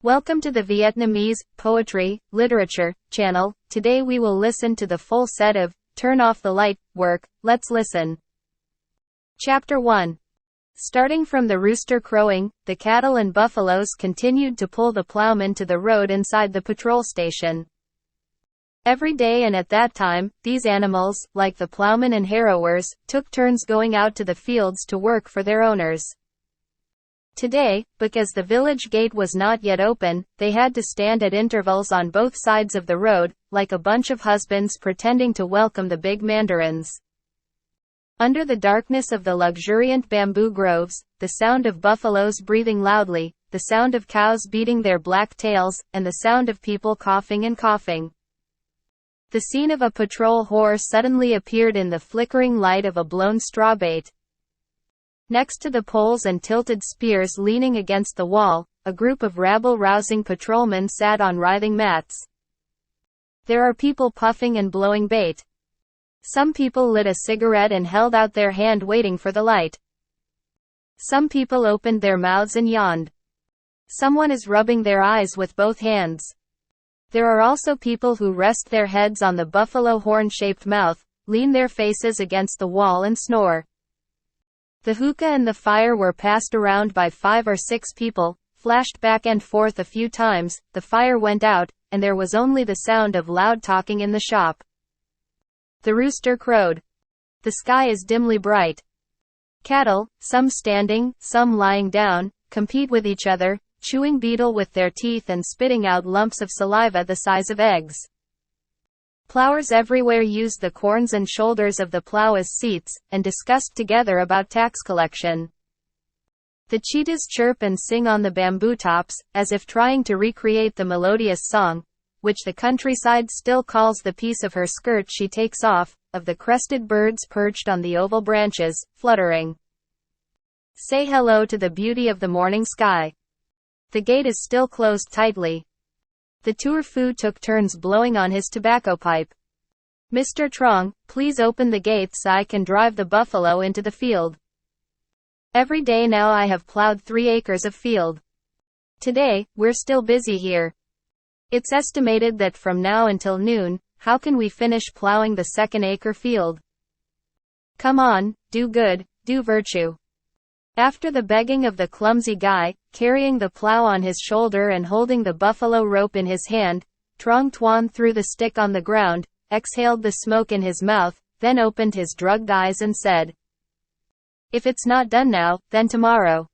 Welcome to the Vietnamese Poetry Literature channel. Today we will listen to the full set of Turn Off the Light work. Let's listen. Chapter 1. Starting from the rooster crowing, the cattle and buffaloes continued to pull the plowmen to the road inside the patrol station. Every day and at that time, these animals, like the plowmen and harrowers, took turns going out to the fields to work for their owners. Today, because the village gate was not yet open, they had to stand at intervals on both sides of the road, like a bunch of husbands pretending to welcome the big mandarins. Under the darkness of the luxuriant bamboo groves, the sound of buffaloes breathing loudly, the sound of cows beating their black tails, and the sound of people coughing and coughing. The scene of a patrol horse suddenly appeared in the flickering light of a blown straw bait. Next to the poles and tilted spears leaning against the wall, a group of rabble-rousing patrolmen sat on writhing mats. There are people puffing and blowing bait. Some people lit a cigarette and held out their hand waiting for the light. Some people opened their mouths and yawned. Someone is rubbing their eyes with both hands. There are also people who rest their heads on the buffalo horn-shaped mouth, lean their faces against the wall and snore. The hookah and the fire were passed around by 5 or 6 people, flashed back and forth a few times, the fire went out, and there was only the sound of loud talking in the shop. The rooster crowed. The sky is dimly bright. Cattle, some standing, some lying down, compete with each other, chewing betel with their teeth and spitting out lumps of saliva the size of eggs. Plowers everywhere used the corns and shoulders of the plow as seats, and discussed together about tax collection. The cheetahs chirp and sing on the bamboo tops, as if trying to recreate the melodious song, which the countryside still calls the piece of her skirt she takes off, of the crested birds perched on the oval branches, fluttering. Say hello to the beauty of the morning sky. The gate is still closed tightly. The tour Phu took turns blowing on his tobacco pipe. Mr. Trong, please open the gate so I can drive the buffalo into the field. Every day now I have plowed 3 acres of field. Today, we're still busy here. It's estimated that from now until noon, how can we finish plowing the 2nd acre field? Come on, do good, do virtue. After the begging of the clumsy guy, carrying the plow on his shoulder and holding the buffalo rope in his hand, Trong Tuan threw the stick on the ground, exhaled the smoke in his mouth, then opened his drugged eyes and said, "If it's not done now, then tomorrow."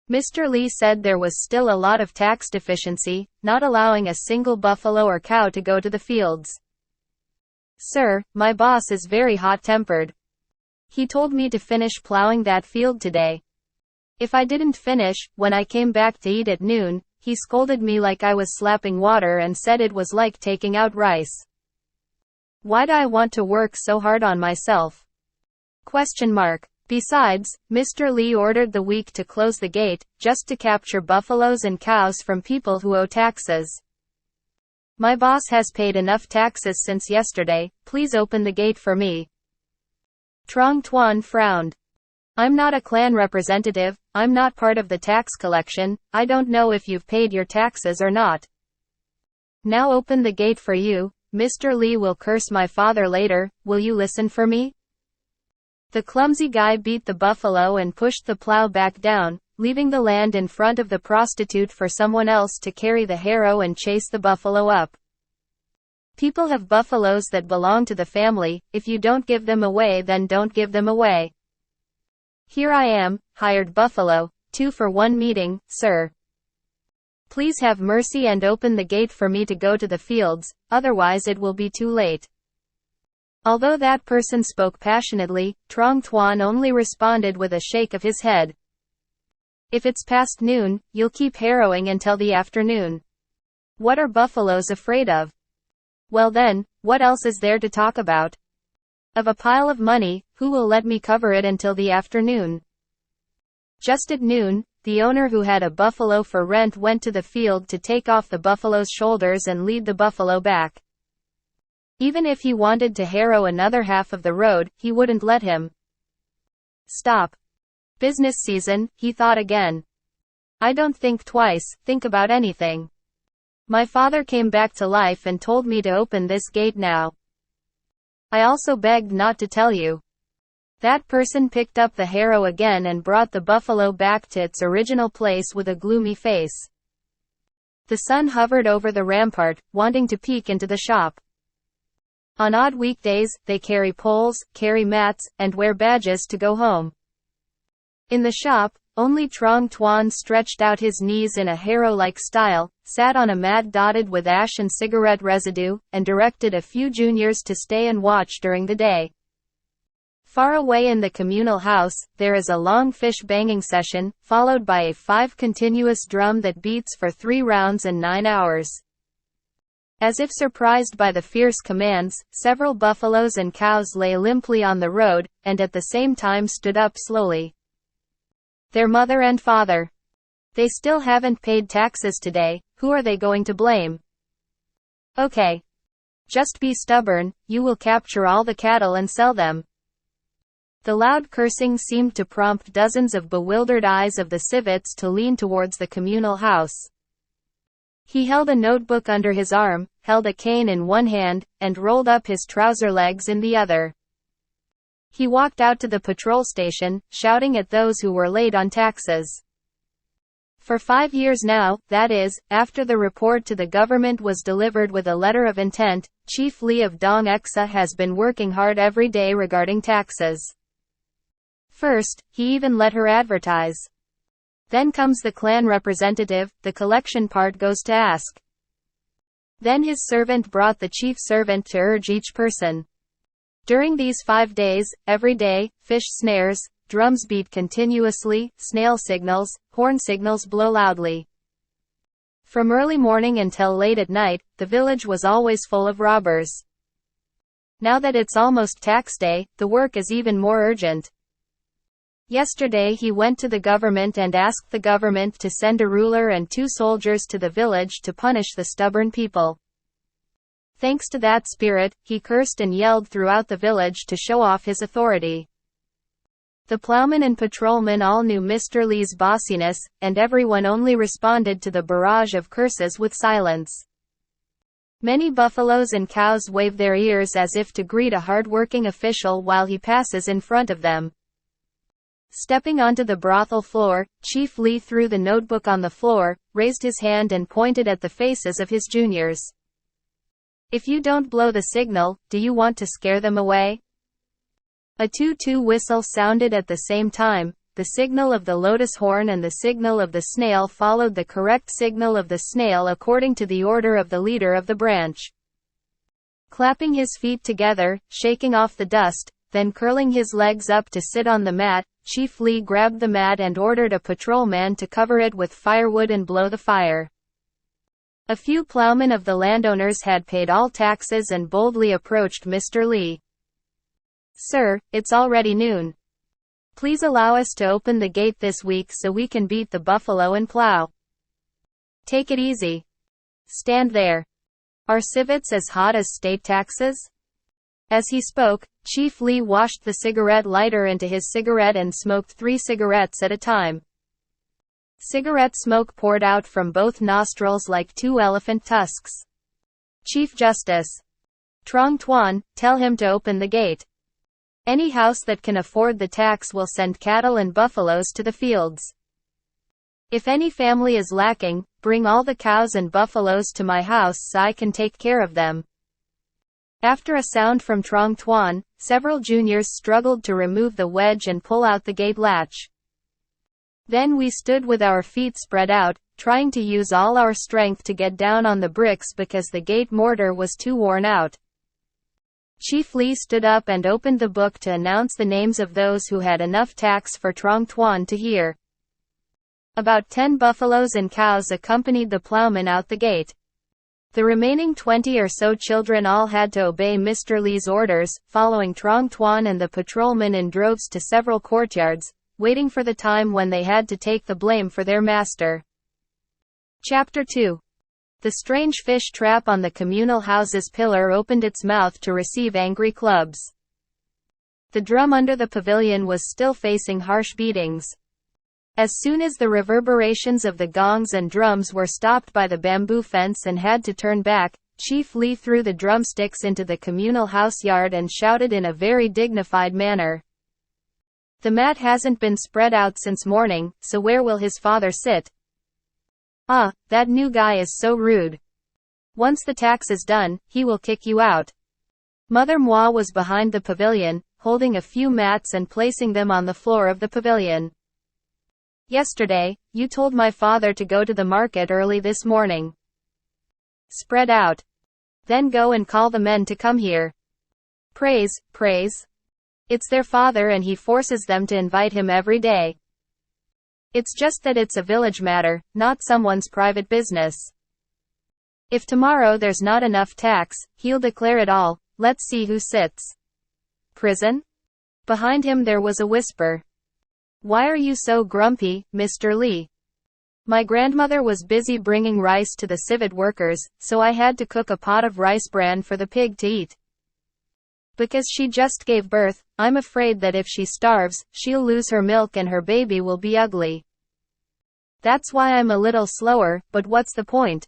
Mr. Lee said there was still a lot of tax deficiency, not allowing a single buffalo or cow to go to the fields. "Sir, my boss is very hot-tempered. He told me to finish plowing that field today. If I didn't finish, when I came back to eat at noon, he scolded me like I was slapping water and said it was like taking out rice. Why do I want to work so hard on myself? Question mark. Besides, Mr. Lee ordered the week to close the gate, just to capture buffaloes and cows from people who owe taxes. My boss has paid enough taxes since yesterday, please open the gate for me." Trong Tuan frowned. "I'm not a clan representative, I'm not part of the tax collection, I don't know if you've paid your taxes or not. Now open the gate for you, Mr. Lee will curse my father later, will you listen for me?" The clumsy guy beat the buffalo and pushed the plow back down, leaving the land in front of the prostitute for someone else to carry the harrow and chase the buffalo up. People have buffaloes that belong to the family, if you don't give them away then don't give them away. Here I am, hired buffalo, 2 for 1 meeting, sir. Please have mercy and open the gate for me to go to the fields, otherwise it will be too late. Although that person spoke passionately, Trong Tuan only responded with a shake of his head. If it's past noon, you'll keep harrowing until the afternoon. What are buffaloes afraid of? Well then, what else is there to talk about? Of a pile of money, who will let me cover it until the afternoon? Just at noon, the owner who had a buffalo for rent went to the field to take off the buffalo's shoulders and lead the buffalo back. Even if he wanted to harrow another half of the road, he wouldn't let him. Stop. Business season, he thought again. I don't think twice, think about anything. My father came back to life and told me to open this gate now. I also begged not to tell you. That person picked up the harrow again and brought the buffalo back to its original place with a gloomy face. The sun hovered over the rampart, wanting to peek into the shop. On odd weekdays, they carry poles, carry mats, and wear badges to go home. In the shop, only Trong Tuan stretched out his knees in a harrow-like style, sat on a mat dotted with ash and cigarette residue, and directed a few juniors to stay and watch during the day. Far away in the communal house, there is a long fish banging session, followed by a 5 continuous drum that beats for 3 rounds and 9 hours. As if surprised by the fierce commands, several buffaloes and cows lay limply on the road, and at the same time stood up slowly. Their mother and father. They still haven't paid taxes today, who are they going to blame? Okay. Just be stubborn, you will capture all the cattle and sell them. The loud cursing seemed to prompt dozens of bewildered eyes of the civets to lean towards the communal house. He held a notebook under his arm, held a cane in one hand, and rolled up his trouser legs in the other. He walked out to the patrol station, shouting at those who were late on taxes. For 5 years now, that is, after the report to the government was delivered with a letter of intent, Chief Lee of Dong Exa has been working hard every day regarding taxes. First, he even let her advertise. Then comes the clan representative, the collection part goes to ask. Then his servant brought the chief servant to urge each person. During these 5 days, every day, fish snares, drums beat continuously, snail signals, horn signals blow loudly. From early morning until late at night, the village was always full of robbers. Now that it's almost tax day, the work is even more urgent. Yesterday he went to the government and asked the government to send a ruler and 2 soldiers to the village to punish the stubborn people. Thanks to that spirit, he cursed and yelled throughout the village to show off his authority. The plowmen and patrolmen all knew Mr. Lee's bossiness, and everyone only responded to the barrage of curses with silence. Many buffaloes and cows wave their ears as if to greet a hard-working official while he passes in front of them. Stepping onto the brothel floor, Chief Lee threw the notebook on the floor, raised his hand and pointed at the faces of his juniors. If you don't blow the signal, do you want to scare them away? A toot-toot whistle sounded at the same time. The signal of the lotus horn and the signal of the snail followed the correct signal of the snail according to the order of the leader of the branch. Clapping his feet together, shaking off the dust, then curling his legs up to sit on the mat, Chief Lee grabbed the mat and ordered a patrolman to cover it with firewood and blow the fire. A few plowmen of the landowners had paid all taxes and boldly approached Mr. Lee. Sir, it's already noon. Please allow us to open the gate this week so we can beat the buffalo and plow. Take it easy. Stand there. Are civets as hot as state taxes? As he spoke, Chief Lee washed the cigarette lighter into his cigarette and smoked 3 cigarettes at a time. Cigarette smoke poured out from both nostrils like 2 elephant tusks. Chief Justice Trong Tuan, tell him to open the gate. Any house that can afford the tax will send cattle and buffaloes to the fields. If any family is lacking, bring all the cows and buffaloes to my house so I can take care of them. After a sound from Trong Tuan, several juniors struggled to remove the wedge and pull out the gate latch. Then we stood with our feet spread out, trying to use all our strength to get down on the bricks because the gate mortar was too worn out. Chief Lee stood up and opened the book to announce the names of those who had enough tax for Trong Tuan to hear. About 10 buffaloes and cows accompanied the plowman out the gate. The remaining 20 or so children all had to obey Mr. Lee's orders, following Trong Tuan and the patrolmen in droves to several courtyards, waiting for the time when they had to take the blame for their master. Chapter 2. The strange fish trap on the communal house's pillar opened its mouth to receive angry clubs. The drum under the pavilion was still facing harsh beatings. As soon as the reverberations of the gongs and drums were stopped by the bamboo fence and had to turn back, Chief Lee threw the drumsticks into the communal house yard and shouted in a very dignified manner. "The mat hasn't been spread out since morning, so where will his father sit? Ah, that new guy is so rude. Once the tax is done, he will kick you out." Mother Moi was behind the pavilion, holding a few mats and placing them on the floor of the pavilion. "Yesterday, you told my father to go to the market early this morning. Spread out. Then go and call the men to come here. Praise, praise. It's their father and he forces them to invite him every day. It's just that it's a village matter, not someone's private business. If tomorrow there's not enough tax, he'll declare it all. Let's see who sits. Prison?" Behind him there was a whisper. "Why are you so grumpy, Mr. Lee?" "My grandmother was busy bringing rice to the civet workers, so I had to cook a pot of rice bran for the pig to eat. Because she just gave birth, I'm afraid that if she starves, she'll lose her milk and her baby will be ugly. That's why I'm a little slower, but what's the point?"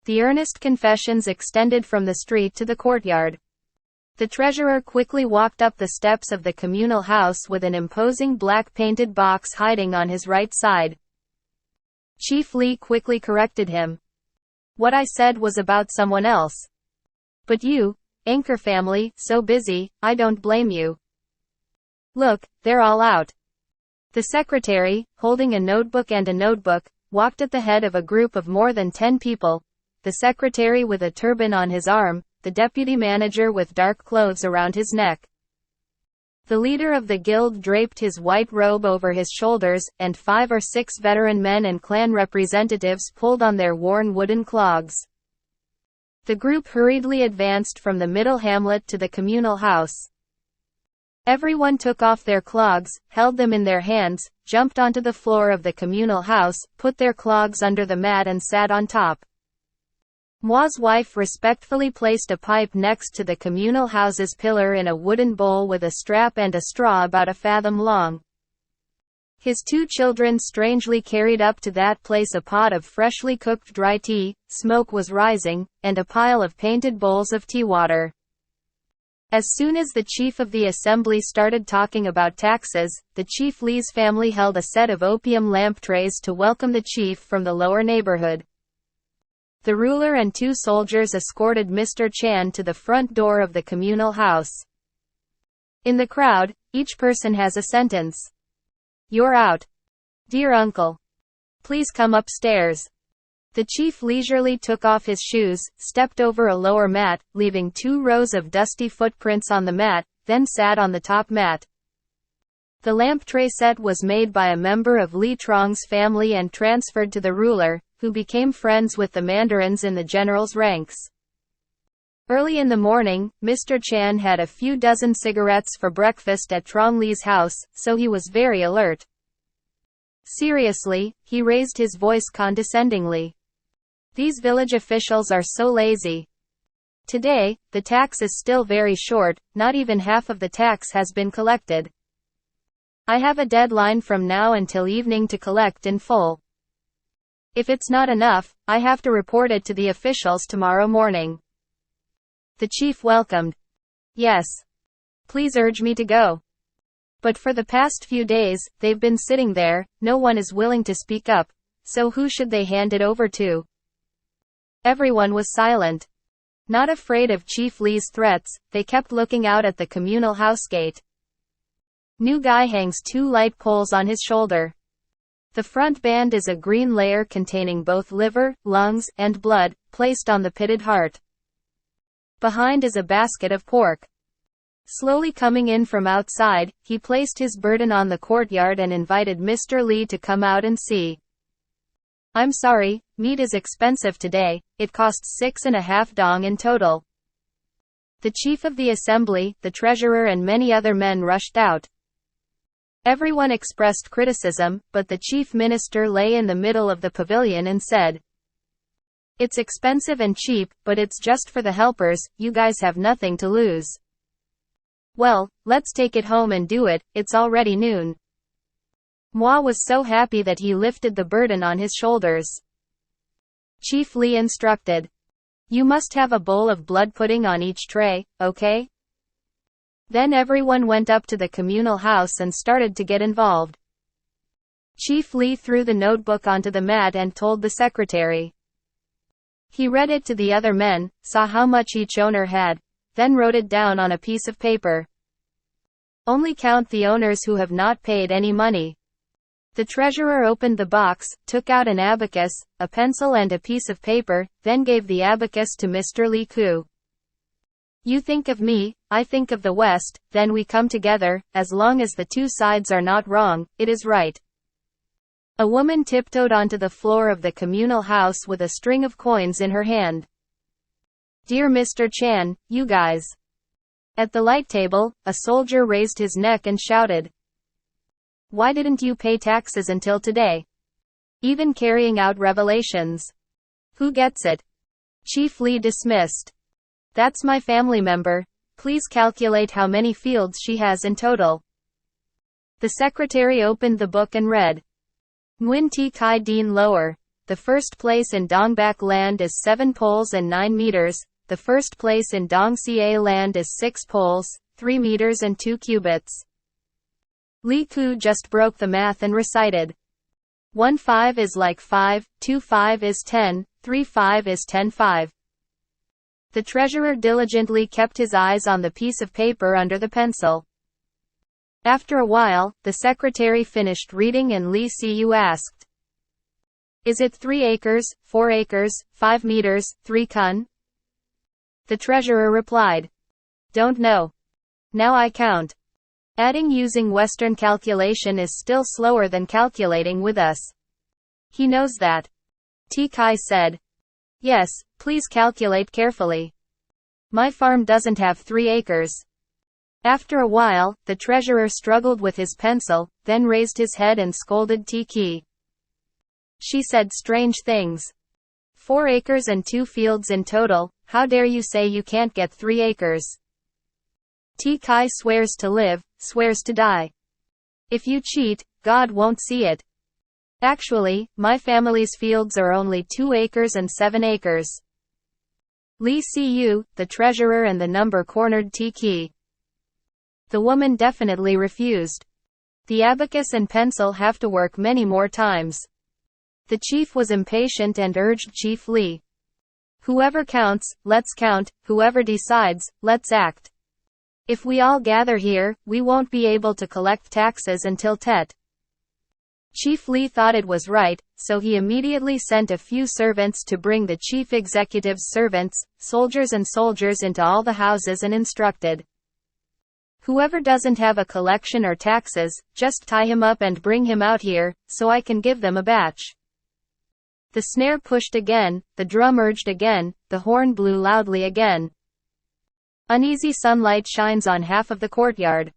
The earnest confessions extended from the street to the courtyard. The treasurer quickly walked up the steps of the communal house with an imposing black painted box hiding on his right side. Chief Lee quickly corrected him. "What I said was about someone else. But you, Anchor family, so busy, I don't blame you. Look, they're all out." The secretary, holding a notebook, walked at the head of a group of more than 10 people. The secretary with a turban on his arm, the deputy manager with dark clothes around his neck. The leader of the guild draped his white robe over his shoulders, and 5 or 6 veteran men and clan representatives pulled on their worn wooden clogs. The group hurriedly advanced from the middle hamlet to the communal house. Everyone took off their clogs, held them in their hands, jumped onto the floor of the communal house, put their clogs under the mat and sat on top. Moi's wife respectfully placed a pipe next to the communal house's pillar in a wooden bowl with a strap and a straw about a fathom long. His 2 children strangely carried up to that place a pot of freshly cooked dry tea, smoke was rising, and a pile of painted bowls of tea water. As soon as the chief of the assembly started talking about taxes, the Chief Lee's family held a set of opium lamp trays to welcome the chief from the lower neighborhood. The ruler and 2 soldiers escorted Mr. Chan to the front door of the communal house. In the crowd, each person has a sentence. "You're out. Dear uncle. Please come upstairs." The chief leisurely took off his shoes, stepped over a lower mat, leaving 2 rows of dusty footprints on the mat, then sat on the top mat. The lamp tray set was made by a member of Li Trong's family and transferred to the ruler, who became friends with the mandarins in the general's ranks. Early in the morning, Mr. Chan had a few dozen cigarettes for breakfast at Trong Li's house, so he was very alert. Seriously, he raised his voice condescendingly. "These village officials are so lazy. Today, the tax is still very short, not even half of the tax has been collected. I have a deadline from now until evening to collect in full. If it's not enough, I have to report it to the officials tomorrow morning." The chief welcomed. "Yes. Please urge me to go. But for the past few days, they've been sitting there, no one is willing to speak up, so who should they hand it over to?" Everyone was silent. Not afraid of Chief Lee's threats, they kept looking out at the communal house gate. New guy hangs 2 light poles on his shoulder. The front band is a green layer containing both liver, lungs, and blood, placed on the pitted heart. Behind is a basket of pork. Slowly coming in from outside, he placed his burden on the courtyard and invited Mr. Lee to come out and see. "I'm sorry, meat is expensive today, it costs 6.5 dong in total." The chief of the assembly, the treasurer and many other men rushed out. Everyone expressed criticism, but the chief minister lay in the middle of the pavilion and said, "It's expensive and cheap, but it's just for the helpers, you guys have nothing to lose. Well, let's take it home and do it, it's already noon." Moi was so happy that he lifted the burden on his shoulders. Chief Li instructed. You must have a bowl of blood pudding on each tray, okay? Then everyone went up to the communal house and started to get involved. Chief Li threw the notebook onto the mat and told the secretary. He read it to the other men, saw how much each owner had, then wrote it down on a piece of paper. Only count the owners who have not paid any money. The treasurer opened the box, took out an abacus, a pencil and a piece of paper, then gave the abacus to Mr. Li Ku. You think of me, I think of the West, then we come together, as long as the two sides are not wrong, it is right. A woman tiptoed onto the floor of the communal house with a string of coins in her hand. Dear Mr. Chan, you guys. At the light table, a soldier raised his neck and shouted. Why didn't you pay taxes until today? Even carrying out revelations. Who gets it? Chief Li dismissed. That's my family member. Please calculate how many fields she has in total. The secretary opened the book and read. Nguyen Ti Kai Dien Lower. The first place in Dongbak land is 7 poles and 9 meters. The first place in Dong Xia land is 6 poles, 3 meters and 2 cubits. Li Ku just broke the math and recited. 1 5 is like 5, 2 5 is 10, 3 5 is 10 5. The treasurer diligently kept his eyes on the piece of paper under the pencil. After a while, the secretary finished reading and Li Siyu asked. Is it 3 acres, 4 acres, 5 meters, 3 kun? The treasurer replied. Don't know. Now I count. Adding using Western calculation is still slower than calculating with us. He knows that. Ti Kai said. Yes, please calculate carefully. My farm doesn't have 3 acres. After a while, the treasurer struggled with his pencil, then raised his head and scolded Ti Ki. She said strange things. 4 acres and 2 fields in total, how dare you say you can't get 3 acres? Ti Kai swears to live, swears to die. If you cheat, God won't see it. Actually, my family's fields are only 2 acres and 7 acres. Li Siyu, the treasurer and the number cornered Ti Ki. The woman definitely refused. The abacus and pencil have to work many more times. The chief was impatient and urged Chief Li. Whoever counts, let's count, whoever decides, let's act. If we all gather here, we won't be able to collect taxes until Tet. Chief Li thought it was right, so he immediately sent a few servants to bring the chief executive's servants, soldiers into all the houses and instructed. Whoever doesn't have a collection or taxes, just tie him up and bring him out here, so I can give them a batch. The snare pushed again, the drum urged again, the horn blew loudly again. Uneasy sunlight shines on half of the courtyard.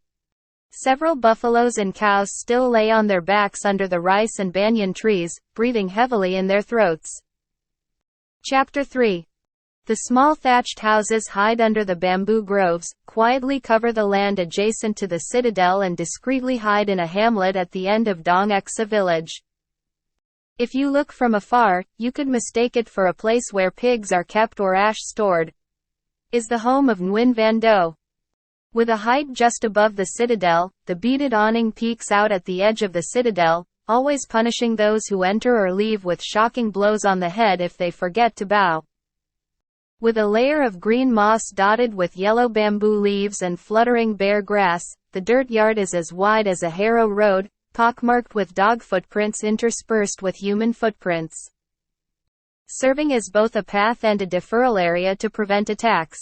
Several buffaloes and cows still lay on their backs under the rice and banyan trees, breathing heavily in their throats. Chapter 3. The small thatched houses hide under the bamboo groves, quietly cover the land adjacent to the citadel and discreetly hide in a hamlet at the end of Dong Exa village. If you look from afar, you could mistake it for a place where pigs are kept or ash stored. Is the home of Nguyen Van Do. With a height just above the citadel, the beaded awning peeks out at the edge of the citadel, always punishing those who enter or leave with shocking blows on the head if they forget to bow. With a layer of green moss dotted with yellow bamboo leaves and fluttering bare grass, the dirt yard is as wide as a harrow road, pockmarked with dog footprints interspersed with human footprints. Serving as both a path and a deferral area to prevent attacks.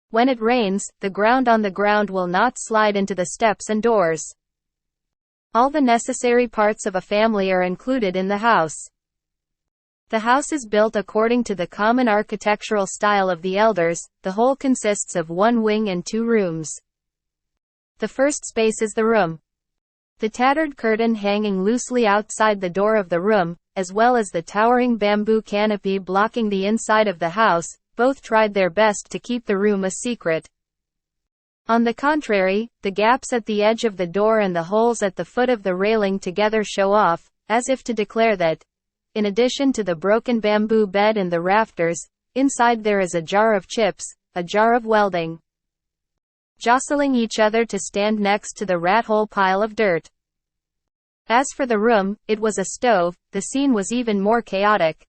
When it rains, the ground on the ground will not slide into the steps and doors. All the necessary parts of a family are included in the house. The house is built according to the common architectural style of the elders. The whole consists of 1 wing and 2 rooms. The first space is the room. The tattered curtain hanging loosely outside the door of the room, as well as the towering bamboo canopy blocking the inside of the house, both tried their best to keep the room a secret. On the contrary, the gaps at the edge of the door and the holes at the foot of the railing together show off, as if to declare that, in addition to the broken bamboo bed and the rafters, inside there is a jar of chips, a jar of welding, jostling each other to stand next to the rat-hole pile of dirt. As for the room, it was a stove. The scene was even more chaotic.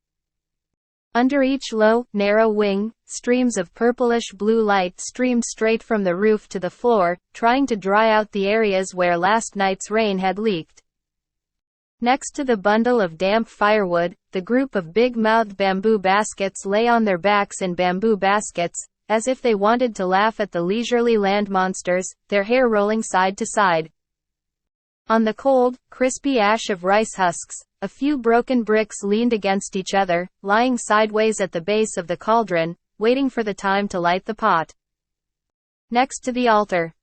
Under each low, narrow wing, streams of purplish-blue light streamed straight from the roof to the floor, trying to dry out the areas where last night's rain had leaked. Next to the bundle of damp firewood, the group of big-mouthed bamboo baskets lay on their backs in bamboo baskets, as if they wanted to laugh at the leisurely land monsters, their hair rolling side to side. On the cold, crispy ash of rice husks, a few broken bricks leaned against each other, lying sideways at the base of the cauldron, waiting for the time to light the pot. Next to the altar,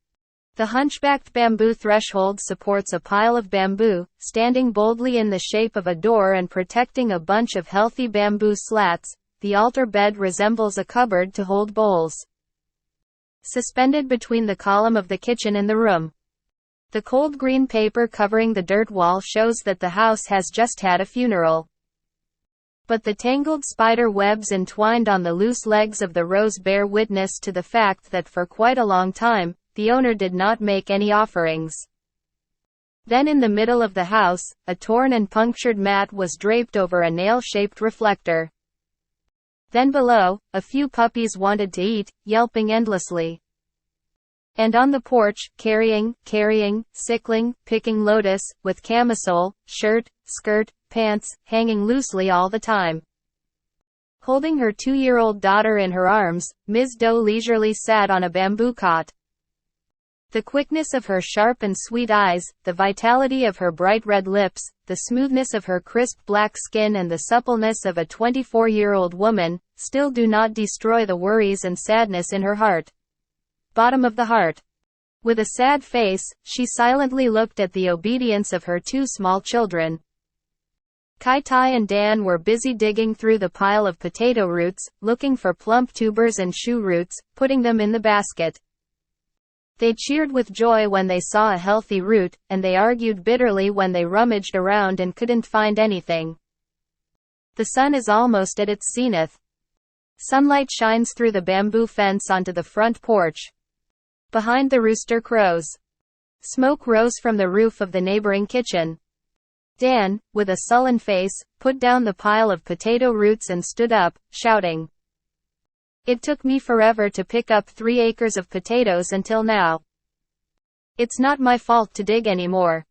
the hunchbacked bamboo threshold supports a pile of bamboo, standing boldly in the shape of a door and protecting a bunch of healthy bamboo slats. The altar bed resembles a cupboard to hold bowls. Suspended between the column of the kitchen and the room, the cold green paper covering the dirt wall shows that the house has just had a funeral. But the tangled spider webs entwined on the loose legs of the rose bear witness to the fact that for quite a long time, the owner did not make any offerings. Then in the middle of the house, a torn and punctured mat was draped over a nail-shaped reflector. Then below, a few puppies wanted to eat, yelping endlessly. And on the porch, carrying, sickling, picking lotus, with camisole, shirt, skirt, pants, hanging loosely all the time. Holding her 2-year-old daughter in her arms, Ms. Doe leisurely sat on a bamboo cot. The quickness of her sharp and sweet eyes, the vitality of her bright red lips, the smoothness of her crisp black skin and the suppleness of a 24-year-old woman, still do not destroy the worries and sadness in her heart. Bottom of the heart. With a sad face, she silently looked at the obedience of her 2 small children. Kai Tai and Dan were busy digging through the pile of potato roots, looking for plump tubers and shoe roots, putting them in the basket. They cheered with joy when they saw a healthy root, and they argued bitterly when they rummaged around and couldn't find anything. The sun is almost at its zenith. Sunlight shines through the bamboo fence onto the front porch. Behind the rooster crows. Smoke rose from the roof of the neighboring kitchen. Dan, with a sullen face, put down the pile of potato roots and stood up, shouting. It took me forever to pick up 3 acres of potatoes until now. It's not my fault to dig anymore.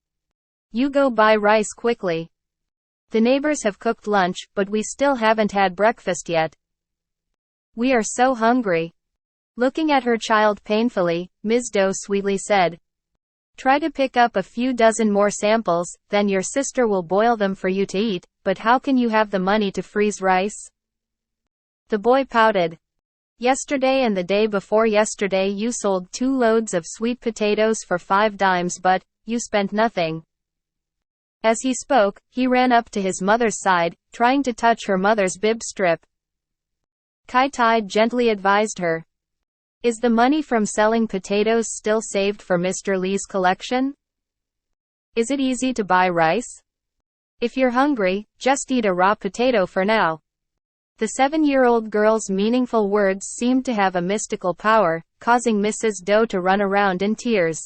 You go buy rice quickly. The neighbors have cooked lunch, but we still haven't had breakfast yet. We are so hungry. Looking at her child painfully, Ms. Doe sweetly said. Try to pick up a few dozen more samples, then your sister will boil them for you to eat, but how can you have the money to freeze rice? The boy pouted. Yesterday and the day before yesterday you sold 2 loads of sweet potatoes for 5 dimes, but you spent nothing. As he spoke, he ran up to his mother's side, trying to touch her mother's bib strip. Kai Tai gently advised her. Is the money from selling potatoes still saved for Mr. Lee's collection? Is it easy to buy rice? If you're hungry, just eat a raw potato for now. The 7-year-old girl's meaningful words seemed to have a mystical power, causing Mrs. Doe to run around in tears.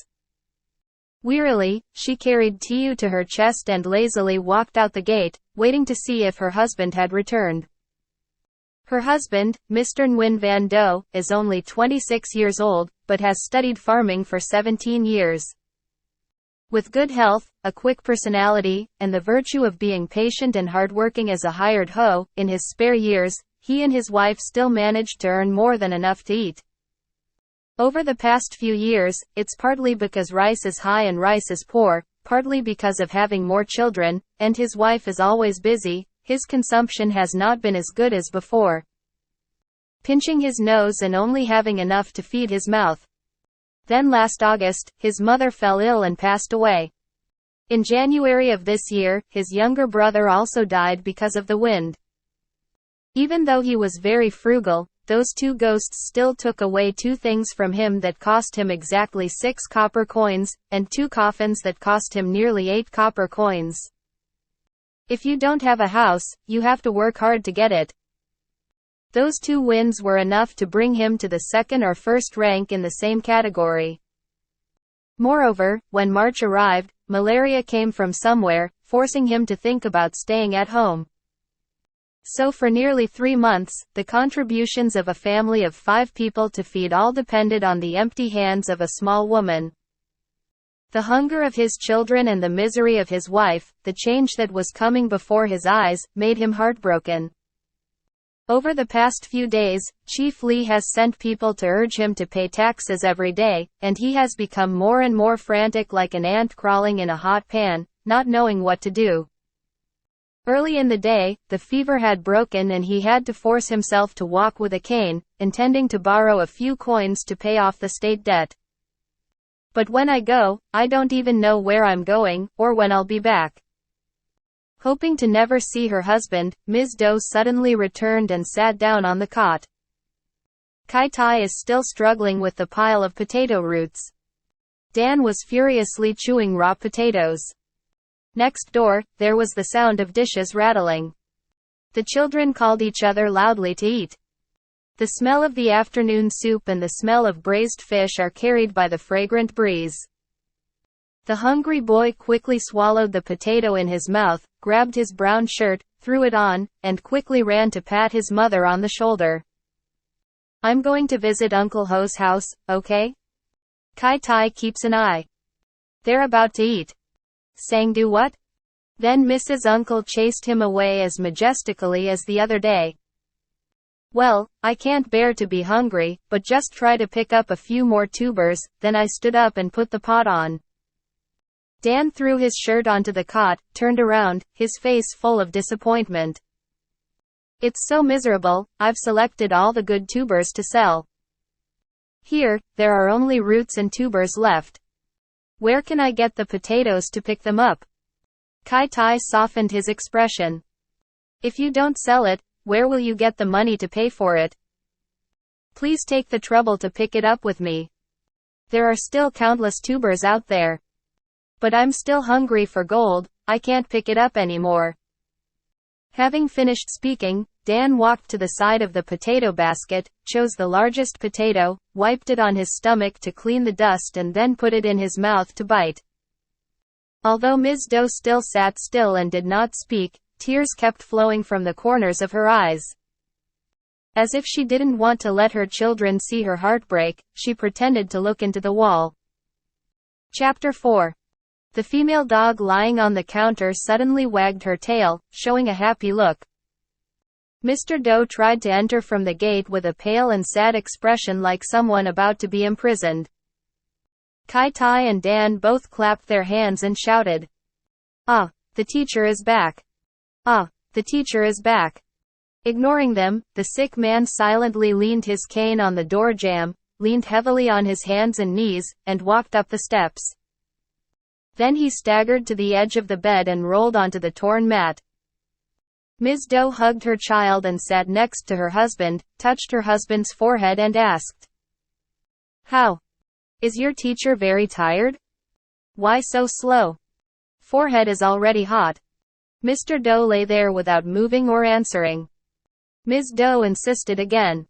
Wearily, she carried Tiu to her chest and lazily walked out the gate, waiting to see if her husband had returned. Her husband, Mr. Nguyen Van Doe, is only 26 years old, but has studied farming for 17 years. With good health, a quick personality, and the virtue of being patient and hardworking as a hired hoe, in his spare years, he and his wife still managed to earn more than enough to eat. Over the past few years, it's partly because rice is high and rice is poor, partly because of having more children, and his wife is always busy, his consumption has not been as good as before. Pinching his nose and only having enough to feed his mouth. Then last August, his mother fell ill and passed away. In January of this year, his younger brother also died because of the wind. Even though he was very frugal, those two ghosts still took away two things from him that cost him exactly 6 copper coins, and 2 coffins that cost him nearly 8 copper coins. If you don't have a house, you have to work hard to get it. Those 2 wins were enough to bring him to the second or first rank in the same category. Moreover, when March arrived, malaria came from somewhere, forcing him to think about staying at home. So for nearly 3 months, the contributions of a family of 5 people to feed all depended on the empty hands of a small woman. The hunger of his children and the misery of his wife, the change that was coming before his eyes, made him heartbroken. Over the past few days, Chief Lee has sent people to urge him to pay taxes every day, and he has become more and more frantic like an ant crawling in a hot pan, not knowing what to do. Early in the day, the fever had broken and he had to force himself to walk with a cane, intending to borrow a few coins to pay off the state debt. But when I go, I don't even know where I'm going, or when I'll be back. Hoping to never see her husband, Ms. Doe suddenly returned and sat down on the cot. Kai Tai is still struggling with the pile of potato roots. Dan was furiously chewing raw potatoes. Next door, there was the sound of dishes rattling. The children called each other loudly to eat. The smell of the afternoon soup and the smell of braised fish are carried by the fragrant breeze. The hungry boy quickly swallowed the potato in his mouth, grabbed his brown shirt, threw it on, and quickly ran to pat his mother on the shoulder. I'm going to visit Uncle Ho's house, okay? Kai Tai keeps an eye. They're about to eat. Sang do what? Then Mrs. Uncle chased him away as majestically as the other day. Well, I can't bear to be hungry, but just try to pick up a few more tubers. Then I stood up and put the pot on. Dan threw his shirt onto the cot, turned around, his face full of disappointment. It's so miserable, I've selected all the good tubers to sell. Here, there are only roots and tubers left. Where can I get the potatoes to pick them up? Kai Tai softened his expression. If you don't sell it, where will you get the money to pay for it? Please take the trouble to pick it up with me. There are still countless tubers out there. But I'm still hungry for gold, I can't pick it up anymore. Having finished speaking, Dan walked to the side of the potato basket, chose the largest potato, wiped it on his stomach to clean the dust and then put it in his mouth to bite. Although Ms. Doe still sat still and did not speak, tears kept flowing from the corners of her eyes. As if she didn't want to let her children see her heartbreak, she pretended to look into the wall. Chapter 4. The female dog lying on the counter suddenly wagged her tail, showing a happy look. Mr. Doe tried to enter from the gate with a pale and sad expression like someone about to be imprisoned. Kai Tai and Dan both clapped their hands and shouted, "Ah, the teacher is back! Ah, the teacher is back!" Ignoring them, the sick man silently leaned his cane on the door jamb, leaned heavily on his hands and knees, and walked up the steps. Then he staggered to the edge of the bed and rolled onto the torn mat. Ms. Doe hugged her child and sat next to her husband, touched her husband's forehead and asked, "How? Is your teacher very tired? Why so slow? Forehead is already hot." Mr. Doe lay there without moving or answering. Ms. Doe insisted again.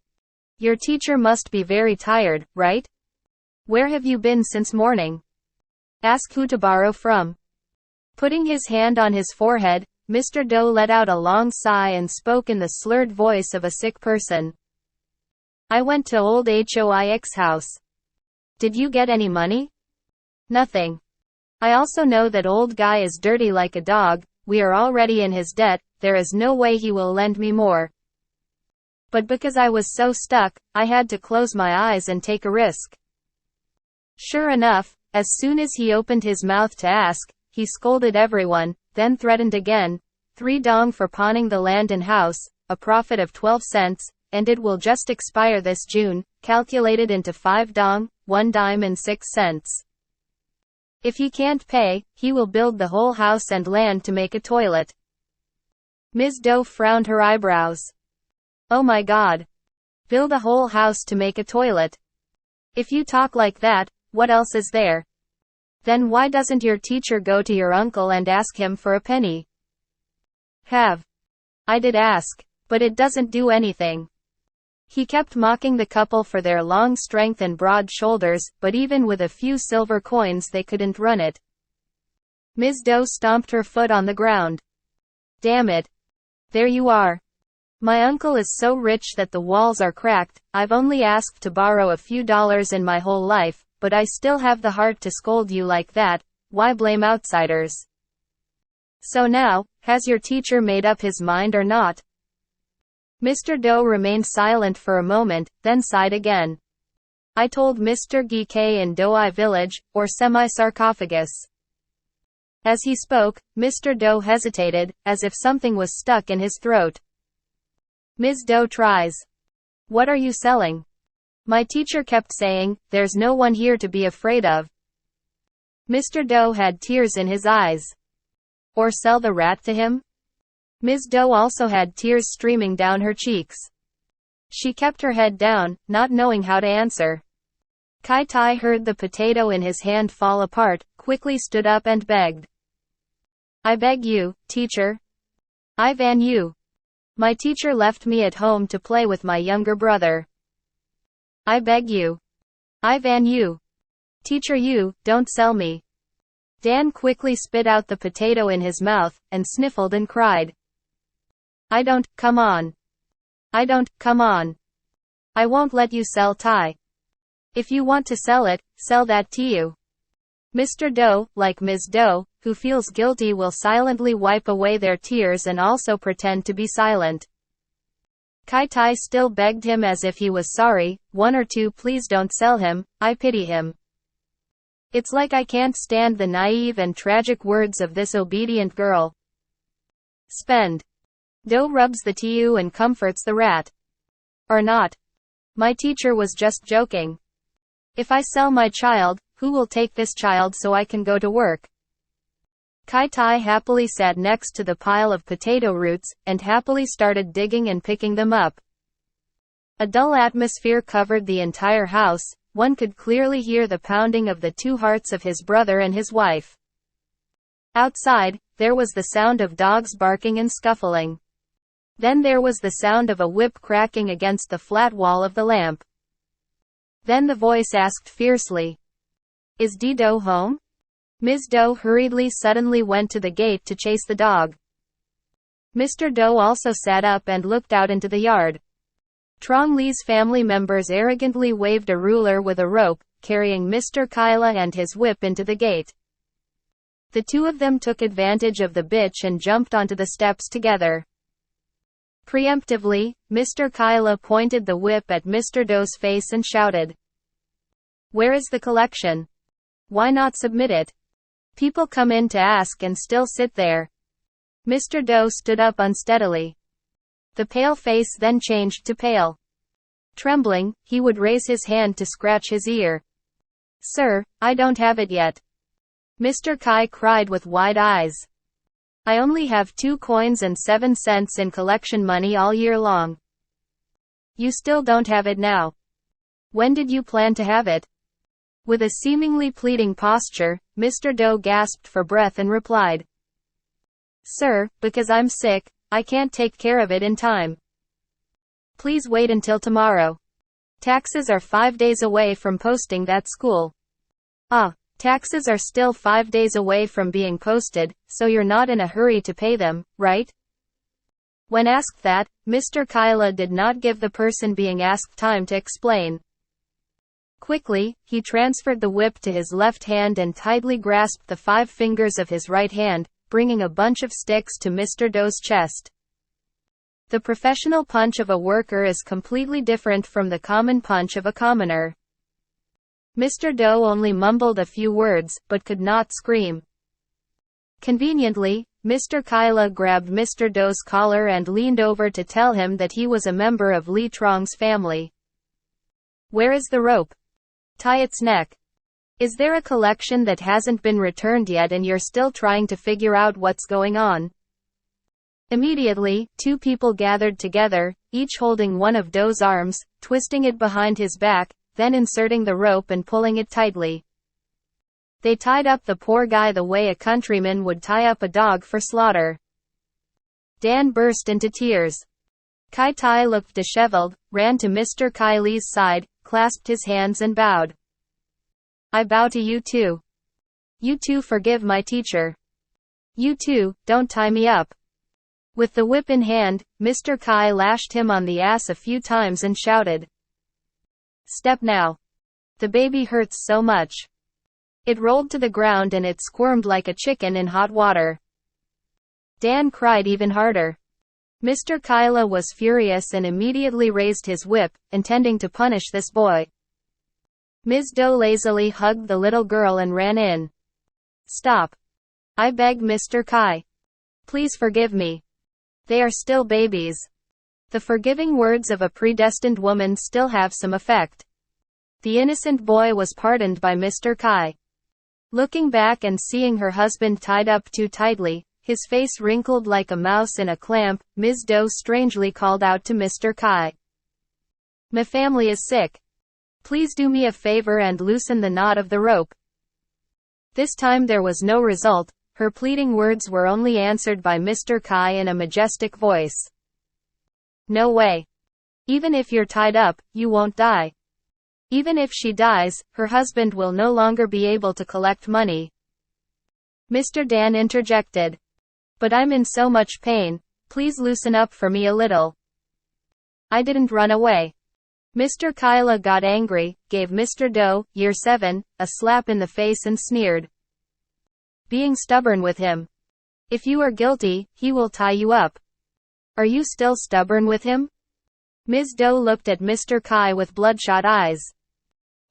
"Your teacher must be very tired, right? Where have you been since morning? Ask who to borrow from." Putting his hand on his forehead, Mr. Doe let out a long sigh and spoke in the slurred voice of a sick person. "I went to old Hoix's house. Did you get any money?" "Nothing. I also know that old guy is dirty like a dog, we are already in his debt, there is no way he will lend me more. But because I was so stuck, I had to close my eyes and take a risk." Sure enough, as soon as he opened his mouth to ask, he scolded everyone, then threatened again, 3 dong for pawning the land and house, a profit of 12 cents, and it will just expire this June, calculated into 5 dong, 1 dime and 6 cents. If he can't pay, he will build the whole house and land to make a toilet. Ms. Doe frowned her eyebrows. "Oh my God. Build a whole house to make a toilet. If you talk like that, what else is there? Then why doesn't your teacher go to your uncle and ask him for a penny? I did ask, but it doesn't do anything. He kept mocking the couple for their long strength and broad shoulders, but even with a few silver coins they couldn't run it. Ms. Doe stomped her foot on the ground. Damn it. There you are. My uncle is so rich that the walls are cracked. I've only asked to borrow a few dollars in my whole life, but I still have the heart to scold you like that. Why blame outsiders? So now, has your teacher made up his mind or not? Mr. Doe remained silent for a moment, then sighed again. I told Mr. Geekay in Doe Village, or semi-sarcophagus. As he spoke, Mr. Doe hesitated, as if something was stuck in his throat. Ms. Doe tries. What are you selling? My teacher kept saying, there's no one here to be afraid of. Mr. Doe had tears in his eyes. Or sell the rat to him? Ms. Doe also had tears streaming down her cheeks. She kept her head down, not knowing how to answer. Kai Tai heard the potato in his hand fall apart, quickly stood up and begged. I beg you, teacher. I van you. My teacher left me at home to play with my younger brother. I beg you. I van you. Teacher, you, don't sell me. Dan quickly spit out the potato in his mouth, and sniffled and cried. I don't, come on. I don't, come on. I won't let you sell Tai. If you want to sell it, sell that to you. Mr. Doe, like Ms. Doe, who feels guilty, will silently wipe away their tears and also pretend to be silent. Kai Tai still begged him as if he was sorry. One or two, please don't sell him, I pity him. It's like I can't stand the naive and tragic words of this obedient girl. Spend. Doe rubs the TU and comforts the rat. Or not. My teacher was just joking. If I sell my child, who will take this child so I can go to work? Kai Tai happily sat next to the pile of potato roots, and happily started digging and picking them up. A dull atmosphere covered the entire house. One could clearly hear the pounding of the two hearts of his brother and his wife. Outside, there was the sound of dogs barking and scuffling. Then there was the sound of a whip cracking against the flat wall of the lamp. Then the voice asked fiercely, Is Doe home? Ms. Doe hurriedly suddenly went to the gate to chase the dog. Mr. Doe also sat up and looked out into the yard. Trong Lee's family members arrogantly waved a ruler with a rope, carrying Mr. Kyla and his whip into the gate. The two of them took advantage of the bitch and jumped onto the steps together. Preemptively, Mr. Kyla pointed the whip at Mr. Doe's face and shouted, Where is the collection? Why not submit it? People come in to ask and still sit there. Mr. Doe stood up unsteadily. The pale face then changed to pale. Trembling, he would raise his hand to scratch his ear. Sir, I don't have it yet. Mr. Kai cried with wide eyes. I only have 2 coins and 7 cents in collection money all year long. You still don't have it now. When did you plan to have it? With a seemingly pleading posture, Mr. Doe gasped for breath and replied. Sir, because I'm sick, I can't take care of it in time. Please wait until tomorrow. Taxes are 5 days away from posting that school. Taxes are still 5 days away from being posted, so you're not in a hurry to pay them, right? When asked that, Mr. Kyla did not give the person being asked time to explain. Quickly, he transferred the whip to his left hand and tightly grasped the 5 fingers of his right hand, bringing a bunch of sticks to Mr. Doe's chest. The professional punch of a worker is completely different from the common punch of a commoner. Mr. Doe only mumbled a few words, but could not scream. Conveniently, Mr. Kyla grabbed Mr. Doe's collar and leaned over to tell him that he was a member of Lee Trong's family. Where is the rope? Tie its neck. Is there a collection that hasn't been returned yet and you're still trying to figure out what's going on? Immediately, 2 people gathered together, each holding one of Do's arms, twisting it behind his back, then inserting the rope and pulling it tightly. They tied up the poor guy the way a countryman would tie up a dog for slaughter. Dan burst into tears. Kai Tai looked disheveled, ran to Mr. Kylie's side, clasped his hands and bowed. I bow to you too. You too forgive my teacher. You too, don't tie me up. With the whip in hand, Mr. Kai lashed him on the ass a few times and shouted. Step now. The baby hurts so much. It rolled to the ground and it squirmed like a chicken in hot water. Dan cried even harder. Mr. Kyla was furious and immediately raised his whip, intending to punish this boy. Ms. Do lazily hugged the little girl and ran in. Stop. I beg Mr. Kai. Please forgive me. They are still babies. The forgiving words of a predestined woman still have some effect. The innocent boy was pardoned by Mr. Kai. Looking back and seeing her husband tied up too tightly, his face wrinkled like a mouse in a clamp, Ms. Do strangely called out to Mr. Kai. My family is sick. Please do me a favor and loosen the knot of the rope. This time there was no result, her pleading words were only answered by Mr. Kai in a majestic voice. No way. Even if you're tied up, you won't die. Even if she dies, her husband will no longer be able to collect money. Mr. Dan interjected. But I'm in so much pain, please loosen up for me a little. I didn't run away. Mr. Kyla got angry, gave Mr. Do, year 7, a slap in the face and sneered. Being stubborn with him. If you are guilty, he will tie you up. Are you still stubborn with him? Ms. Do looked at Mr. Kai with bloodshot eyes.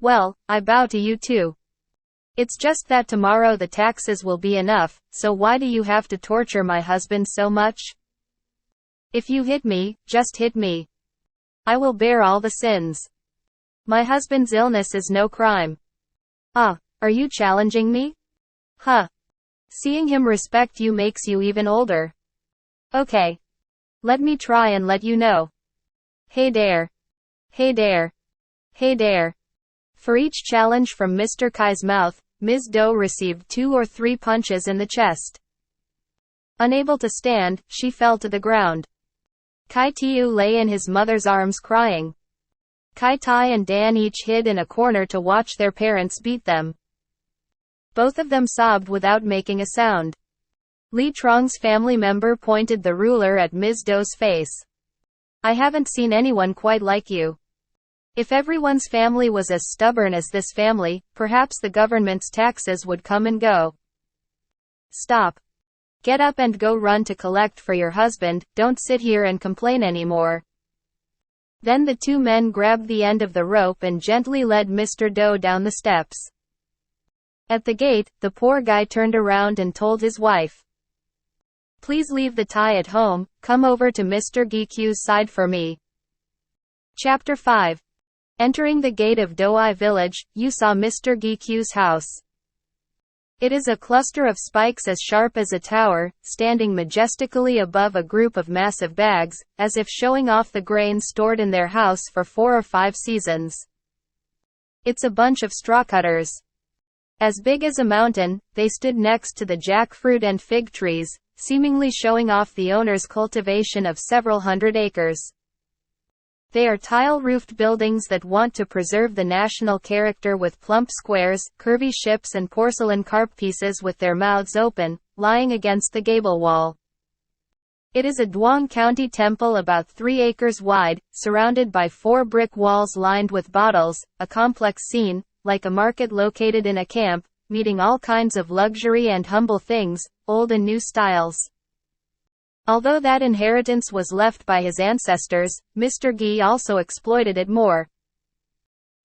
Well, I bow to you too. It's just that tomorrow the taxes will be enough, so why do you have to torture my husband so much? If you hit me, just hit me. I will bear all the sins. My husband's illness is no crime. Are you challenging me? Huh. Seeing him respect you makes you even older. Okay. Let me try and let you know. Hey there. Hey there. Hey there. For each challenge from Mr. Kai's mouth, Ms. Do received 2 or 3 punches in the chest. Unable to stand, she fell to the ground. Kai Tiu lay in his mother's arms crying. Kai Tai and Dan each hid in a corner to watch their parents beat them. Both of them sobbed without making a sound. Li Trong's family member pointed the ruler at Ms. Do's face. I haven't seen anyone quite like you. If everyone's family was as stubborn as this family, perhaps the government's taxes would come and go. Stop. Get up and go run to collect for your husband, don't sit here and complain anymore. Then the 2 men grabbed the end of the rope and gently led Mr. Do down the steps. At the gate, the poor guy turned around and told his wife. Please leave the tie at home, come over to Mr. Gikyu's side for me. Chapter 5. Entering the gate of Doai village, you saw Mr. Gikyu's house. It is a cluster of spikes as sharp as a tower, standing majestically above a group of massive bags, as if showing off the grain stored in their house for 4 or 5 seasons. It's a bunch of straw cutters. As big as a mountain, they stood next to the jackfruit and fig trees, seemingly showing off the owner's cultivation of several hundred acres. They are tile-roofed buildings that want to preserve the national character with plump squares, curvy ships and porcelain carp pieces with their mouths open, lying against the gable wall. It is a Duong County temple about 3 acres wide, surrounded by 4 brick walls lined with bottles, a complex scene, like a market located in a camp, meeting all kinds of luxury and humble things, old and new styles. Although that inheritance was left by his ancestors, Mr. Gi also exploited it more.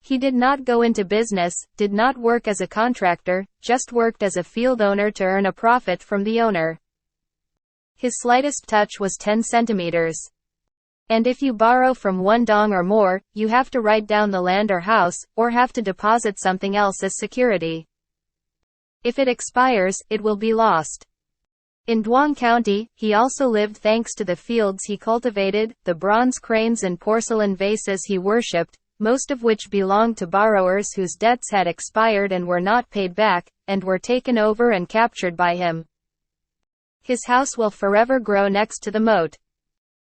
He did not go into business, did not work as a contractor, just worked as a field owner to earn a profit from the owner. His slightest touch was 10 centimeters. And if you borrow from 1 dong or more, you have to write down the land or house, or have to deposit something else as security. If it expires, it will be lost. In Duong County, he also lived thanks to the fields he cultivated, the bronze cranes and porcelain vases he worshipped, most of which belonged to borrowers whose debts had expired and were not paid back, and were taken over and captured by him. His house will forever grow next to the moat.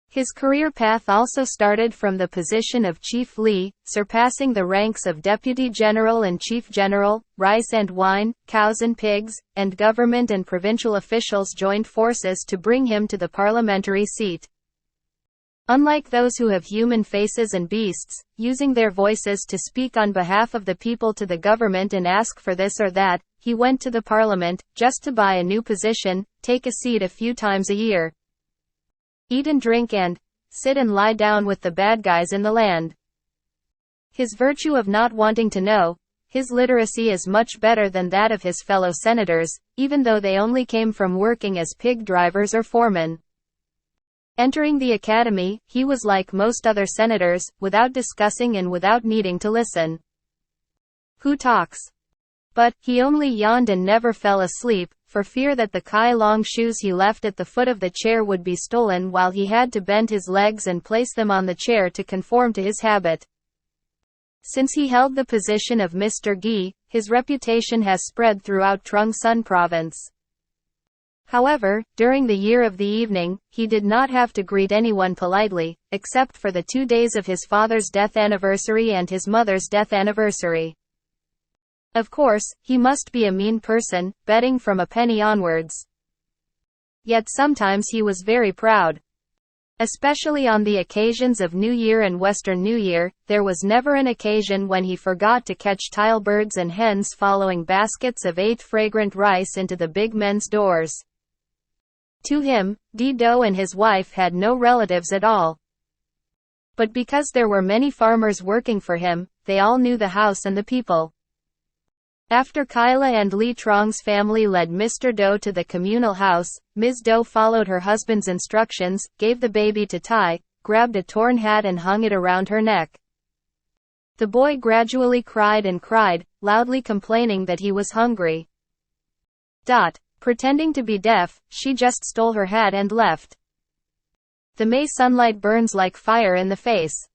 His career path also started from the position of Chief Li, surpassing the ranks of Deputy General and Chief General. Rice and wine, cows and pigs, and government and provincial officials joined forces to bring him to the parliamentary seat. Unlike those who have human faces and beasts, using their voices to speak on behalf of the people to the government and ask for this or that, he went to the parliament, just to buy a new position, take a seat a few times a year, eat and drink and sit and lie down with the bad guys in the land. His virtue of not wanting to know, his literacy is much better than that of his fellow senators, even though they only came from working as pig drivers or foremen. Entering the academy, he was like most other senators, without discussing and without needing to listen. Who talks? But he only yawned and never fell asleep, for fear that the Kai Long shoes he left at the foot of the chair would be stolen while he had to bend his legs and place them on the chair to conform to his habit. Since he held the position of Mr. Gi, his reputation has spread throughout Trung Son province. However, during the year of the evening, he did not have to greet anyone politely, except for the 2 days of his father's death anniversary and his mother's death anniversary. Of course, he must be a mean person, betting from a penny onwards. Yet sometimes he was very proud. Especially on the occasions of New Year and Western New Year, there was never an occasion when he forgot to catch tile birds and hens following baskets of 8 fragrant rice into the big men's doors. To him, Di Do and his wife had no relatives at all. But because there were many farmers working for him, they all knew the house and the people. After Kyla and Li Trong's family led Mr. Do to the communal house, Ms. Do followed her husband's instructions, gave the baby to tie, grabbed a torn hat and hung it around her neck. The boy gradually cried and cried, loudly complaining that he was hungry. Pretending to be deaf, she just stole her hat and left. The May sunlight burns like fire in the face.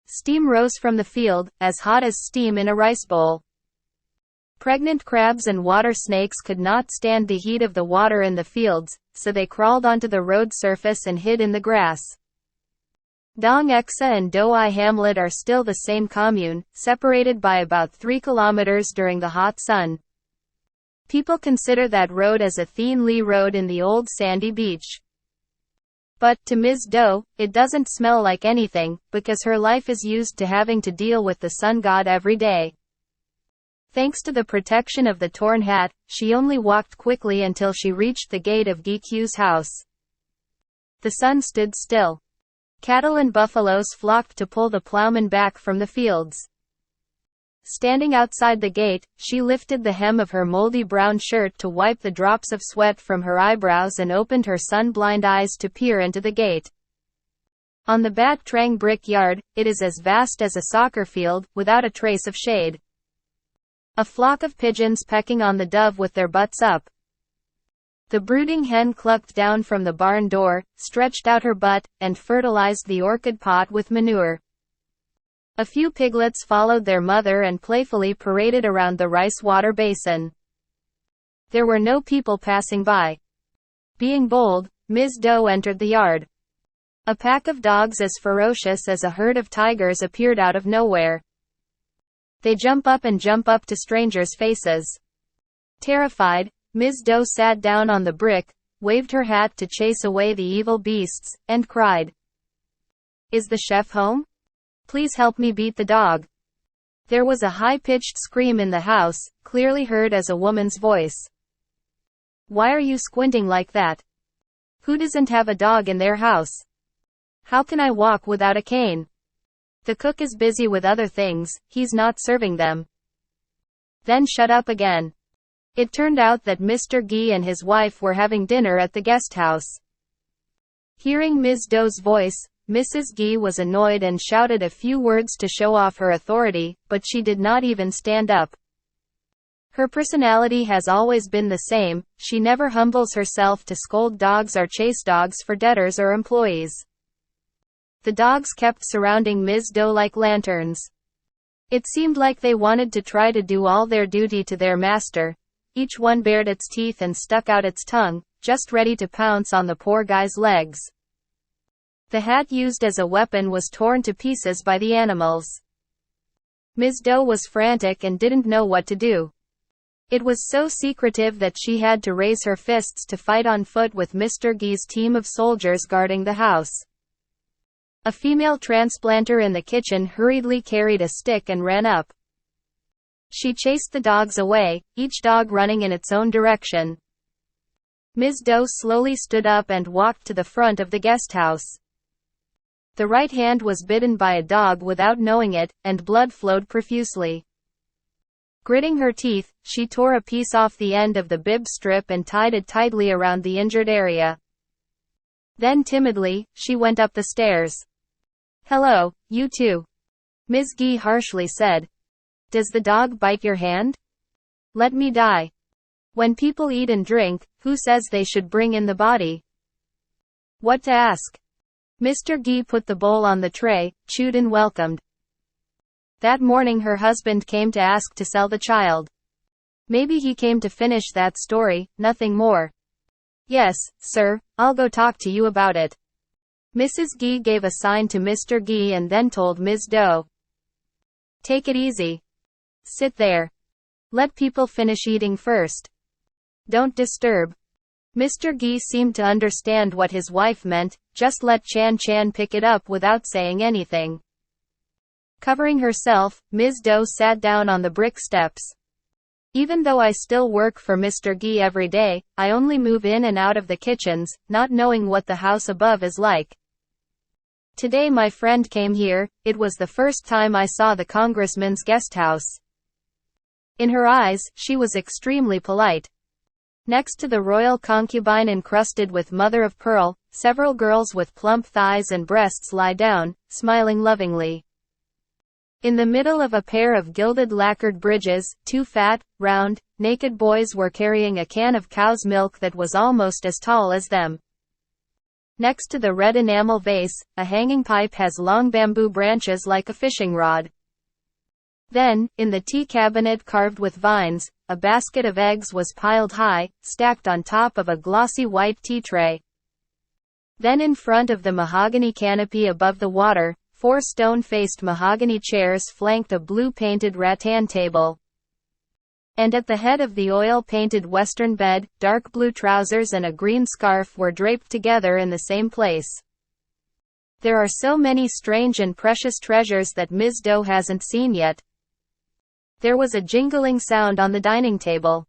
Steam rose from the field, as hot as steam in a rice bowl. Pregnant crabs and water snakes could not stand the heat of the water in the fields, so they crawled onto the road surface and hid in the grass. Dong Exa and Do I Hamlet are still the same commune, separated by about 3 kilometers during the hot sun. People consider that road as a Thien Li road in the old sandy beach. But, to Ms. Do, it doesn't smell like anything, because her life is used to having to deal with the sun god every day. Thanks to the protection of the torn hat, she only walked quickly until she reached the gate of Gikyu's house. The sun stood still. Cattle and buffaloes flocked to pull the plowman back from the fields. Standing outside the gate, she lifted the hem of her moldy brown shirt to wipe the drops of sweat from her eyebrows and opened her sun-blind eyes to peer into the gate. On the Bat Trang brick yard, it is as vast as a soccer field, without a trace of shade. A flock of pigeons pecking on the dove with their butts up. The brooding hen clucked down from the barn door, stretched out her butt, and fertilized the orchid pot with manure. A few piglets followed their mother and playfully paraded around the rice water basin. There were no people passing by. Being bold, Ms. Do entered the yard. A pack of dogs as ferocious as a herd of tigers appeared out of nowhere. They jump up to strangers' faces. Terrified, Ms. Do sat down on the brick, waved her hat to chase away the evil beasts, and cried, "Is the chef home? Please help me beat the dog." There was a high-pitched scream in the house, clearly heard as a woman's voice. "Why are you squinting like that? Who doesn't have a dog in their house? How can I walk without a cane? The cook is busy with other things, he's not serving them." Then shut up again. It turned out that Mr. Gi and his wife were having dinner at the guest house. Hearing Ms. Do's voice, Mrs. Gi was annoyed and shouted a few words to show off her authority, but she did not even stand up. Her personality has always been the same, she never humbles herself to scold dogs or chase dogs for debtors or employees. The dogs kept surrounding Ms. Doe like lanterns. It seemed like they wanted to try to do all their duty to their master. Each one bared its teeth and stuck out its tongue, just ready to pounce on the poor guy's legs. The hat used as a weapon was torn to pieces by the animals. Ms. Doe was frantic and didn't know what to do. It was so secretive that she had to raise her fists to fight on foot with Mr. Gee's team of soldiers guarding the house. A female transplanter in the kitchen hurriedly carried a stick and ran up. She chased the dogs away, each dog running in its own direction. Ms. Doe slowly stood up and walked to the front of the guest house. The right hand was bitten by a dog without knowing it, and blood flowed profusely. Gritting her teeth, she tore a piece off the end of the bib strip and tied it tightly around the injured area. Then timidly, she went up the stairs. "Hello, you two," Ms. Gee harshly said. "Does the dog bite your hand? Let me die. When people eat and drink, who says they should bring in the body? What to ask?" Mr. Gee put the bowl on the tray, chewed and welcomed. That morning her husband came to ask to sell the child. Maybe he came to finish that story, nothing more. "Yes, sir, I'll go talk to you about it." Mrs. Gee gave a sign to Mr. Gee and then told Ms. Doe. "Take it easy. Sit there. Let people finish eating first. Don't disturb." Mr. Gee seemed to understand what his wife meant, just let Chan Chan pick it up without saying anything. Covering herself, Ms. Doe sat down on the brick steps. "Even though I still work for Mr. Gee every day, I only move in and out of the kitchens, not knowing what the house above is like. Today my friend came here, it was the first time I saw the congressman's guest house." In her eyes, she was extremely polite. Next to the royal concubine encrusted with mother-of-pearl, several girls with plump thighs and breasts lie down, smiling lovingly. In the middle of a pair of gilded lacquered bridges, two fat, round, naked boys were carrying a can of cow's milk that was almost as tall as them. Next to the red enamel vase, a hanging pipe has long bamboo branches like a fishing rod. Then, in the tea cabinet carved with vines, a basket of eggs was piled high, stacked on top of a glossy white tea tray. Then in front of the mahogany canopy above the water, 4 stone-faced mahogany chairs flanked a blue-painted rattan table. And at the head of the oil-painted western bed, dark blue trousers and a green scarf were draped together in the same place. There are so many strange and precious treasures that Ms. Doe hasn't seen yet. There was a jingling sound on the dining table.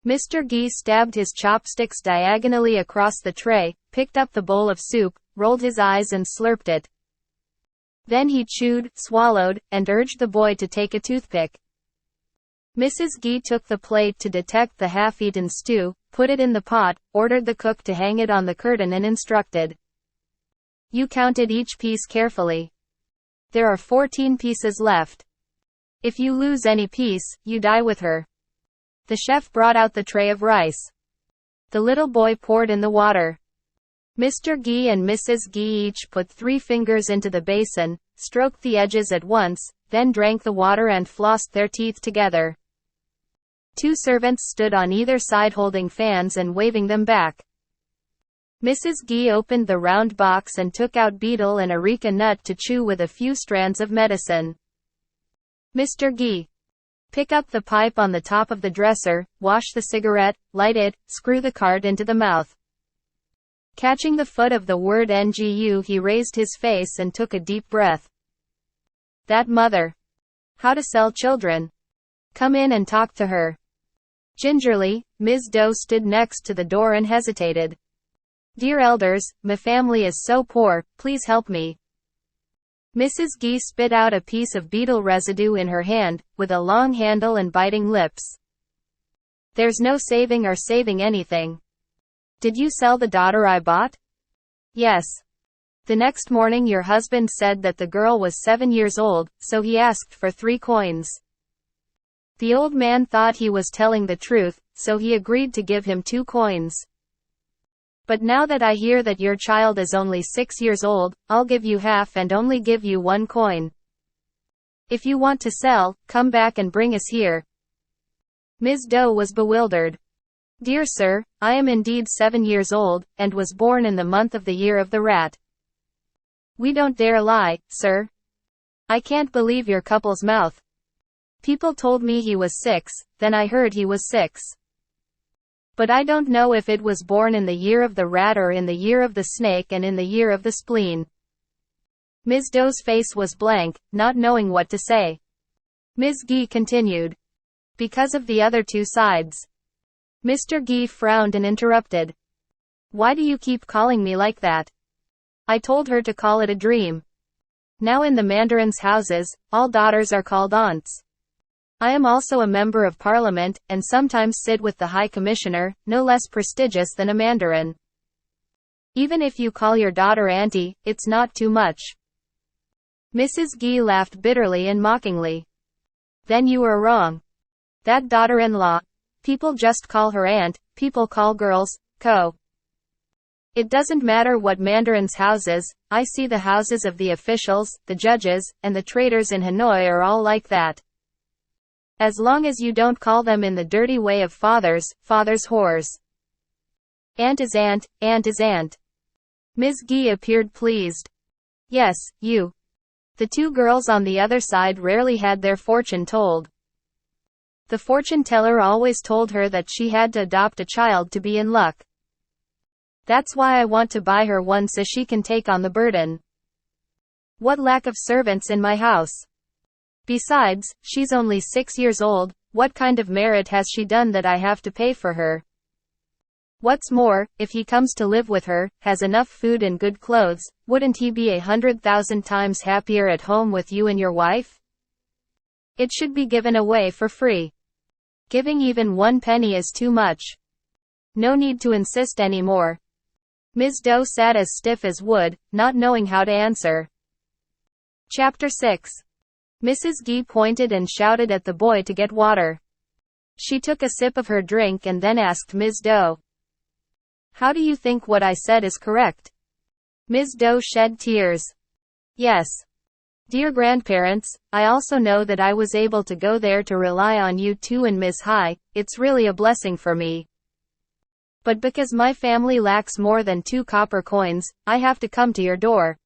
Mr. Gee stabbed his chopsticks diagonally across the tray, picked up the bowl of soup, rolled his eyes and slurped it. Then he chewed, swallowed, and urged the boy to take a toothpick. Mrs. Gee took the plate to detect the half-eaten stew, put it in the pot, ordered the cook to hang it on the curtain and instructed. "You counted each piece carefully. There are 14 pieces left. If you lose any piece, you die with her." The chef brought out the tray of rice. The little boy poured in the water. Mr. Gee and Mrs. Gee each put 3 fingers into the basin, stroked the edges at once, then drank the water and flossed their teeth together. 2 servants stood on either side holding fans and waving them back. Mrs. Gee opened the round box and took out betel and areca nut to chew with a few strands of medicine. "Mr. Gee, pick up the pipe on the top of the dresser, wash the cigarette, light it, screw the card into the mouth." Catching the foot of the word NGU, he raised his face and took a deep breath. "That mother. How to sell children. Come in and talk to her." Gingerly, Ms. Doe stood next to the door and hesitated. "Dear elders, my family is so poor, please help me." Mrs. Gee spit out a piece of betel residue in her hand, with a long handle and biting lips. "There's no saving or saving anything. Did you sell the daughter I bought?" "Yes. The next morning your husband said that the girl was 7 years old, so he asked for 3 coins. The old man thought he was telling the truth, so he agreed to give him 2 coins. But now that I hear that your child is only 6 years old, I'll give you half and only give you 1 coin. If you want to sell, come back and bring us here. Ms. Doe was bewildered. Dear sir, I am indeed 7 years old, and was born in the month of the year of the rat. We don't dare lie, sir. I can't believe your couple's mouth. People told me he was 6, then I heard he was 6. But I don't know if it was born in the year of the rat or in the year of the snake and in the year of the spleen. Ms. Doe's face was blank, not knowing what to say. Ms. Guy continued. Because of the other 2 sides. Mr. Guy frowned and interrupted. Why do you keep calling me like that? I told her to call it a dream. Now in the mandarin's houses, all daughters are called aunts. I am also a member of parliament, and sometimes sit with the high commissioner, no less prestigious than a mandarin. Even if you call your daughter auntie, it's not too much. Mrs. Guy laughed bitterly and mockingly. Then you are wrong. That daughter-in-law. People just call her aunt, people call girls, co. It doesn't matter what mandarin's houses, I see the houses of the officials, the judges, and the traders in Hanoi are all like that. As long as you don't call them in the dirty way of fathers whores. Aunt is aunt, aunt is aunt. Ms. Guy appeared pleased. Yes, you. The 2 girls on the other side rarely had their fortune told. The fortune teller always told her that she had to adopt a child to be in luck. That's why I want to buy her one so she can take on the burden. What lack of servants in my house. Besides, she's only 6 years old, what kind of merit has she done that I have to pay for her? What's more, if he comes to live with her, has enough food and good clothes, wouldn't he be 100,000 times happier at home with you and your wife? It should be given away for free. Giving even 1 penny is too much. No need to insist anymore. Ms. Doe sat as stiff as wood, not knowing how to answer. Chapter 6. Mrs. Guy pointed and shouted at the boy to get water. She took a sip of her drink and then asked Ms. Doe. How do you think what I said is correct? Ms. Doe shed tears. Yes. Dear grandparents, I also know that I was able to go there to rely on you 2 and Ms. Hai, it's really a blessing for me. But because my family lacks more than 2 copper coins, I have to come to your door.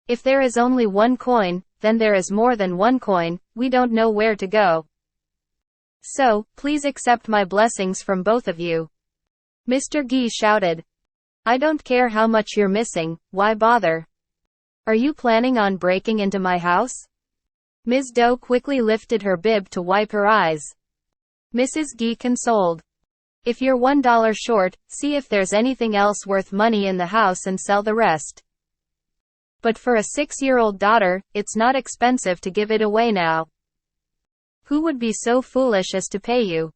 If there is only 1 coin, then there is more than 1 coin, we don't know where to go. So, please accept my blessings from both of you. Mr. Guy shouted. I don't care how much you're missing, why bother? Are you planning on breaking into my house? Ms. Doe quickly lifted her bib to wipe her eyes. Mrs. Guy consoled. If you're $1 short, see if there's anything else worth money in the house and sell the rest. But for a 6-year-old daughter, it's not expensive to give it away now. Who would be so foolish as to pay you?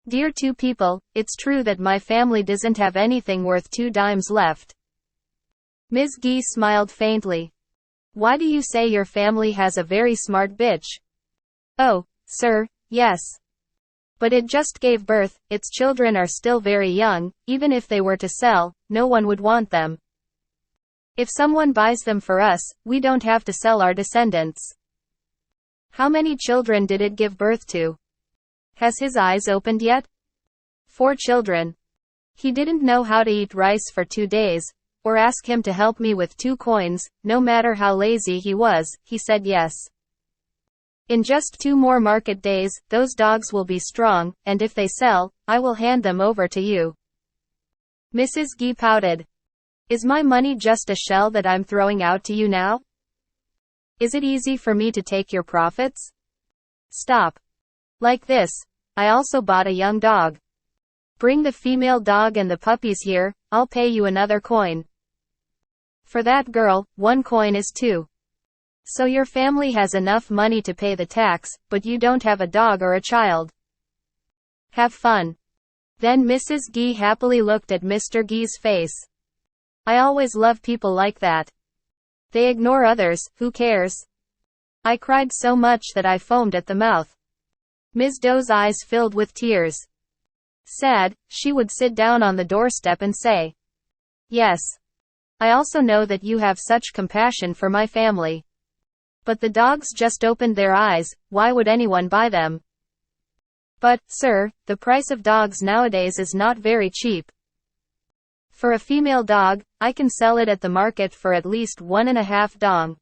Dear 2 people, it's true that my family doesn't have anything worth 2 dimes left. Ms. Guy smiled faintly. Why do you say your family has a very smart bitch? Oh, sir, yes. But it just gave birth, its children are still very young, even if they were to sell, no one would want them. If someone buys them for us, we don't have to sell our descendants. How many children did it give birth to? Has his eyes opened yet? 4 children. He didn't know how to eat rice for 2 days, or ask him to help me with 2 coins, no matter how lazy he was, he said yes. In just 2 more market days, those dogs will be strong, and if they sell, I will hand them over to you. Mrs. Guy pouted. Is my money just a shell that I'm throwing out to you now? Is it easy for me to take your profits? Stop. Like this. I also bought a young dog. Bring the female dog and the puppies here, I'll pay you another coin. For that girl, 1 coin is 2. So your family has enough money to pay the tax, but you don't have a dog or a child. Have fun. Then Mrs. Guy happily looked at Mr. Guy's face. I always love people like that. They ignore others, who cares? I cried so much that I foamed at the mouth. Ms. Doe's eyes filled with tears. Sad, she would sit down on the doorstep and say, "Yes. I also know that you have such compassion for my family. But the dogs just opened their eyes, why would anyone buy them?" "But, sir, the price of dogs nowadays is not very cheap. For a female dog, I can sell it at the market for at least 1.5 dong.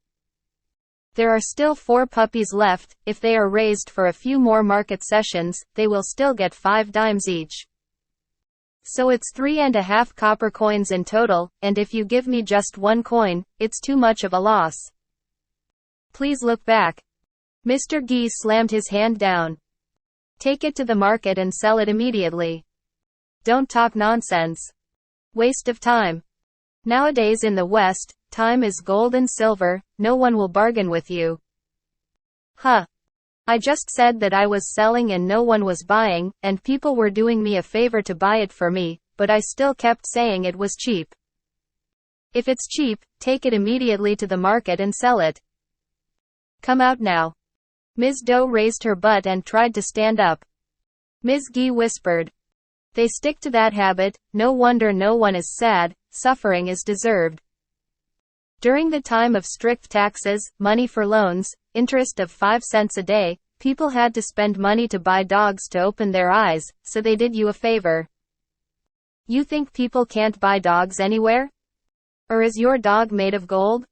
There are still 4 puppies left. If they are raised for a few more market sessions, they will still get 5 dimes each. So it's 3.5 copper coins in total, and if you give me just 1 coin, it's too much of a loss. Please look back." Mr. Gee slammed his hand down. "Take it to the market and sell it immediately. Don't talk nonsense. Waste of time. Nowadays in the West, time is gold and silver, no one will bargain with you." "Huh. I just said that I was selling and no one was buying, and people were doing me a favor to buy it for me, but I still kept saying it was cheap. If it's cheap, take it immediately to the market and sell it. Come out now." Ms. Doe raised her butt and tried to stand up. Ms. Gee whispered, "They stick to that habit, no wonder no one is sad, suffering is deserved." During the time of strict taxes, money for loans, interest of 5 cents a day, people had to spend money to buy dogs to open their eyes, so they did you a favor. You think people can't buy dogs anywhere? Or is your dog made of gold?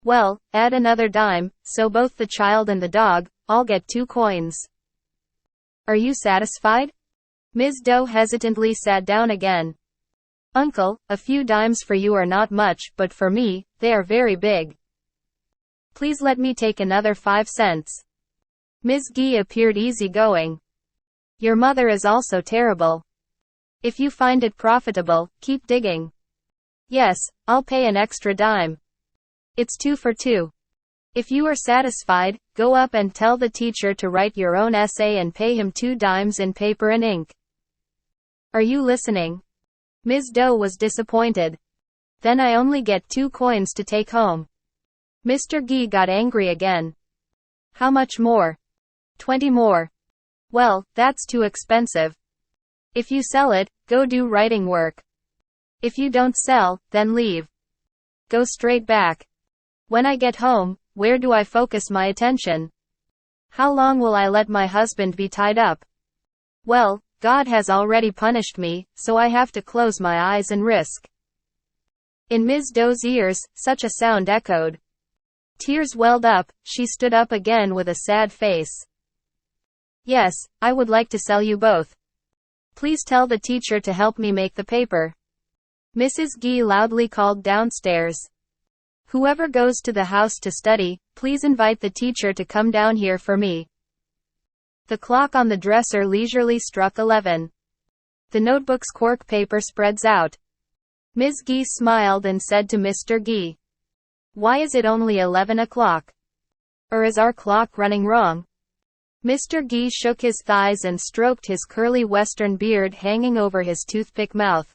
Well, add another dime, so both the child and the dog, all get 2 coins. Are you satisfied?" Ms. Doe hesitantly sat down again. "Uncle, a few dimes for you are not much, but for me, they are very big. Please let me take another 5 cents. Ms. Gee appeared easygoing. "Your mother is also terrible. If you find it profitable, keep digging." "Yes, I'll pay an extra dime. It's 2 for 2. If you are satisfied, go up and tell the teacher to write your own essay and pay him 2 dimes in paper and ink. Are you listening?" Ms. Doe was disappointed. "Then I only get 2 coins to take home." Mr. Gee got angry again. "How much more?" 20 more. "Well, that's too expensive. If you sell it, go do writing work. If you don't sell, then leave. Go straight back. When I get home, where do I focus my attention? How long will I let my husband be tied up? Well, God has already punished me, so I have to close my eyes and risk." In Ms. Doe's ears, such a sound echoed. Tears welled up, she stood up again with a sad face. "Yes, I would like to sell you both. Please tell the teacher to help me make the paper." Mrs. Gee loudly called downstairs. "Whoever goes to the house to study, please invite the teacher to come down here for me." The clock on the dresser leisurely struck 11. The notebook's cork paper spreads out. Ms. Gee smiled and said to Mr. Gee, "Why is it only 11 o'clock? Or is our clock running wrong?" Mr. Gee shook his thighs and stroked his curly western beard hanging over his toothpick mouth.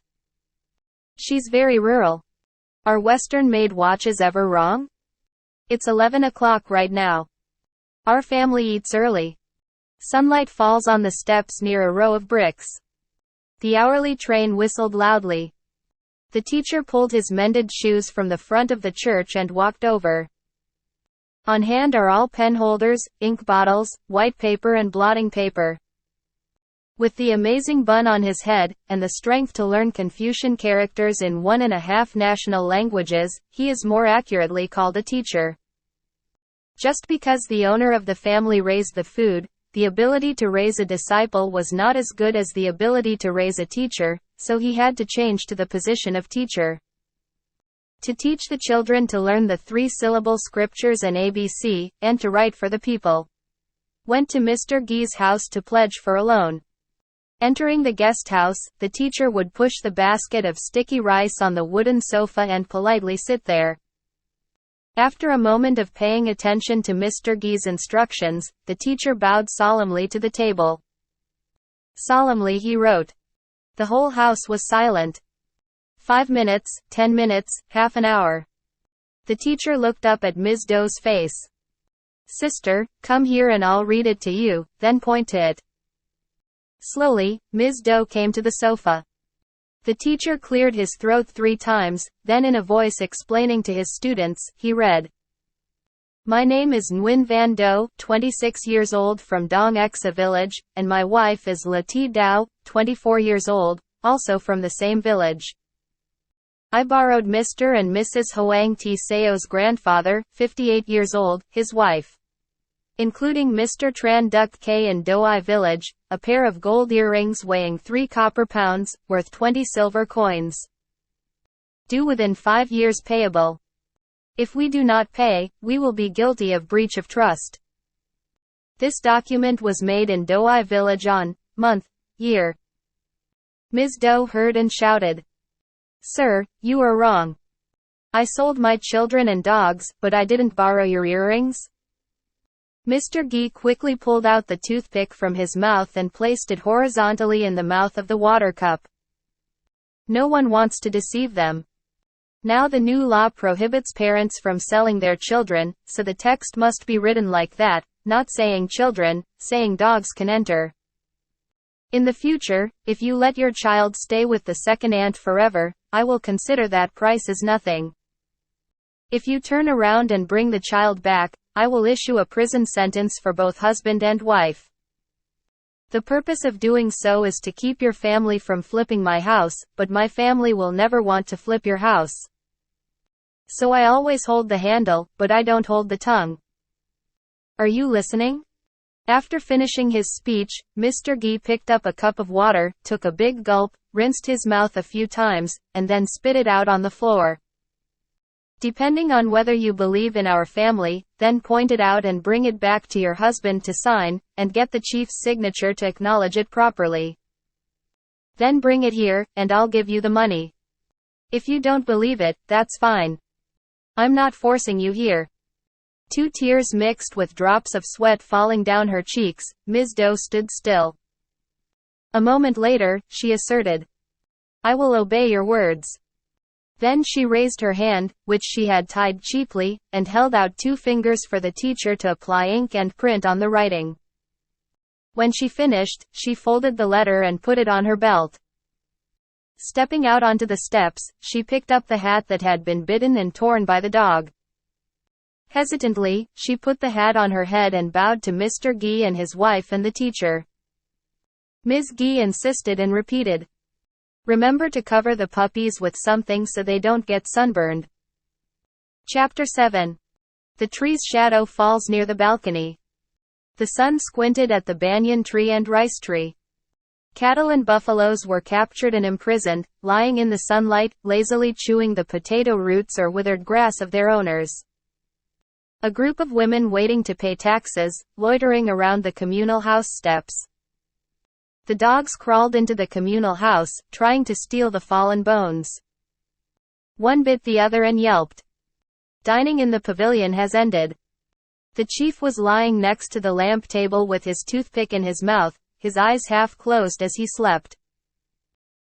"She's very rural. Are Western-made watches ever wrong? It's 11 o'clock right now. Our family eats early. Sunlight falls on the steps near a row of bricks." The hourly train whistled loudly. The teacher pulled his mended shoes from the front of the church and walked over. On hand are all pen holders, ink bottles, white paper and blotting paper. With the amazing bun on his head, and the strength to learn Confucian characters in 1.5 national languages, he is more accurately called a teacher. Just because the owner of the family raised the food, the ability to raise a disciple was not as good as the ability to raise a teacher, so he had to change to the position of teacher. To teach the children to learn the 3-syllable scriptures and ABC, and to write for the people. Went to Mr. Gee's house to pledge for a loan. Entering the guest house, the teacher would push the basket of sticky rice on the wooden sofa and politely sit there. After a moment of paying attention to Mr. Gee's instructions, the teacher bowed solemnly to the table. Solemnly he wrote. The whole house was silent. 5 minutes, 10 minutes, half an hour. The teacher looked up at Ms. Doe's face. Sister, come here and I'll read it to you, then point to it. Slowly, Ms. Doe came to the sofa. The teacher cleared his throat 3 times, then in a voice explaining to his students, he read. My name is Nguyen Van Do, 26 years old from Dong Exa village, and my wife is La Thi Dao, 24 years old, also from the same village. I borrowed Mr. and Mrs. Hoang T. Seo's grandfather, 58 years old, his wife, including Mr. Tran Duc K in Doi village, a pair of gold earrings weighing 3 copper pounds, worth 20 silver coins. Due within 5 years payable. If we do not pay, we will be guilty of breach of trust. This document was made in Doi village on, month, year. Ms. Doe heard and shouted. Sir, you are wrong. I sold my children and dogs, but I didn't borrow your earrings. Mr. Gee quickly pulled out the toothpick from his mouth and placed it horizontally in the mouth of the water cup. No one wants to deceive them. Now the new law prohibits parents from selling their children, so the text must be written like that, not saying children, saying dogs can enter. In the future, if you let your child stay with the second aunt forever, I will consider that price as nothing. If you turn around and bring the child back, I will issue a prison sentence for both husband and wife. The purpose of doing so is to keep your family from flipping my house, but my family will never want to flip your house. So I always hold the handle, but I don't hold the tongue. Are you listening? After finishing his speech, Mr. Gee picked up a cup of water, took a big gulp, rinsed his mouth a few times, and then spit it out on the floor. Depending on whether you believe in our family, then point it out and bring it back to your husband to sign, and get the chief's signature to acknowledge it properly. Then bring it here, and I'll give you the money. If you don't believe it, that's fine. I'm not forcing you here. 2 tears mixed with drops of sweat falling down her cheeks, Ms. Doe stood still. A moment later, she asserted, I will obey your words. Then she raised her hand, which she had tied cheaply, and held out 2 fingers for the teacher to apply ink and print on the writing. When she finished, she folded the letter and put it on her belt. Stepping out onto the steps, she picked up the hat that had been bitten and torn by the dog. Hesitantly, she put the hat on her head and bowed to Mr. Gee and his wife and the teacher. Ms. Gee insisted and repeated, remember to cover the puppies with something so they don't get sunburned. Chapter 7. The tree's shadow falls near the balcony. The sun squinted at the banyan tree and rice tree. Cattle and buffaloes were captured and imprisoned, lying in the sunlight, lazily chewing the potato roots or withered grass of their owners. A group of women waiting to pay taxes, loitering around the communal house steps. The dogs crawled into the communal house, trying to steal the fallen bones. One bit the other and yelped. Dining in the pavilion has ended. The chief was lying next to the lamp table with his toothpick in his mouth, his eyes half closed as he slept.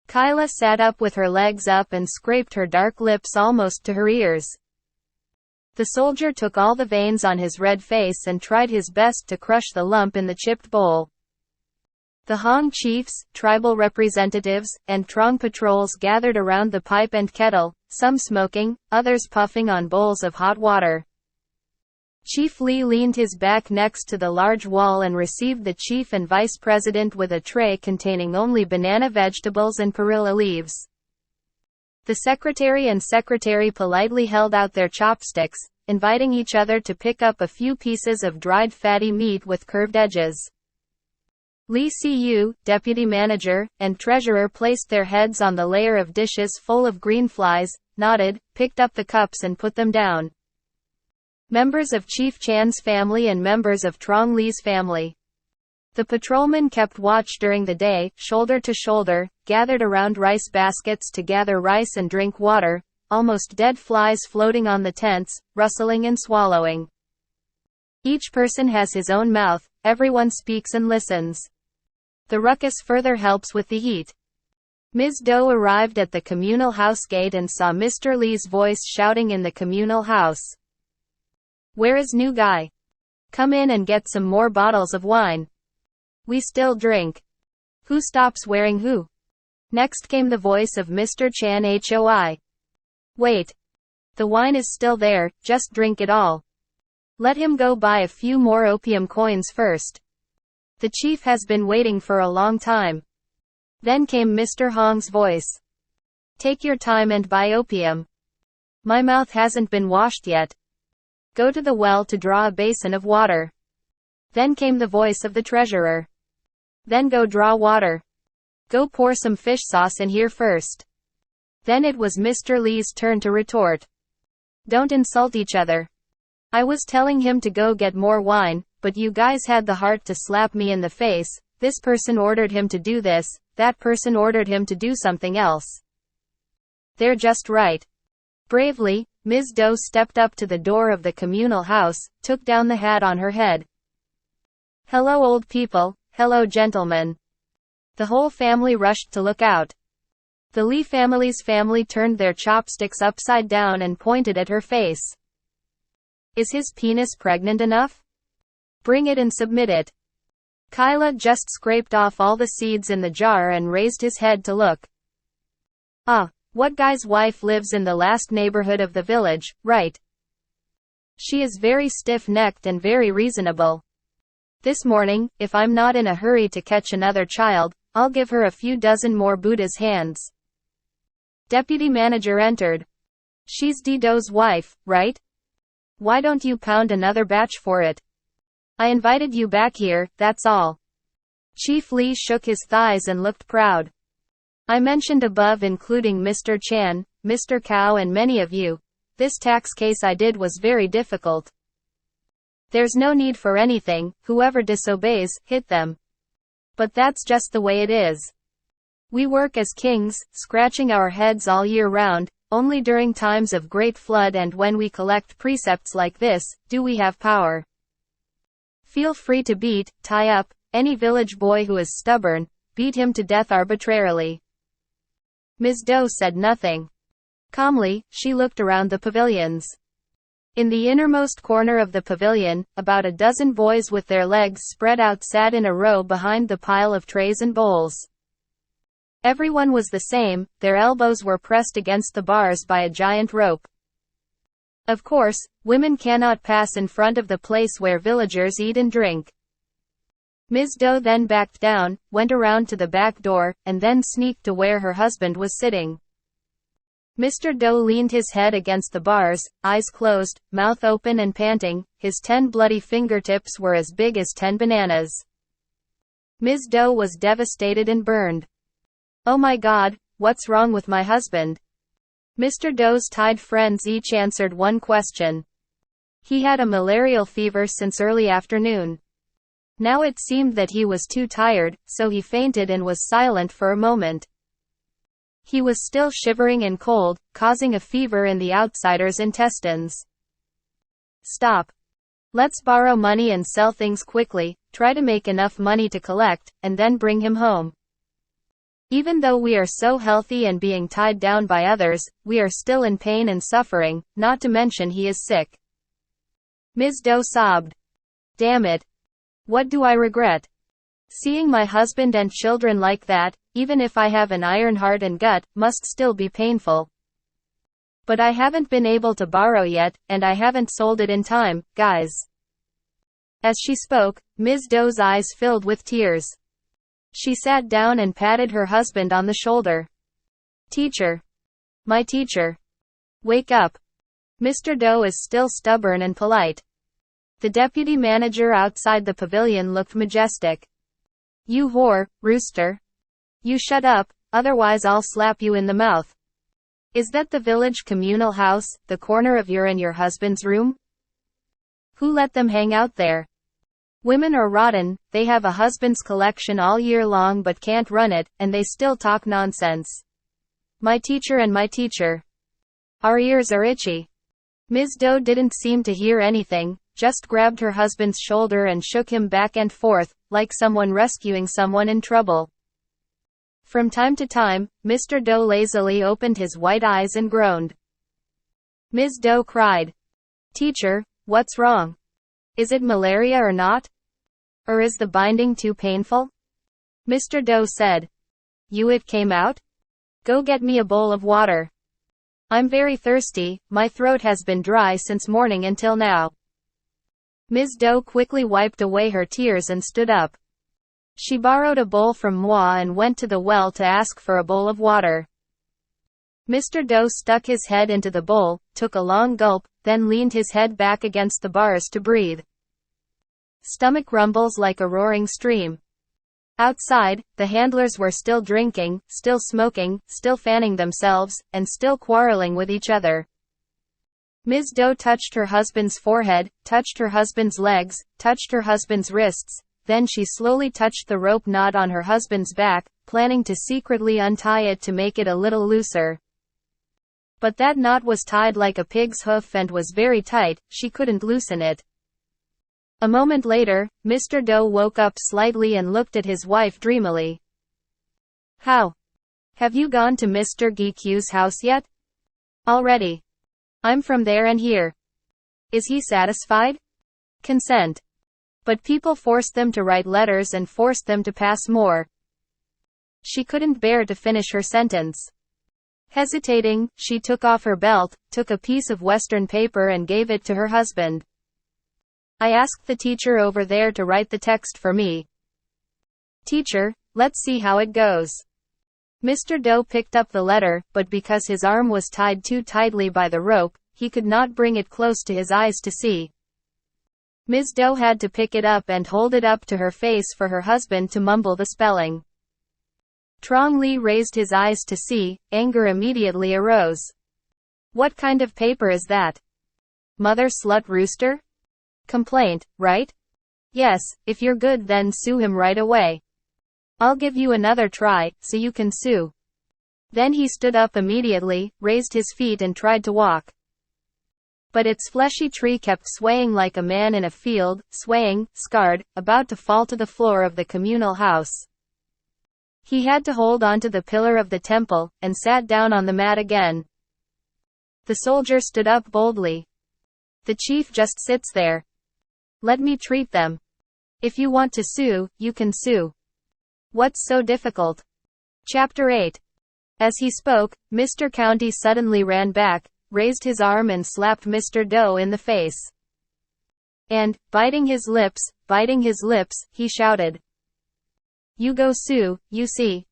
Kyla sat up with her legs up and scraped her dark lips almost to her ears. The soldier took all the veins on his red face and tried his best to crush the lump in the chipped bowl. The Hong chiefs, tribal representatives, and Trong patrols gathered around the pipe and kettle, some smoking, others puffing on bowls of hot water. Chief Lee leaned his back next to the large wall and received the chief and vice president with a tray containing only banana vegetables and perilla leaves. The secretary and secretary politely held out their chopsticks, inviting each other to pick up a few pieces of dried fatty meat with curved edges. Lee Cu, deputy manager, and treasurer placed their heads on the layer of dishes full of green flies, nodded, picked up the cups and put them down. Members of Chief Chan's family and members of Trong Lee's family. The patrolmen kept watch during the day, shoulder to shoulder, gathered around rice baskets to gather rice and drink water, almost dead flies floating on the tents, rustling and swallowing. Each person has his own mouth, everyone speaks and listens. The ruckus further helps with the heat. Ms. Doe arrived at the communal house gate and saw Mr. Lee's voice shouting in the communal house. Where is new guy? Come in and get some more bottles of wine. We still drink. Who stops wearing who? Next came the voice of Mr. Chan Hoi. Wait. The wine is still there, just drink it all. Let him go buy a few more opium coins first. The chief has been waiting for a long time. Then came Mr. Hong's voice. Take your time and buy opium. My mouth hasn't been washed yet. Go to the well to draw a basin of water. Then came the voice of the treasurer. Then go draw water. Go pour some fish sauce in here first. Then it was Mr. Lee's turn to retort. Don't insult each other. I was telling him to go get more wine, but you guys had the heart to slap me in the face. This person ordered him to do this, that person ordered him to do something else. They're just right. Bravely, Ms. Doe stepped up to the door of the communal house, took down the hat on her head. Hello old people, hello gentlemen. The whole family rushed to look out. The Lee family's family turned their chopsticks upside down and pointed at her face. Is his penis pregnant enough? Bring it and submit it. Kyla just scraped off all the seeds in the jar and raised his head to look. What guy's wife lives in the last neighborhood of the village, right? She is very stiff-necked and very reasonable. This morning, if I'm not in a hurry to catch another child, I'll give her a few dozen more Buddha's hands. Deputy manager entered. She's Dido's wife, right? Why don't you pound another batch for it? I invited you back here, that's all. Chief Lee shook his thighs and looked proud. I mentioned above including Mr. Chan, Mr. Cao and many of you. This tax case I did was very difficult. There's no need for anything, whoever disobeys, hit them. But that's just the way it is. We work as kings, scratching our heads all year round, only during times of great flood and when we collect precepts like this, do we have power. Feel free to beat, tie up, any village boy who is stubborn, beat him to death arbitrarily. Ms. Doe said nothing. Calmly, she looked around the pavilions. In the innermost corner of the pavilion, about a dozen boys with their legs spread out sat in a row behind the pile of trays and bowls. Everyone was the same, their elbows were pressed against the bars by a giant rope. Of course, women cannot pass in front of the place where villagers eat and drink. Ms. Doe then backed down, went around to the back door, and then sneaked to where her husband was sitting. Mr. Doe leaned his head against the bars, eyes closed, mouth open and panting, his 10 bloody fingertips were as big as 10 bananas. Ms. Doe was devastated and burned. Oh my God, what's wrong with my husband? Mr. Doe's tied friends each answered one question. He had a malarial fever since early afternoon. Now it seemed that he was too tired, so he fainted and was silent for a moment. He was still shivering and cold, causing a fever in the outsider's intestines. Stop. Let's borrow money and sell things quickly, try to make enough money to collect, and then bring him home. Even though we are so healthy and being tied down by others, we are still in pain and suffering, not to mention he is sick. Ms. Doe sobbed. Damn it. What do I regret? Seeing my husband and children like that, even if I have an iron heart and gut, must still be painful. But I haven't been able to borrow yet, and I haven't sold it in time, guys. As she spoke, Ms. Doe's eyes filled with tears. She sat down and patted her husband on the shoulder. Teacher. My teacher. Wake up. Mr. Doe is still stubborn and polite. The deputy manager outside the pavilion looked majestic. You whore, rooster. You shut up, otherwise I'll slap you in the mouth. Is that the village communal house, the corner of your and your husband's room? Who let them hang out there? Women are rotten, they have a husband's collection all year long but can't run it, and they still talk nonsense. My teacher and my teacher. Our ears are itchy. Ms. Doe didn't seem to hear anything, just grabbed her husband's shoulder and shook him back and forth, like someone rescuing someone in trouble. From time to time, Mr. Doe lazily opened his white eyes and groaned. Ms. Doe cried. Teacher, what's wrong? Is it malaria or not? Or is the binding too painful? Mr. Doe said. It came out? Go get me a bowl of water. I'm very thirsty, my throat has been dry since morning until now. Ms. Doe quickly wiped away her tears and stood up. She borrowed a bowl from Moi and went to the well to ask for a bowl of water. Mr. Doe stuck his head into the bowl, took a long gulp, then leaned his head back against the bars to breathe. Stomach rumbles like a roaring stream. Outside, the handlers were still drinking, still smoking, still fanning themselves, and still quarreling with each other. Ms. Doe touched her husband's forehead, touched her husband's legs, touched her husband's wrists, then she slowly touched the rope knot on her husband's back, planning to secretly untie it to make it a little looser. But that knot was tied like a pig's hoof and was very tight, she couldn't loosen it. A moment later, Mr. Doe woke up slightly and looked at his wife dreamily. How? Have you gone to Mr. GQ's house yet? Already. I'm from there and here. Is he satisfied? Consent. But people forced them to write letters and forced them to pass more. She couldn't bear to finish her sentence. Hesitating, she took off her belt, took a piece of Western paper and gave it to her husband. I asked the teacher over there to write the text for me. Teacher, let's see how it goes. Mr. Doe picked up the letter, but because his arm was tied too tightly by the rope, he could not bring it close to his eyes to see. Ms. Doe had to pick it up and hold it up to her face for her husband to mumble the spelling. Trong Lee raised his eyes to see, anger immediately arose. What kind of paper is that? Mother slut rooster? Complaint, right? Yes, if you're good then sue him right away. I'll give you another try, so you can sue. Then he stood up immediately, raised his feet and tried to walk. But its fleshy tree kept swaying like a man in a field, swaying, scarred, about to fall to the floor of the communal house. He had to hold onto the pillar of the temple, and sat down on the mat again. The soldier stood up boldly. The chief just sits there. Let me treat them. If you want to sue, you can sue. What's so difficult? Chapter 8. As he spoke, Mr. County suddenly ran back, raised his arm and slapped Mr. Doe in the face. And, biting his lips, he shouted. You go sue, you see.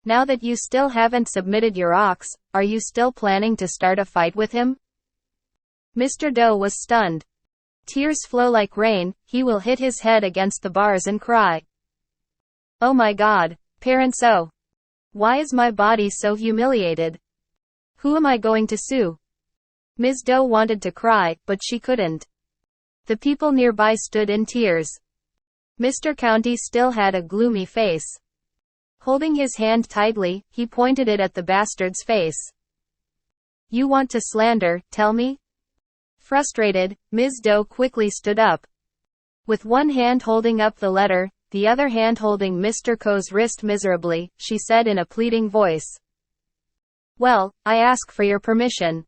Now that you still haven't submitted your ox, are you still planning to start a fight with him? Mr. Doe was stunned. Tears flow like rain, he will hit his head against the bars and cry. Oh my God, parents oh! Why is my body so humiliated? Who am I going to sue? Ms. Doe wanted to cry, but she couldn't. The people nearby stood in tears. Mr. County still had a gloomy face. Holding his hand tightly, he pointed it at the bastard's face. You want to slander, tell me? Frustrated, Ms. Doe quickly stood up. With one hand holding up the letter, the other hand holding Mr. Ko's wrist miserably, she said in a pleading voice. Well, I ask for your permission.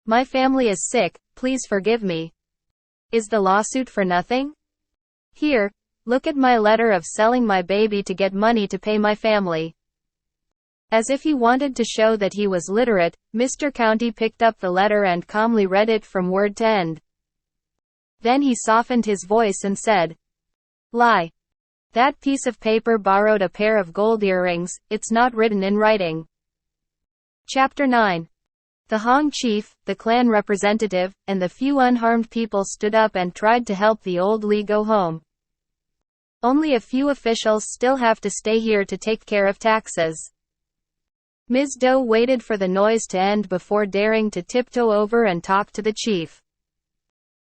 My family is sick, please forgive me. Is the lawsuit for nothing? Here, look at my letter of selling my baby to get money to pay my family. As if he wanted to show that he was literate, Mr. County picked up the letter and calmly read it from word to end. Then he softened his voice and said, Lie. That piece of paper borrowed a pair of gold earrings, it's not written in writing. Chapter 9. The Hong chief, the clan representative, and the few unharmed people stood up and tried to help the old Lee go home. Only a few officials still have to stay here to take care of taxes. Ms. Doe waited for the noise to end before daring to tiptoe over and talk to the chief.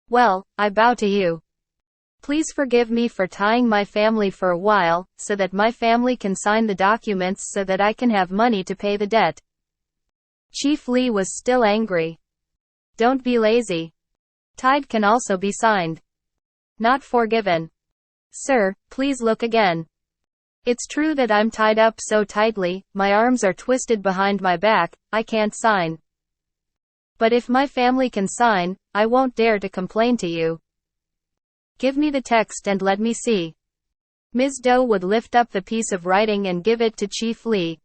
Well, I bow to you. Please forgive me for tying my family for a while, so that my family can sign the documents so that I can have money to pay the debt. Chief Lee was still angry. Don't be lazy. Tied can also be signed. Not forgiven. Sir, please look again. It's true that I'm tied up so tightly, my arms are twisted behind my back, I can't sign. But if my family can sign, I won't dare to complain to you. Give me the text and let me see. Ms. Doe would lift up the piece of writing and give it to Chief Lee.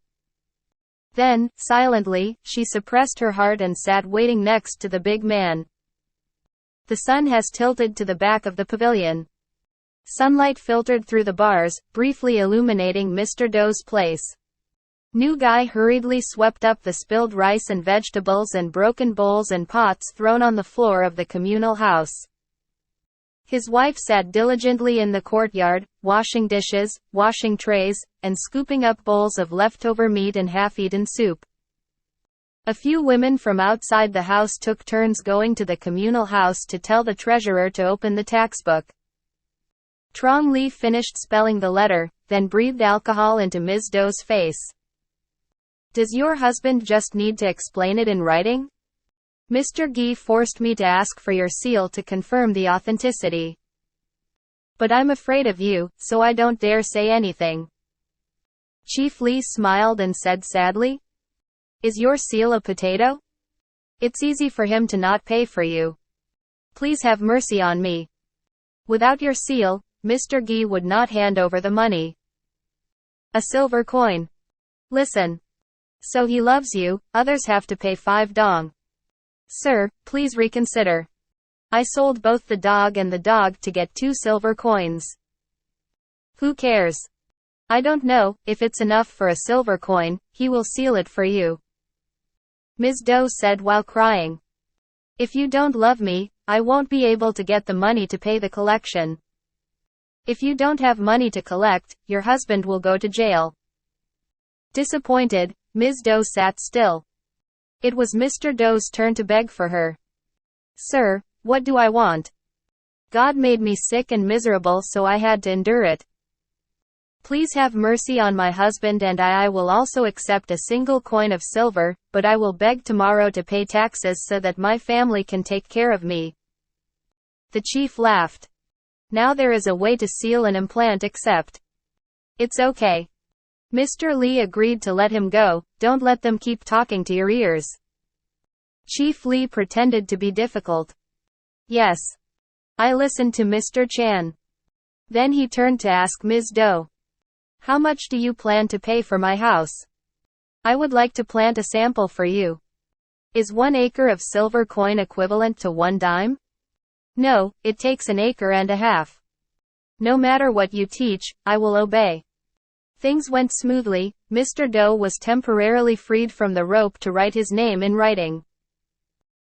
Then, silently, she suppressed her heart and sat waiting next to the big man. The sun has tilted to the back of the pavilion. Sunlight filtered through the bars, briefly illuminating Mr. Doe's place. New Guy hurriedly swept up the spilled rice and vegetables and broken bowls and pots thrown on the floor of the communal house. His wife sat diligently in the courtyard, washing dishes, washing trays, and scooping up bowls of leftover meat and half-eaten soup. A few women from outside the house took turns going to the communal house to tell the treasurer to open the tax book. Trong Lee finished spelling the letter, then breathed alcohol into Ms. Doe's face. Does your husband just need to explain it in writing? Mr. Gee forced me to ask for your seal to confirm the authenticity. But I'm afraid of you, so I don't dare say anything. Chief Lee smiled and said sadly, Is your seal a potato? It's easy for him to not pay for you. Please have mercy on me. Without your seal, Mr. Gee would not hand over the money. A silver coin. Listen. So he loves you, others have to pay 5 dong. Sir, please reconsider. I sold both the dog and the dog to get 2 silver coins. Who cares? I don't know, if it's enough for a silver coin, he will seal it for you. Ms. Doe said while crying. If you don't love me, I won't be able to get the money to pay the collection. If you don't have money to collect, your husband will go to jail. Disappointed, Ms. Doe sat still. It was Mr. Doe's turn to beg for her. Sir, what do I want? God made me sick and miserable, so I had to endure it. Please have mercy on my husband, and I will also accept a single coin of silver, but I will beg tomorrow to pay taxes so that my family can take care of me. The chief laughed. Now there is a way to seal an implant except. It's okay. Mr. Lee agreed to let him go. Don't let them keep talking to your ears. Chief Lee pretended to be difficult. Yes. I listened to Mr. Chan. Then he turned to ask Ms. Doe. How much do you plan to pay for my house? I would like to plant a sample for you. Is 1 acre of silver coin equivalent to 1 dime? No, it takes 1.5 acres. No matter what you teach, I will obey. Things went smoothly. Mr. Doe was temporarily freed from the rope to write his name in writing.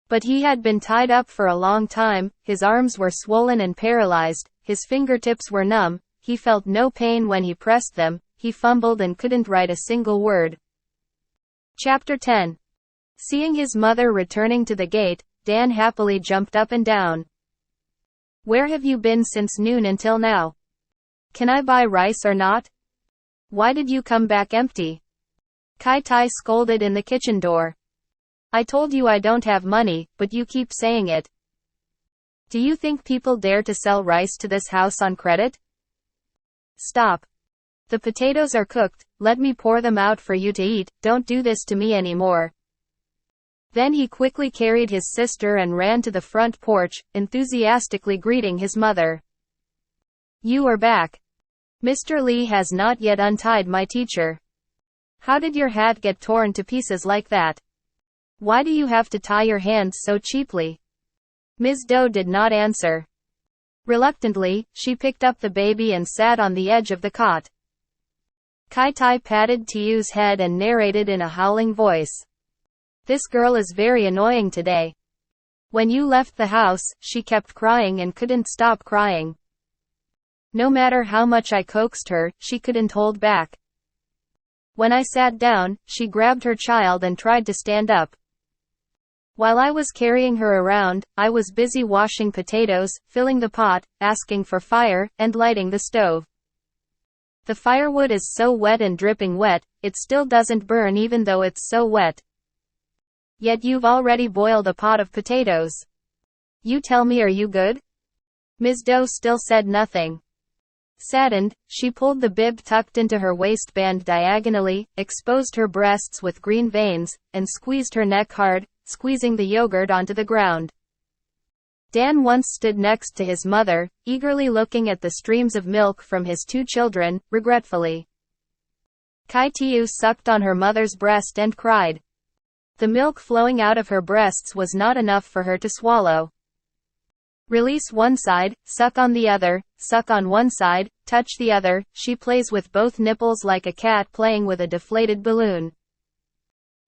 But he had been tied up for a long time, his arms were swollen and paralyzed, his fingertips were numb, he felt no pain when he pressed them, he fumbled and couldn't write a single word. Chapter 10. Seeing his mother returning to the gate, Dan happily jumped up and down. Where have you been since noon until now? Can I buy rice or not? Why did you come back empty? Kai Tai scolded in the kitchen door. I told you I don't have money, but you keep saying it. Do you think people dare to sell rice to this house on credit? Stop. The potatoes are cooked, let me pour them out for you to eat, don't do this to me anymore. Then he quickly carried his sister and ran to the front porch, enthusiastically greeting his mother. You are back. Mr. Lee has not yet untied my teacher. How did your hat get torn to pieces like that? Why do you have to tie your hands so cheaply? Ms. Doe did not answer. Reluctantly, she picked up the baby and sat on the edge of the cot. Kai Tai patted Tiu's head and narrated in a howling voice. This girl is very annoying today. When you left the house, she kept crying and couldn't stop crying. No matter how much I coaxed her, she couldn't hold back. When I sat down, she grabbed her child and tried to stand up. While I was carrying her around, I was busy washing potatoes, filling the pot, asking for fire, and lighting the stove. The firewood is so wet and dripping wet, it still doesn't burn even though it's so wet. Yet you've already boiled a pot of potatoes. You tell me, are you good? Ms. Doe still said nothing. Saddened, she pulled the bib tucked into her waistband diagonally, exposed her breasts with green veins, and squeezed her neck hard, squeezing the yogurt onto the ground. Dan once stood next to his mother, eagerly looking at the streams of milk from his two children, regretfully. Kai-Tiu sucked on her mother's breast and cried. The milk flowing out of her breasts was not enough for her to swallow. Release one side, suck on the other, suck on one side, touch the other. She plays with both nipples like a cat playing with a deflated balloon.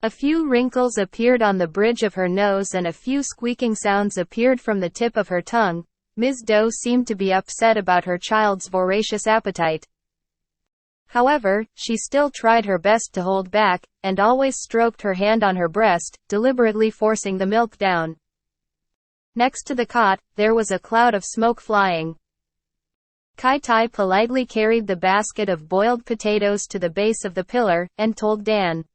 A few wrinkles appeared on the bridge of her nose and a few squeaking sounds appeared from the tip of her tongue. Ms. Doe seemed to be upset about her child's voracious appetite. However, she still tried her best to hold back, and always stroked her hand on her breast, deliberately forcing the milk down. Next to the cot, there was a cloud of smoke flying. Kai-Tai politely carried the basket of boiled potatoes to the base of the pillar, and told Dan.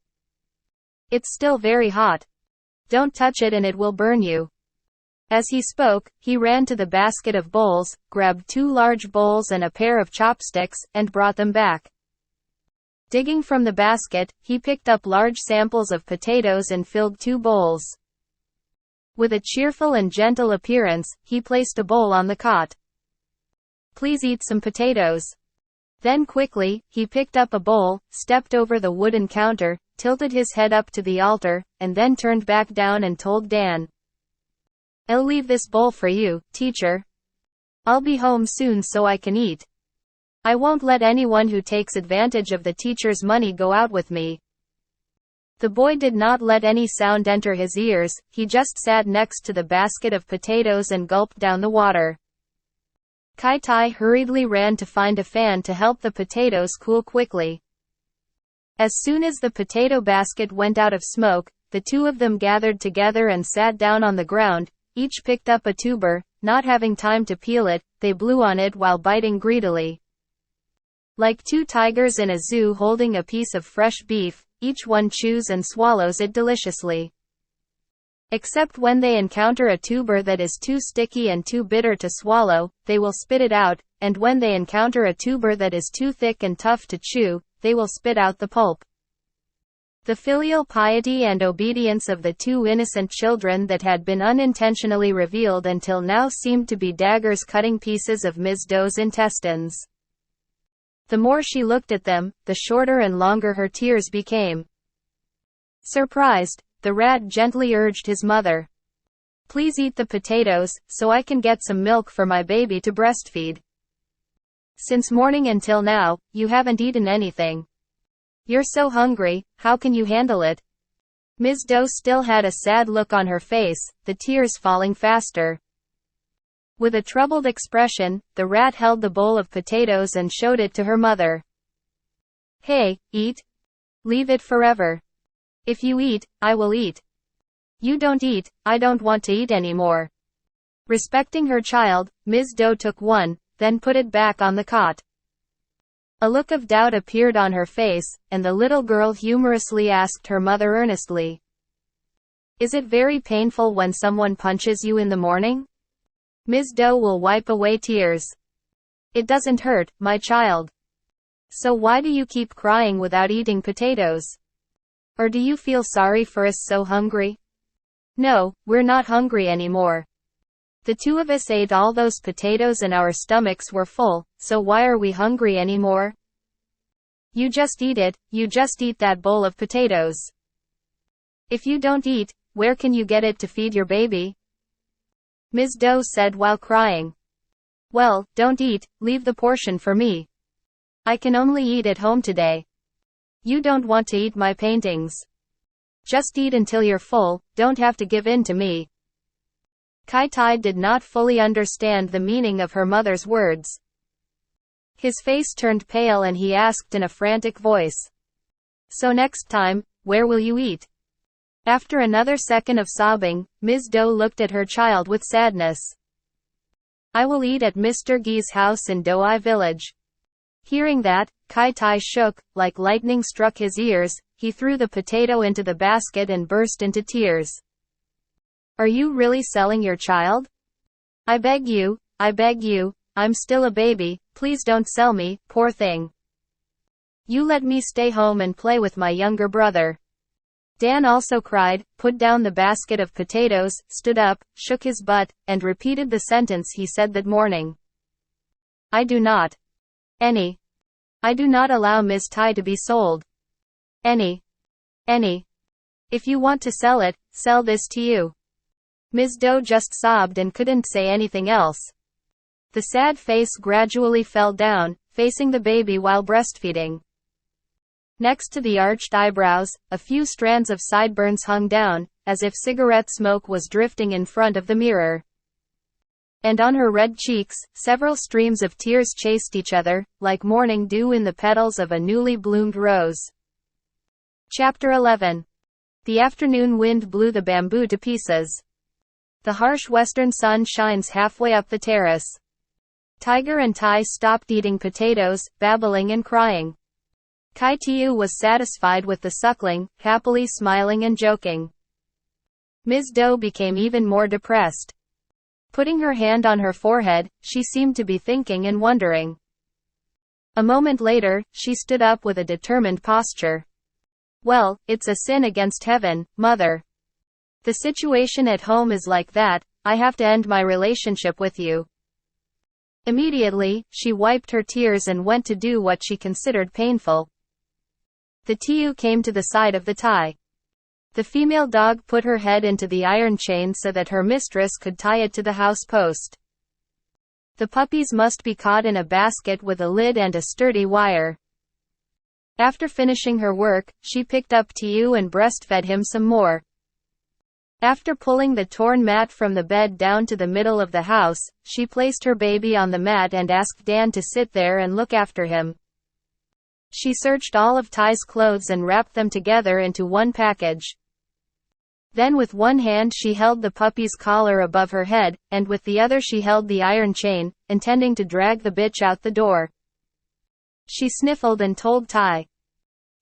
It's still very hot. Don't touch it and it will burn you. As he spoke, he ran to the basket of bowls, grabbed 2 large bowls and a pair of chopsticks, and brought them back. Digging from the basket, he picked up large samples of potatoes and filled 2 bowls. With a cheerful and gentle appearance, he placed a bowl on the cot. Please eat some potatoes. Then quickly, he picked up a bowl, stepped over the wooden counter, tilted his head up to the altar, and then turned back down and told Dan. I'll leave this bowl for you, teacher. I'll be home soon so I can eat. I won't let anyone who takes advantage of the teacher's money go out with me. The boy did not let any sound enter his ears, he just sat next to the basket of potatoes and gulped down the water. Kai-Tai hurriedly ran to find a fan to help the potatoes cool quickly. As soon as the potato basket went out of smoke, the two of them gathered together and sat down on the ground. Each picked up a tuber. Not having time to peel it, they blew on it while biting greedily. Like 2 tigers in a zoo holding a piece of fresh beef, each one chews and swallows it deliciously. Except when they encounter a tuber that is too sticky and too bitter to swallow, they will spit it out, and when they encounter a tuber that is too thick and tough to chew, they will spit out the pulp. The filial piety and obedience of the 2 innocent children that had been unintentionally revealed until now seemed to be daggers cutting pieces of Ms. Doe's intestines. The more she looked at them, the shorter and longer her tears became. Surprised, the rat gently urged his mother. Please eat the potatoes, so I can get some milk for my baby to breastfeed. Since morning until now, you haven't eaten anything. You're so hungry, how can you handle it? Ms. Doe still had a sad look on her face, the tears falling faster. With a troubled expression, the rat held the bowl of potatoes and showed it to her mother. Hey, eat. Leave it forever. If you eat, I will eat. You don't eat, I don't want to eat anymore. Respecting her child, Ms. Doe took one, then put it back on the cot. A look of doubt appeared on her face, and the little girl humorously asked her mother earnestly. Is it very painful when someone punches you in the morning? Ms. Doe will wipe away tears. It doesn't hurt, my child. So why do you keep crying without eating potatoes? Or do you feel sorry for us so hungry? No, we're not hungry anymore. The 2 of us ate all those potatoes and our stomachs were full, so why are we hungry anymore? You just eat it, you just eat that bowl of potatoes. If you don't eat, where can you get it to feed your baby? Ms. Doe said while crying. Well, don't eat, leave the portion for me. I can only eat at home today. You don't want to eat my paintings. Just eat until you're full, don't have to give in to me. Kai-Tai did not fully understand the meaning of her mother's words. His face turned pale and he asked in a frantic voice. So next time, where will you eat? After another second of sobbing, Ms. Doe looked at her child with sadness. I will eat at Mr. Gee's house in Doai village. Hearing that, Kai-Tai shook, like lightning struck his ears. He threw the potato into the basket and burst into tears. Are you really selling your child? I beg you, I'm still a baby, please don't sell me, poor thing. You let me stay home and play with my younger brother. Dan also cried, put down the basket of potatoes, stood up, shook his butt, and repeated the sentence he said that morning. I do not allow Ms. Tai to be sold. Any. If you want to sell it, sell this to you. Ms. Doe just sobbed and couldn't say anything else. The sad face gradually fell down, facing the baby while breastfeeding. Next to the arched eyebrows, a few strands of sideburns hung down, as if cigarette smoke was drifting in front of the mirror. And on her red cheeks, several streams of tears chased each other, like morning dew in the petals of a newly bloomed rose. Chapter 11. The afternoon wind blew the bamboo to pieces. The harsh western sun shines halfway up the terrace. Tiger and Tai stopped eating potatoes, babbling and crying. Kai Tiu was satisfied with the suckling, happily smiling and joking. Ms. Doe became even more depressed. Putting her hand on her forehead, she seemed to be thinking and wondering. A moment later, she stood up with a determined posture. Well, it's a sin against heaven, mother. The situation at home is like that, I have to end my relationship with you. Immediately, she wiped her tears and went to do what she considered painful. The Tiu came to the side of the Tai. The female dog put her head into the iron chain so that her mistress could tie it to the house post. The puppies must be caught in a basket with a lid and a sturdy wire. After finishing her work, she picked up Tiu and breastfed him some more. After pulling the torn mat from the bed down to the middle of the house, she placed her baby on the mat and asked Dan to sit there and look after him. She searched all of Tai's clothes and wrapped them together into one package. Then with one hand she held the puppy's collar above her head, and with the other she held the iron chain, intending to drag the bitch out the door. She sniffled and told Tai,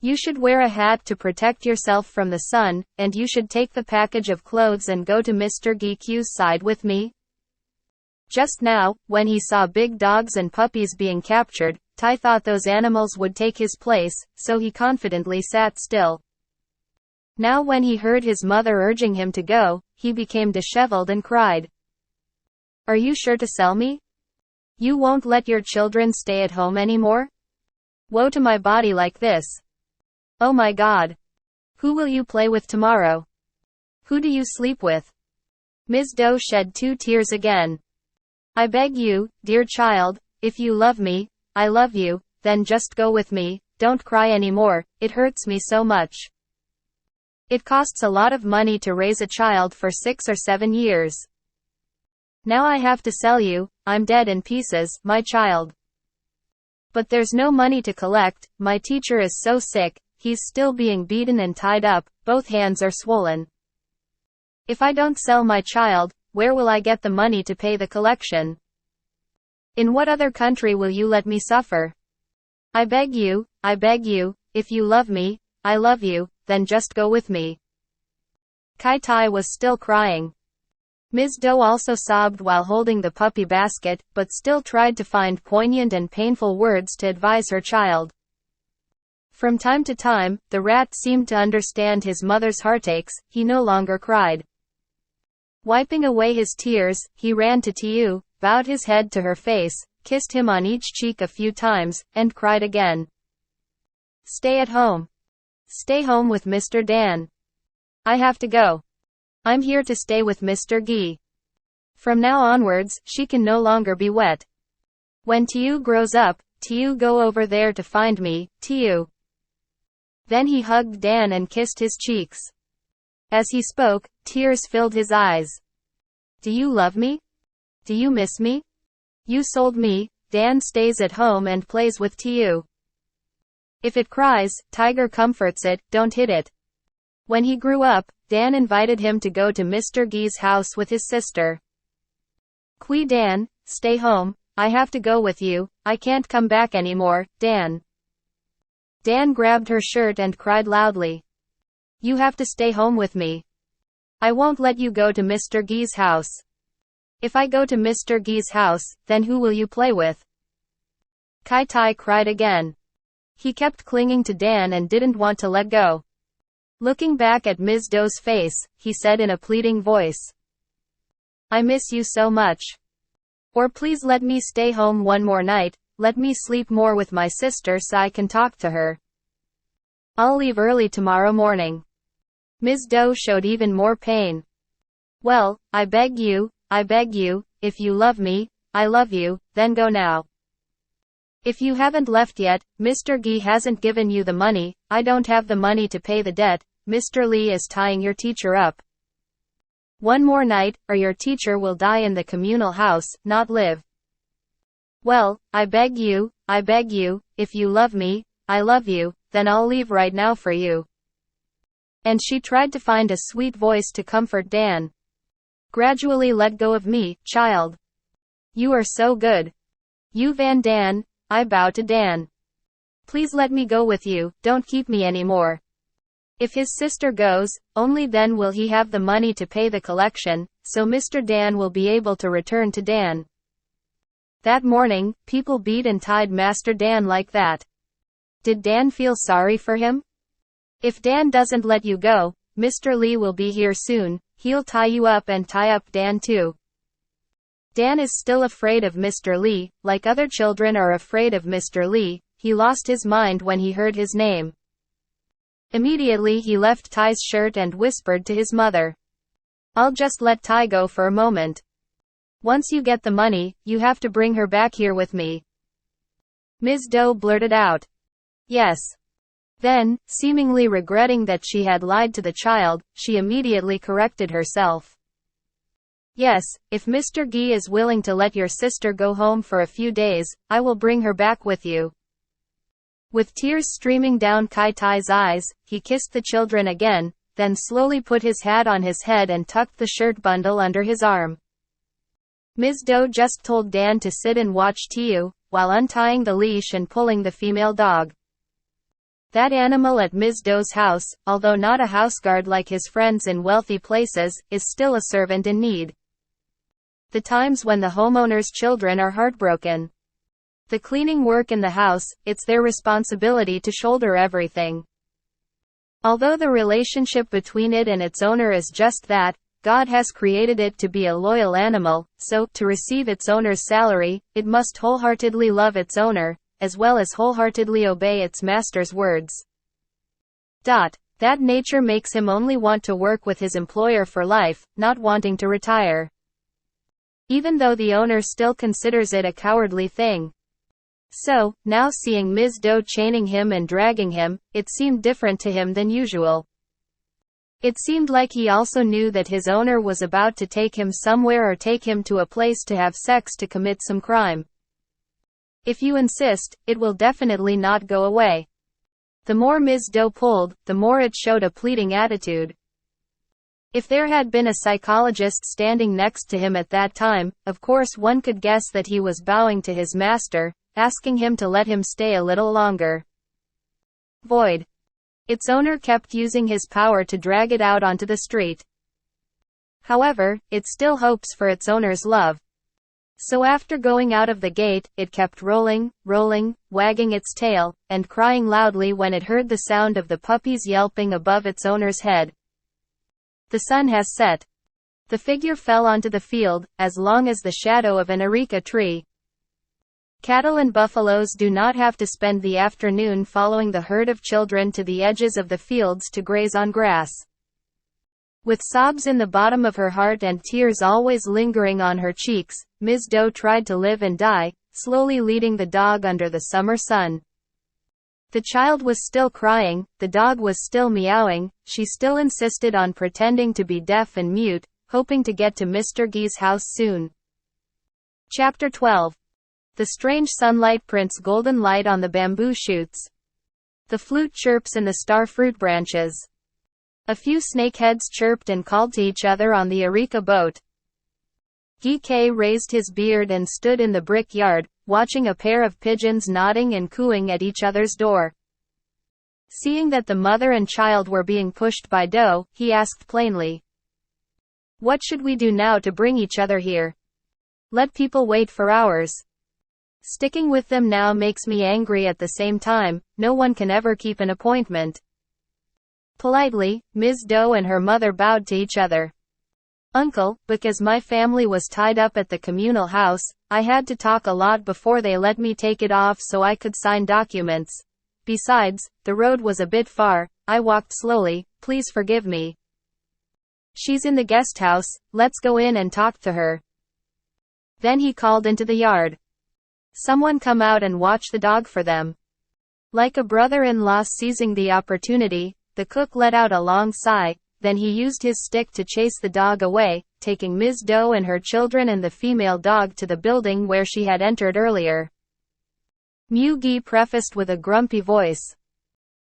"You should wear a hat to protect yourself from the sun, and you should take the package of clothes and go to Mr. Gikyu's side with me." Just now, when he saw big dogs and puppies being captured, Tai thought those animals would take his place, so he confidently sat still. Now when he heard his mother urging him to go, he became disheveled and cried, "Are you sure to sell me? You won't let your children stay at home anymore? Woe to my body like this. Oh my God. Who will you play with tomorrow? Who do you sleep with?" Ms. Doe shed 2 tears again. "I beg you, dear child, if you love me, I love you, then just go with me, don't cry anymore, it hurts me so much. It costs a lot of money to raise a child for 6 or 7 years. Now I have to sell you, I'm dead in pieces, my child. But there's no money to collect, my teacher is so sick, he's still being beaten and tied up, both hands are swollen. If I don't sell my child, where will I get the money to pay the collection? In what other country will you let me suffer? I beg you, if you love me, I love you, then just go with me." Kai Tai was still crying. Ms. Doe also sobbed while holding the puppy basket, but still tried to find poignant and painful words to advise her child. From time to time, the rat seemed to understand his mother's heartaches, he no longer cried. Wiping away his tears, he ran to Tiu, bowed his head to her face, kissed him on each cheek a few times, and cried again. "Stay at home. Stay home with Mr. Dan. I have to go. I'm here to stay with Mr. Gi. From now onwards, she can no longer be wet. When Tiu grows up, Tiu go over there to find me, Tiu." Then he hugged Dan and kissed his cheeks. As he spoke, tears filled his eyes. "Do you love me? Do you miss me? You sold me, Dan stays at home and plays with Tiu. If it cries, Tiger comforts it, don't hit it." When he grew up, Dan invited him to go to Mr. Gi's house with his sister. "Kui Dan, stay home, I have to go with you, I can't come back anymore, Dan." Dan grabbed her shirt and cried loudly. "You have to stay home with me. I won't let you go to Mr. Gi's house. If I go to Mr. Gi's house, then who will you play with?" Kai Tai cried again. He kept clinging to Dan and didn't want to let go. Looking back at Ms. Doe's face, he said in a pleading voice, "I miss you so much. Or please let me stay home one more night, let me sleep more with my sister so I can talk to her. I'll leave early tomorrow morning." Ms. Doe showed even more pain. "Well, I beg you, if you love me, I love you, then go now. If you haven't left yet, Mr. Gee hasn't given you the money, I don't have the money to pay the debt, Mr. Lee is tying your teacher up. One more night, or your teacher will die in the communal house, not live. Well, I beg you, if you love me, I love you, then I'll leave right now for you." And she tried to find a sweet voice to comfort Dan. "Gradually let go of me, child. You are so good. You Van Dan," I bow to Dan. "Please let me go with you, don't keep me anymore. If his sister goes, only then will he have the money to pay the collection, so Mr. Dan will be able to return to Dan." That morning, people beat and tied Master Dan like that. Did Dan feel sorry for him? "If Dan doesn't let you go, Mr. Lee will be here soon, he'll tie you up and tie up Dan too." Dan is still afraid of Mr. Lee, like other children are afraid of Mr. Lee. He lost his mind when he heard his name. Immediately he left Ty's shirt and whispered to his mother, "I'll just let Ty go for a moment. Once you get the money, you have to bring her back here with me." Ms. Doe blurted out, "Yes." Then, seemingly regretting that she had lied to the child, she immediately corrected herself. "Yes, if Mr. Gee is willing to let your sister go home for a few days, I will bring her back with you." With tears streaming down Kai Tai's eyes, he kissed the children again, then slowly put his hat on his head and tucked the shirt bundle under his arm. Ms. Doe just told Dan to sit and watch Tiu, while untying the leash and pulling the female dog. That animal at Ms. Doe's house, although not a houseguard like his friends in wealthy places, is still a servant in need. The times when the homeowner's children are heartbroken. The cleaning work in the house, it's their responsibility to shoulder everything. Although the relationship between it and its owner is just that, God has created it to be a loyal animal, so, to receive its owner's salary, it must wholeheartedly love its owner, as well as wholeheartedly obey its master's words. That nature makes him only want to work with his employer for life, not wanting to retire. Even though the owner still considers it a cowardly thing. So, now seeing Ms. Doe chaining him and dragging him, it seemed different to him than usual. It seemed like he also knew that his owner was about to take him somewhere or take him to a place to have sex to commit some crime. "If you insist, it will definitely not go away." The more Ms. Doe pulled, the more it showed a pleading attitude. If there had been a psychologist standing next to him at that time, of course one could guess that he was bowing to his master, asking him to let him stay a little longer. Void. Its owner kept using his power to drag it out onto the street. However, it still hopes for its owner's love. So after going out of the gate, it kept rolling, wagging its tail, and crying loudly when it heard the sound of the puppies yelping above its owner's head. The sun has set. The figure fell onto the field, as long as the shadow of an areca tree. Cattle and buffaloes do not have to spend the afternoon following the herd of children to the edges of the fields to graze on grass. With sobs in the bottom of her heart and tears always lingering on her cheeks, Ms. Doe tried to live and die, slowly leading the dog under the summer sun. The child was still crying, the dog was still meowing, she still insisted on pretending to be deaf and mute, hoping to get to Mr. Gee's house soon. Chapter 12. The strange sunlight prints golden light on the bamboo shoots. The flute chirps in the star fruit branches. A few snakeheads chirped and called to each other on the areca boat. Gee raised his beard and stood in the brick yard, watching a pair of pigeons nodding and cooing at each other's door. Seeing that the mother and child were being pushed by Doe, he asked plainly, "What should we do now to bring each other here? Let people wait for hours. Sticking with them now makes me angry at the same time, no one can ever keep an appointment." Politely, Ms. Doe and her mother bowed to each other. Uncle, because my family was tied up at the communal house, I had to talk a lot before they let me take it off so I could sign documents. Besides, the road was a bit far, I walked slowly, please forgive me. She's in the guest house, let's go in and talk to her. Then he called into the yard. Someone come out and watch the dog for them. Like a brother-in-law seizing the opportunity, the cook let out a long sigh, then he used his stick to chase the dog away, taking Ms. Doe and her children and the female dog to the building where she had entered earlier. Mu-gi prefaced with a grumpy voice.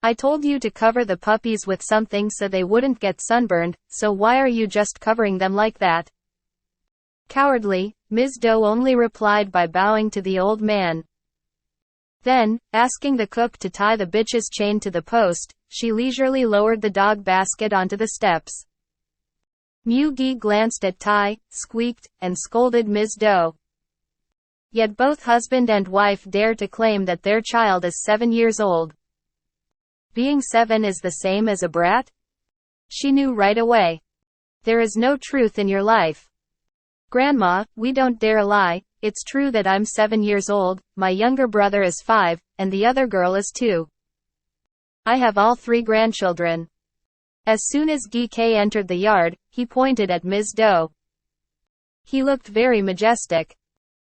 I told you to cover the puppies with something so they wouldn't get sunburned, so why are you just covering them like that? Cowardly, Ms. Doe only replied by bowing to the old man. Then, asking the cook to tie the bitch's chain to the post, she leisurely lowered the dog basket onto the steps. Mu-gi glanced at Tai, squeaked, and scolded Ms. Doe. Yet both husband and wife dare to claim that their child is 7 years old. Being 7 is the same as a brat? She knew right away. There is no truth in your life. Grandma, we don't dare lie, it's true that I'm 7 years old, my younger brother is 5, and the other girl is 2. I have all 3 grandchildren. As soon as Gi-Kay entered the yard, he pointed at Ms. Doe. He looked very majestic.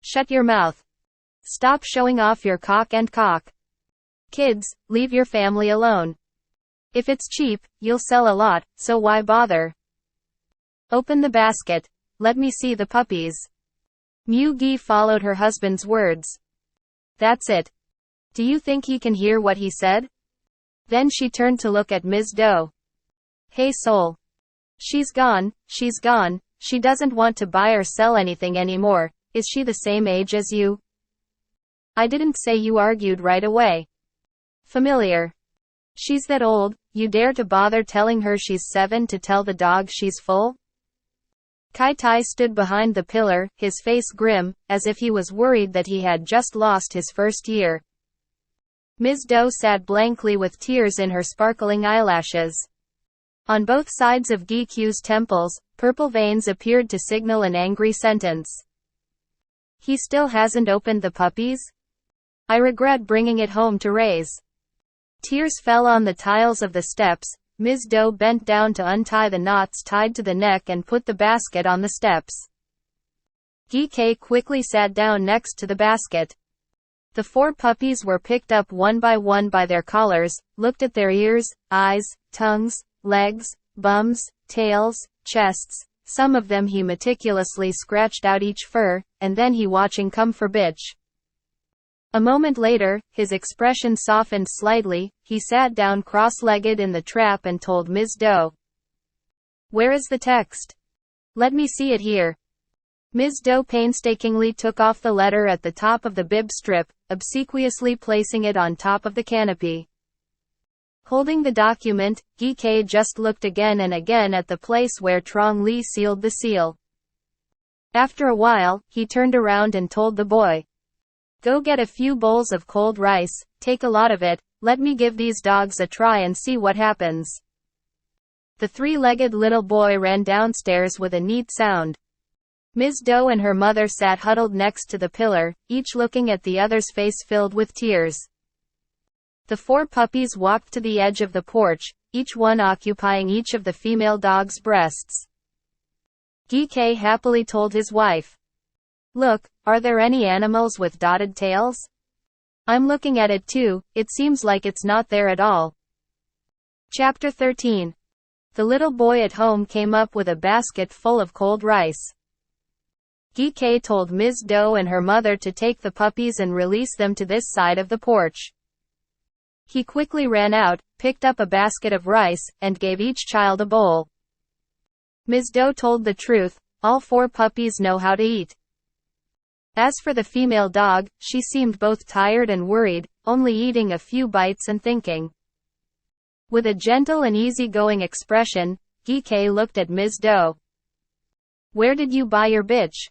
Shut your mouth. Stop showing off your cock and cock. Kids, leave your family alone. If it's cheap, you'll sell a lot, so why bother? Open the basket. Let me see the puppies. Mu-gi followed her husband's words. That's it. Do you think he can hear what he said? Then she turned to look at Ms. Doe. Hey soul. She's gone, she doesn't want to buy or sell anything anymore, is she the same age as you? I didn't say, you argued right away. Familiar. She's that old, you dare to bother telling her she's 7 to tell the dog she's full? Kai Tai stood behind the pillar, his face grim, as if he was worried that he had just lost his first year. Ms. Doe sat blankly with tears in her sparkling eyelashes. On both sides of Gi-Kyu's temples, purple veins appeared to signal an angry sentence. He still hasn't opened the puppies? I regret bringing it home to raise. Tears fell on the tiles of the steps. Ms. Doe bent down to untie the knots tied to the neck and put the basket on the steps. Gi-Kay quickly sat down next to the basket. The 4 puppies were picked up one by their collars, looked at their ears, eyes, tongues, legs, bums, tails, chests. Some of them he meticulously scratched out each fur, and then he watching come for bitch. A moment later, his expression softened slightly, he sat down cross-legged in the trap and told Ms. Doe. Where is the text? Let me see it here. Ms. Doe painstakingly took off the letter at the top of the bib strip, obsequiously placing it on top of the canopy. Holding the document, Gi-Kay just looked again and again at the place where Trong Lee sealed the seal. After a while, he turned around and told the boy. Go get a few bowls of cold rice, take a lot of it, let me give these dogs a try and see what happens. The 3-legged little boy ran downstairs with a neat sound. Ms. Doe and her mother sat huddled next to the pillar, each looking at the other's face filled with tears. The 4 puppies walked to the edge of the porch, each one occupying each of the female dog's breasts. Gi-Kay happily told his wife. Look, are there any animals with dotted tails? I'm looking at it too, it seems like it's not there at all. Chapter 13. The little boy at home came up with a basket full of cold rice. Gi-Kay told Ms. Doe and her mother to take the puppies and release them to this side of the porch. He quickly ran out, picked up a basket of rice, and gave each child a bowl. Ms. Doe told the truth, all 4 puppies know how to eat. As for the female dog, she seemed both tired and worried, only eating a few bites and thinking. With a gentle and easygoing expression, Gi-Kay looked at Ms. Doe. Where did you buy your bitch?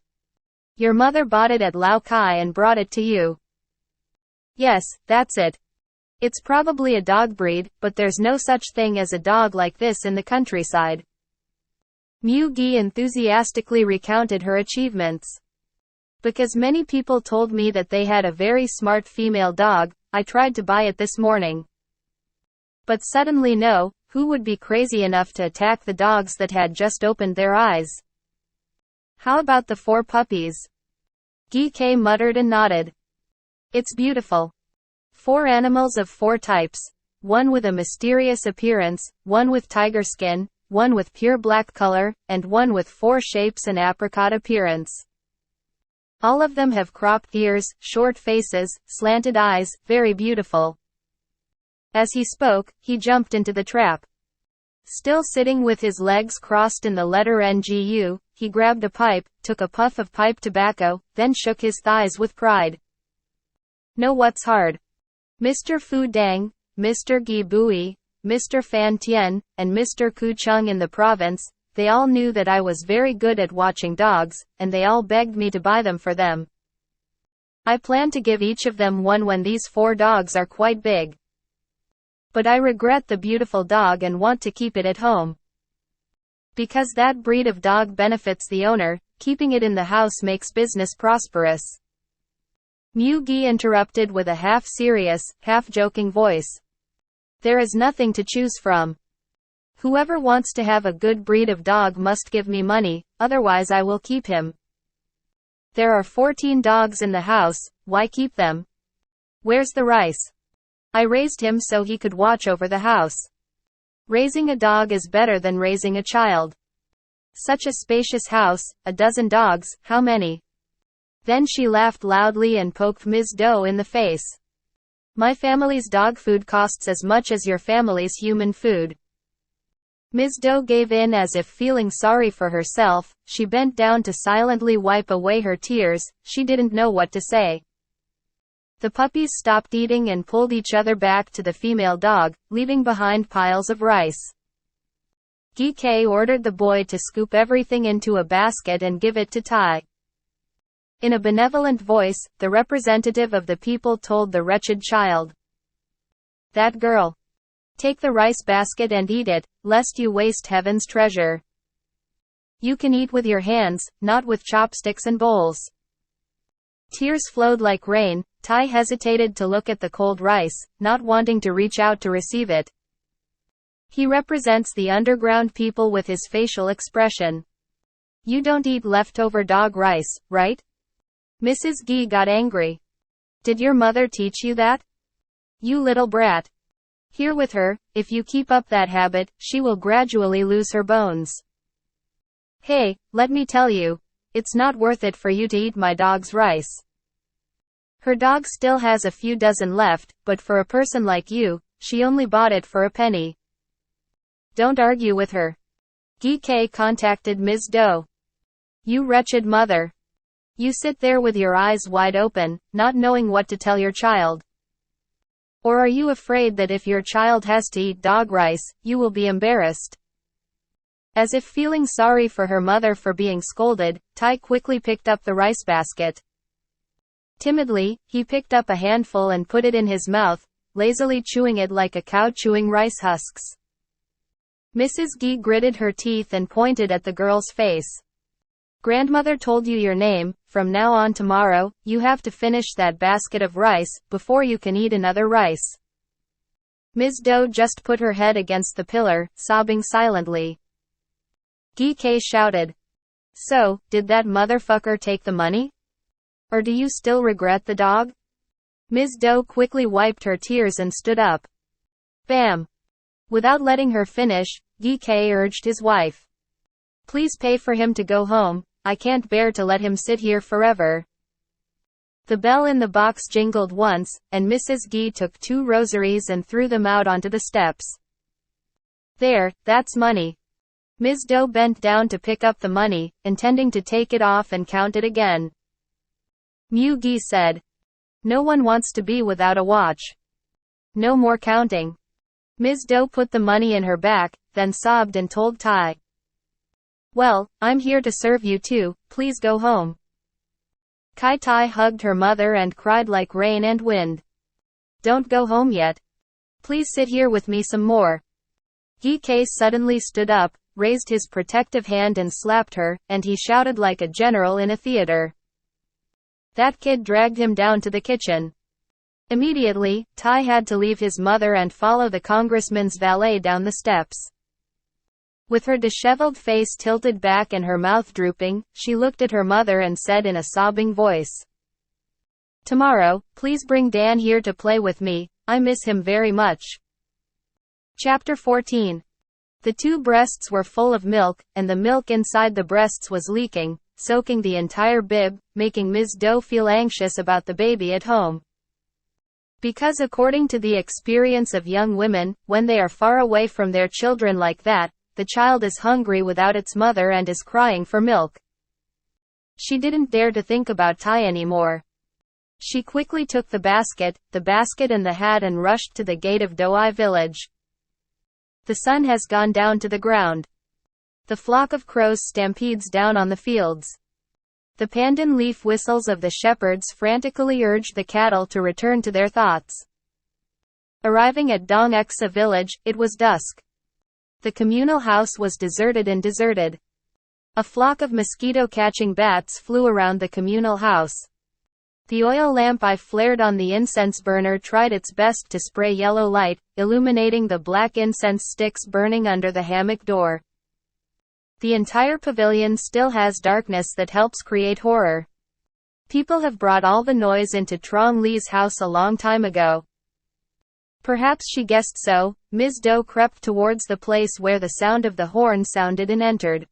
Your mother bought it at Lao Kai and brought it to you. Yes, that's it. It's probably a dog breed, but there's no such thing as a dog like this in the countryside. Mu-gi enthusiastically recounted her achievements. Because many people told me that they had a very smart female dog, I tried to buy it this morning. But suddenly no, who would be crazy enough to attack the dogs that had just opened their eyes? How about the 4 puppies? Gi muttered and nodded. It's beautiful. 4 animals of 4 types. One with a mysterious appearance, one with tiger skin, one with pure black color, and one with 4 shapes and apricot appearance. All of them have cropped ears, short faces, slanted eyes, very beautiful. As he spoke, he jumped into the trap. Still sitting with his legs crossed in the letter NGU, he grabbed a pipe, took a puff of pipe tobacco, then shook his thighs with pride. Know what's hard? Mr. Fu Dang, Mr. Gi Bui, Mr. Fan Tien, and Mr. Ku Chung in the province, they all knew that I was very good at watching dogs, and they all begged me to buy them for them. I plan to give each of them one when these 4 dogs are quite big. But I regret the beautiful dog and want to keep it at home. Because that breed of dog benefits the owner, keeping it in the house makes business prosperous. Mu-gi interrupted with a half-serious, half-joking voice. There is nothing to choose from. Whoever wants to have a good breed of dog must give me money, otherwise I will keep him. There are 14 dogs in the house, why keep them? Where's the rice? I raised him so he could watch over the house. Raising a dog is better than raising a child. Such a spacious house, a dozen dogs, how many? Then she laughed loudly and poked Ms. Doe in the face. My family's dog food costs as much as your family's human food. Ms. Doe gave in as if feeling sorry for herself. She bent down to silently wipe away her tears. She didn't know what to say. The puppies stopped eating and pulled each other back to the female dog, leaving behind piles of rice. Gi ordered the boy to scoop everything into a basket and give it to Tai. In a benevolent voice, the representative of the people told the wretched child. That girl. Take the rice basket and eat it, lest you waste heaven's treasure. You can eat with your hands, not with chopsticks and bowls. Tears flowed like rain. Tai hesitated to look at the cold rice, not wanting to reach out to receive it. He represents the underground people with his facial expression. You don't eat leftover dog rice, right? Mrs. Gi got angry. Did your mother teach you that? You little brat. Here with her, if you keep up that habit, she will gradually lose her bones. Hey, let me tell you, it's not worth it for you to eat my dog's rice. Her dog still has a few dozen left, but for a person like you, she only bought it for a penny. Don't argue with her. Gi contacted Ms. Doe. You wretched mother. You sit there with your eyes wide open, not knowing what to tell your child. Or are you afraid that if your child has to eat dog rice, you will be embarrassed? As if feeling sorry for her mother for being scolded, Tai quickly picked up the rice basket. Timidly, he picked up a handful and put it in his mouth, lazily chewing it like a cow chewing rice husks. Mrs. Gi gritted her teeth and pointed at the girl's face. Grandmother told you your name. From now on tomorrow, you have to finish that basket of rice, before you can eat another rice. Ms. Doe just put her head against the pillar, sobbing silently. Gi shouted. So, did that motherfucker take the money? Or do you still regret the dog? Ms. Doe quickly wiped her tears and stood up. Bam! Without letting her finish, Gi urged his wife. Please pay for him to go home. I can't bear to let him sit here forever. The bell in the box jingled once, and Mrs. Gi took 2 rosaries and threw them out onto the steps. There, that's money. Ms. Doe bent down to pick up the money, intending to take it off and count it again. Mu-gi said. No one wants to be without a watch. No more counting. Ms. Doe put the money in her back, then sobbed and told Tai. Well, I'm here to serve you too, please go home. Tai hugged her mother and cried like rain and wind. Don't go home yet. Please sit here with me some more. Ge suddenly stood up, raised his protective hand and slapped her, and he shouted like a general in a theater. That kid dragged him down to the kitchen. Immediately, Tai had to leave his mother and follow the congressman's valet down the steps. With her disheveled face tilted back and her mouth drooping, she looked at her mother and said in a sobbing voice, "Tomorrow, please bring Dan here to play with me, I miss him very much." Chapter 14. The two breasts were full of milk, and the milk inside the breasts was leaking, soaking the entire bib, making Ms. Doe feel anxious about the baby at home. Because according to the experience of young women, when they are far away from their children like that, the child is hungry without its mother and is crying for milk. She didn't dare to think about Tai anymore. She quickly took the basket and the hat and rushed to the gate of Douai village. The sun has gone down to the ground. The flock of crows stampedes down on the fields. The pandan leaf whistles of the shepherds frantically urged the cattle to return to their thoughts. Arriving at Dong Exa village, it was dusk. The communal house was deserted. A flock of mosquito-catching bats flew around the communal house. The oil lamp I flared on the incense burner tried its best to spray yellow light, illuminating the black incense sticks burning under the hammock door. The entire pavilion still has darkness that helps create horror. People have brought all the noise into Trong Li's house a long time ago. Perhaps she guessed so. Ms. Doe crept towards the place where the sound of the horn sounded and entered.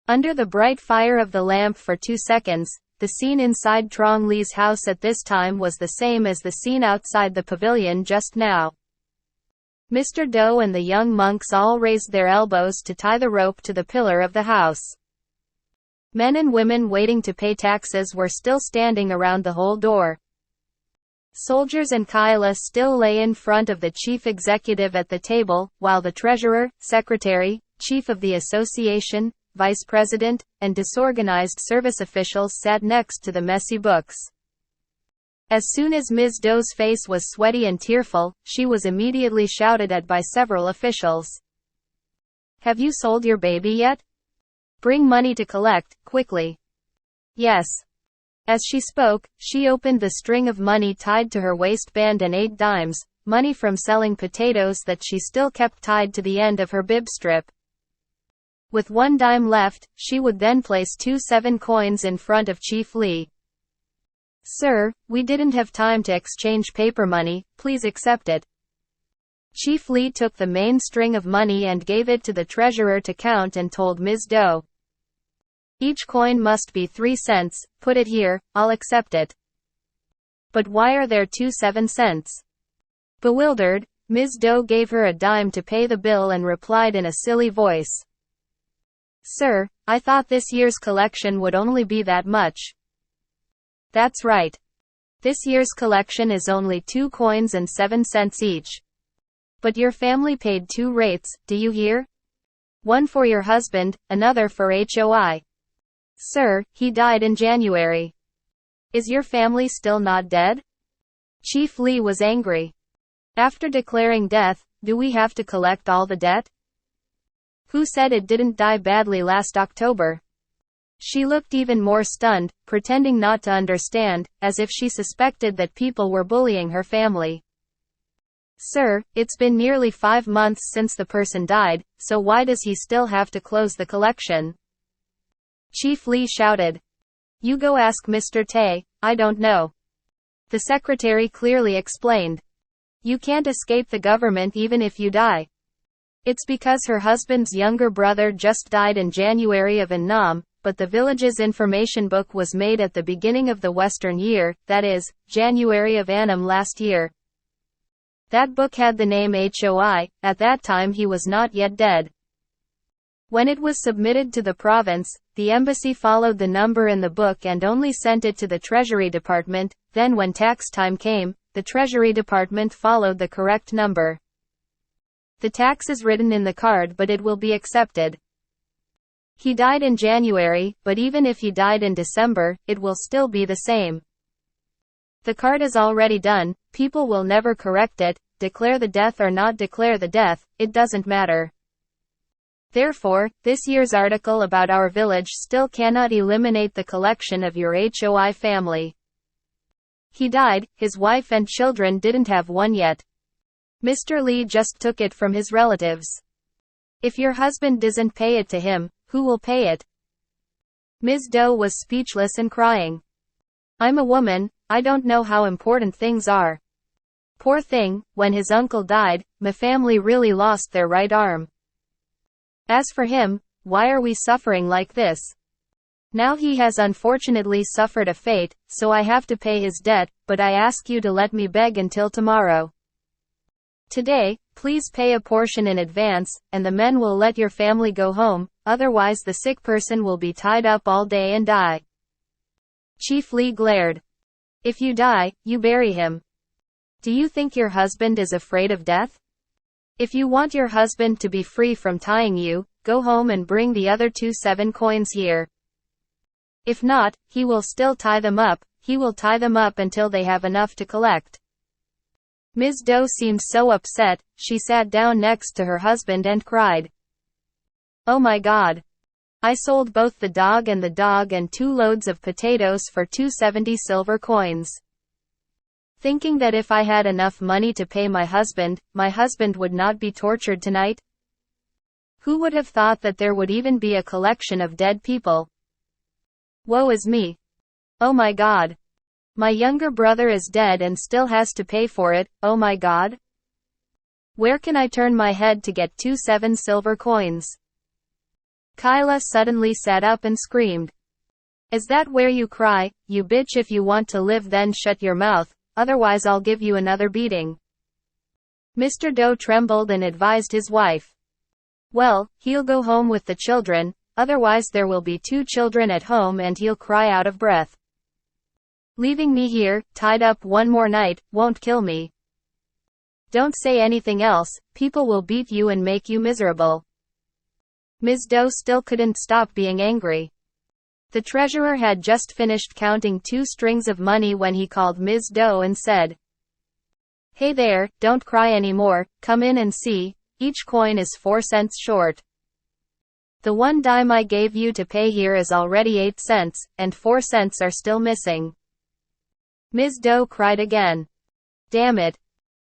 Under the bright fire of the lamp for 2 seconds, the scene inside Trong Li's house at this time was the same as the scene outside the pavilion just now. Mr. Doe and the young monks all raised their elbows to tie the rope to the pillar of the house. Men and women waiting to pay taxes were still standing around the whole door. Soldiers and Kaila still lay in front of the chief executive at the table, while the treasurer, secretary, chief of the association, vice president, and disorganized service officials sat next to the messy books. As soon as Ms. Doe's face was sweaty and tearful, she was immediately shouted at by several officials. "Have you sold your baby yet? Bring money to collect, quickly." "Yes." As she spoke, she opened the string of money tied to her waistband and 8 dimes, money from selling potatoes that she still kept tied to the end of her bib strip. With 1 dime left, she would then place 2 7 coins in front of Chief Li. "Sir, we didn't have time to exchange paper money, please accept it." Chief Li took the main string of money and gave it to the treasurer to count and told Ms. Doe, "Each coin must be 3 cents, put it here, I'll accept it." "But why are there 2 7 cents? Bewildered, Ms. Doe gave her a dime to pay the bill and replied in a silly voice, "Sir, I thought this year's collection would only be that much." "That's right. This year's collection is only 2 coins and 7 cents each. But your family paid 2 rates, do you hear? One for your husband, another for HOI. Sir, he died in January. Is your family still not dead?" Chief Li was angry. "After declaring death, do we have to collect all the debt? Who said it didn't die badly last October?" She looked even more stunned, pretending not to understand, as if she suspected that people were bullying her family. "Sir, it's been nearly 5 months since the person died, so why does he still have to close the collection?" Chief Li shouted. "You go ask Mr. Tay, I don't know." The secretary clearly explained. "You can't escape the government even if you die. It's because her husband's younger brother just died in January of Annam, but the village's information book was made at the beginning of the Western year, that is, January of Annam last year. That book had the name HOI, at that time he was not yet dead. When it was submitted to the province, the embassy followed the number in the book and only sent it to the Treasury Department, then when tax time came, the Treasury Department followed the correct number. The tax is written in the card but it will be accepted. He died in January, but even if he died in December, it will still be the same. The card is already done, people will never correct it, declare the death or not declare the death, it doesn't matter. Therefore, this year's article about our village still cannot eliminate the collection of your HOI family. He died, his wife and children didn't have one yet. Mr. Lee just took it from his relatives. If your husband doesn't pay it to him, who will pay it? Ms. Doe was speechless and crying. I'm a woman, I don't know how important things are. Poor thing, when his uncle died, my family really lost their right arm. As for him, why are we suffering like this? Now he has unfortunately suffered a fate, so I have to pay his debt, but I ask you to let me beg until tomorrow. Today, please pay a portion in advance, and the men will let your family go home, otherwise the sick person will be tied up all day and die. Chief Lee glared. If you die, you bury him. Do you think your husband is afraid of death? If you want your husband to be free from tying you, go home and bring the other 2 7 coins here. If not, he will still tie them up, he will tie them up until they have enough to collect. Ms. Doe seemed so upset, she sat down next to her husband and cried. Oh my God. I sold both the dog and 2 loads of potatoes for 270 silver coins. Thinking that if I had enough money to pay my husband would not be tortured tonight? Who would have thought that there would even be a collection of dead people? Woe is me. Oh my God. My younger brother is dead and still has to pay for it, oh my God. Where can I turn my head to get 2 7 silver coins? Kyla suddenly sat up and screamed. Is that where you cry, you bitch? If you want to live then shut your mouth. Otherwise I'll give you another beating. Mr. Doe trembled and advised his wife. Well, he'll go home with the children, otherwise there will be 2 children at home and he'll cry out of breath. Leaving me here, tied up one more night, won't kill me. Don't say anything else, people will beat you and make you miserable. Ms. Doe still couldn't stop being angry. The treasurer had just finished counting 2 strings of money when he called Ms. Doe and said, Hey there, don't cry anymore, come in and see, each coin is 4 cents short. The 1 dime I gave you to pay here is already 8 cents, and 4 cents are still missing. Ms. Doe cried again. Damn it.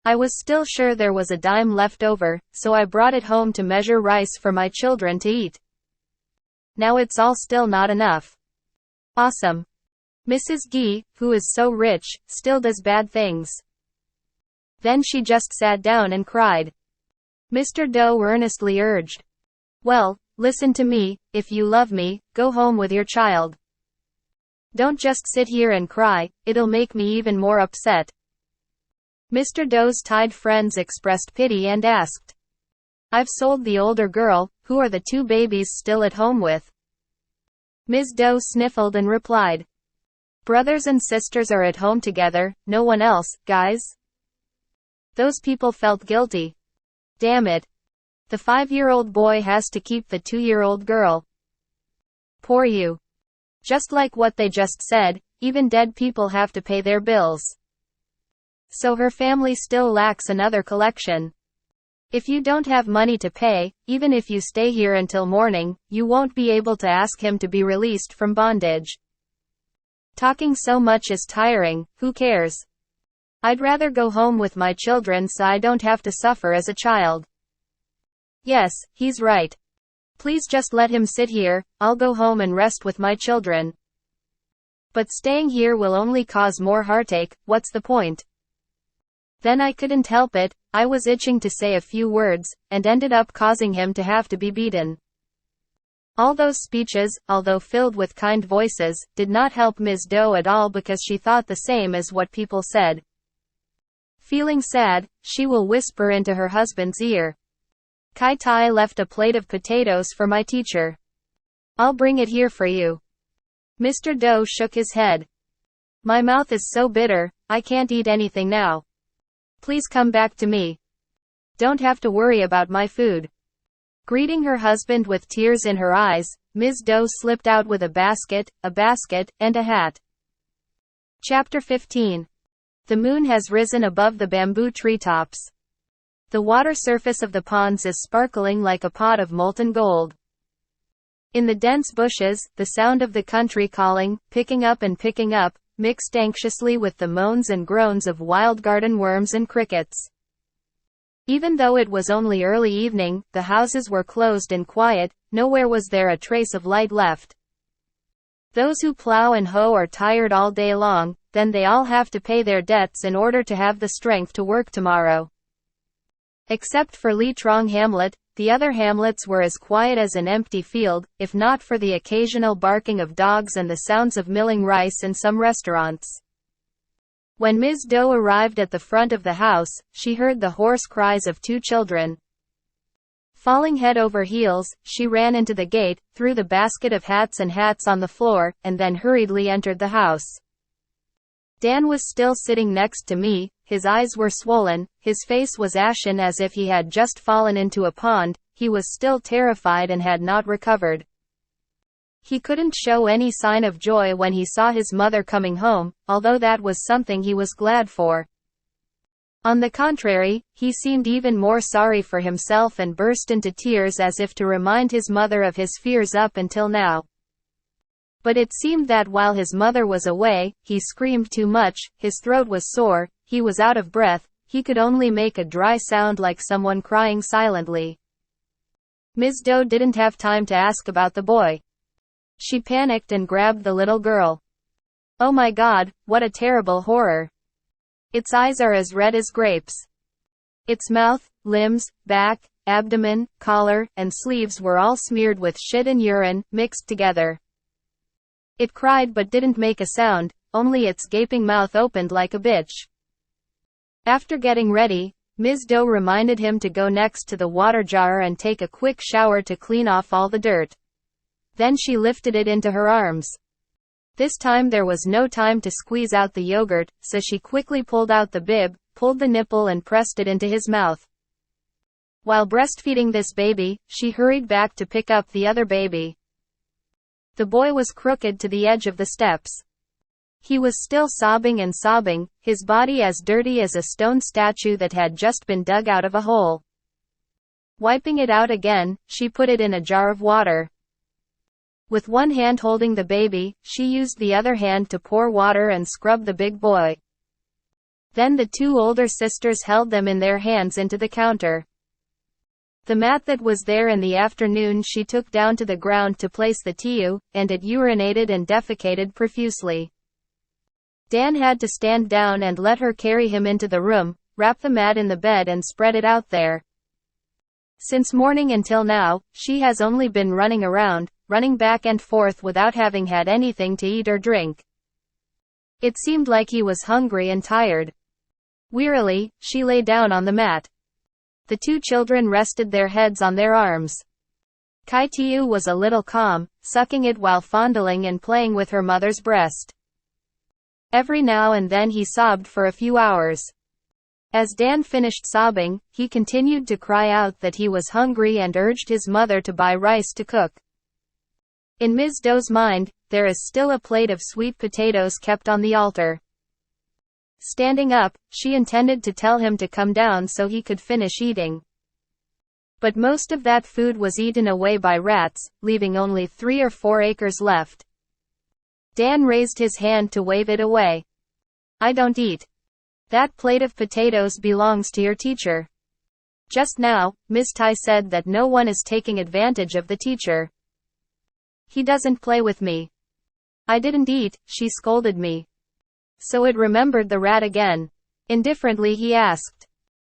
I was still sure there was a dime left over, so I brought it home to measure rice for my children to eat. Now it's all still not enough. Awesome. Mrs. Gee, who is so rich, still does bad things. Then she just sat down and cried. Mr. Doe earnestly urged. Well, listen to me, if you love me, go home with your child. Don't just sit here and cry, it'll make me even more upset. Mr. Doe's tied friends expressed pity and asked. I've sold the older girl, who are the 2 babies still at home with? Ms. Doe sniffled and replied. Brothers and sisters are at home together, no one else, guys. Those people felt guilty. Damn it. The 5-year-old boy has to keep the 2-year-old girl. Poor you. Just like what they just said, even dead people have to pay their bills. So her family still lacks another collection. If you don't have money to pay, even if you stay here until morning, you won't be able to ask him to be released from bondage. Talking so much is tiring, who cares? I'd rather go home with my children so I don't have to suffer as a child. Yes, he's right. Please just let him sit here, I'll go home and rest with my children. But staying here will only cause more heartache, what's the point? Then I couldn't help it, I was itching to say a few words, and ended up causing him to have to be beaten. All those speeches, although filled with kind voices, did not help Ms. Doe at all because she thought the same as what people said. Feeling sad, she will whisper into her husband's ear. Kai Tai left a plate of potatoes for my teacher. I'll bring it here for you. Mr. Doe shook his head. My mouth is so bitter, I can't eat anything now. Please come back to me. Don't have to worry about my food. Greeting her husband with tears in her eyes, Ms. Doe slipped out with a basket, and a hat. Chapter 15. The moon has risen above the bamboo treetops. The water surface of the ponds is sparkling like a pot of molten gold. In the dense bushes, the sound of the country calling, picking up, mixed anxiously with the moans and groans of wild garden worms and crickets. Even though it was only early evening, the houses were closed and quiet, nowhere was there a trace of light left. Those who plow and hoe are tired all day long, then they all have to pay their debts in order to have the strength to work tomorrow. Except for Lee Trong Hamlet, the other hamlets were as quiet as an empty field, if not for the occasional barking of dogs and the sounds of milling rice in some restaurants. When Ms. Doe arrived at the front of the house, she heard the hoarse cries of 2 children. Falling head over heels, she ran into the gate, threw the basket of hats on the floor, and then hurriedly entered the house. Dan was still sitting next to me, his eyes were swollen, his face was ashen as if he had just fallen into a pond, he was still terrified and had not recovered. He couldn't show any sign of joy when he saw his mother coming home, although that was something he was glad for. On the contrary, he seemed even more sorry for himself and burst into tears as if to remind his mother of his fears up until now. But it seemed that while his mother was away, he screamed too much, his throat was sore, he was out of breath, he could only make a dry sound like someone crying silently. Ms. Doe didn't have time to ask about the boy. She panicked and grabbed the little girl. Oh my God, what a terrible horror. Its eyes are as red as grapes. Its mouth, limbs, back, abdomen, collar, and sleeves were all smeared with shit and urine, mixed together. It cried but didn't make a sound, only its gaping mouth opened like a bitch. After getting ready, Ms. Doe reminded him to go next to the water jar and take a quick shower to clean off all the dirt. Then she lifted it into her arms. This time there was no time to squeeze out the yogurt, so she quickly pulled out the bib, pulled the nipple and pressed it into his mouth. While breastfeeding this baby, she hurried back to pick up the other baby. The boy was crooked to the edge of the steps. He was still sobbing and sobbing, his body as dirty as a stone statue that had just been dug out of a hole. Wiping it out again, she put it in a jar of water. With one hand holding the baby, she used the other hand to pour water and scrub the big boy. Then the 2 older sisters held them in their hands into the counter. The mat that was there in the afternoon she took down to the ground to place the tiu, and it urinated and defecated profusely. Dan had to stand down and let her carry him into the room, wrap the mat in the bed and spread it out there. Since morning until now, she has only been running around, running back and forth without having had anything to eat or drink. It seemed like he was hungry and tired. Wearily, she lay down on the mat. The 2 children rested their heads on their arms. Kai Tiu was a little calm, sucking it while fondling and playing with her mother's breast. Every now and then he sobbed for a few hours. As Dan finished sobbing, he continued to cry out that he was hungry and urged his mother to buy rice to cook. In Ms. Doe's mind, there is still a plate of sweet potatoes kept on the altar. Standing up, she intended to tell him to come down so he could finish eating. But most of that food was eaten away by rats, leaving only 3 or 4 acres left. Dan raised his hand to wave it away. I don't eat. That plate of potatoes belongs to your teacher. Just now, Ms. Tai said that no one is taking advantage of the teacher. He doesn't play with me. I didn't eat, she scolded me. So it remembered the rat again. Indifferently he asked.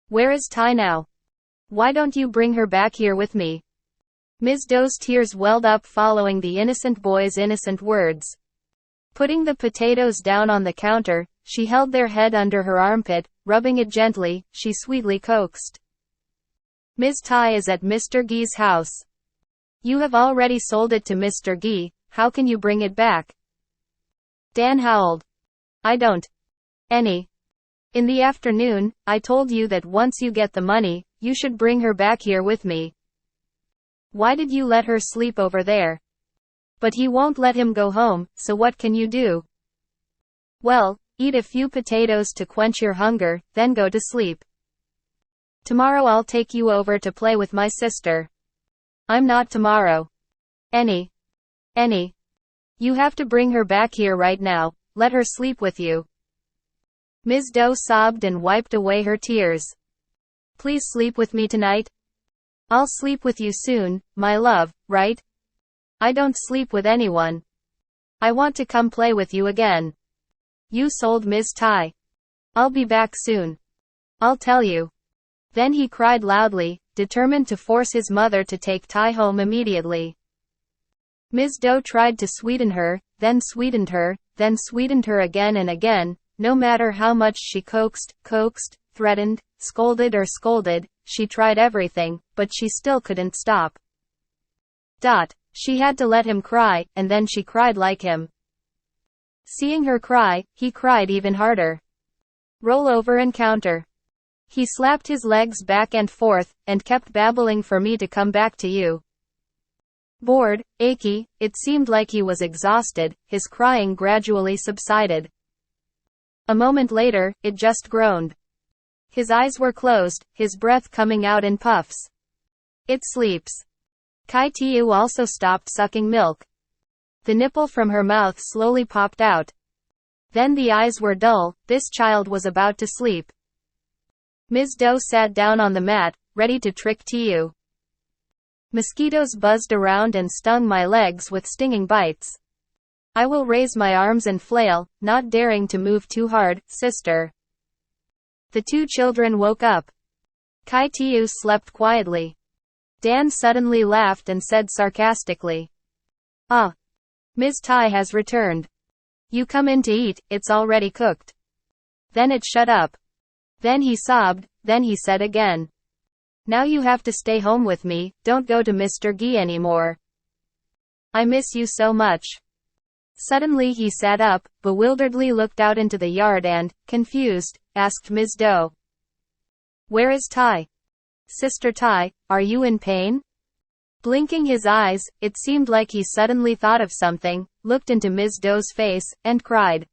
Where is Tai now? Why don't you bring her back here with me? Ms. Doe's tears welled up following the innocent boy's innocent words. Putting the potatoes down on the counter, she held their head under her armpit, rubbing it gently, she sweetly coaxed. Ms. Tai is at Mr. Gee's house. You have already sold it to Mr. Gee, how can you bring it back? Dan howled. I don't. In the afternoon, I told you that once you get the money, you should bring her back here with me. Why did you let her sleep over there? But he won't let him go home, so what can you do? Well, Eat a few potatoes to quench your hunger, then go to sleep. Tomorrow I'll take you over to play with my sister. I'm not tomorrow. Any. You have to bring her back here right now. Let her sleep with you. Ms. Doe sobbed and wiped away her tears. Please sleep with me tonight. I'll sleep with you soon, my love, right? I don't sleep with anyone. I want to come play with you again. You sold Ms. Tai. I'll be back soon. I'll tell you. Then he cried loudly, determined to force his mother to take Tai home immediately. Ms. Doe tried to sweeten her, then sweetened her, then sweetened her again and again. No matter how much she coaxed, threatened, scolded, she tried everything, but she still couldn't stop. She had to let him cry, and then she cried like him. Seeing her cry, he cried even harder. Roll over and counter. He slapped his legs back and forth, and kept babbling for me to come back to you. Bored, achy, it seemed like he was exhausted, his crying gradually subsided. A moment later, it just groaned. His eyes were closed, his breath coming out in puffs. It sleeps. Kai Tiu also stopped sucking milk. The nipple from her mouth slowly popped out. Then the eyes were dull, this child was about to sleep. Ms. Doe sat down on the mat, ready to trick Tiu. Mosquitoes buzzed around and stung my legs with stinging bites. I will raise my arms and flail, not daring to move too hard, sister. The two children woke up. Kai Tiu slept quietly. Dan suddenly laughed and said sarcastically, "Ah, Ms. Tai has returned. You come in to eat, it's already cooked." Then it shut up. Then he sobbed, then he said again, "Now you have to stay home with me, don't go to Mr. Gi anymore. I miss you so much." Suddenly he sat up, bewilderedly looked out into the yard and, confused, asked Ms. Doe, "Where is Tai? Sister Tai, are you in pain?" Blinking his eyes, it seemed like he suddenly thought of something, looked into Ms. Doe's face, and cried,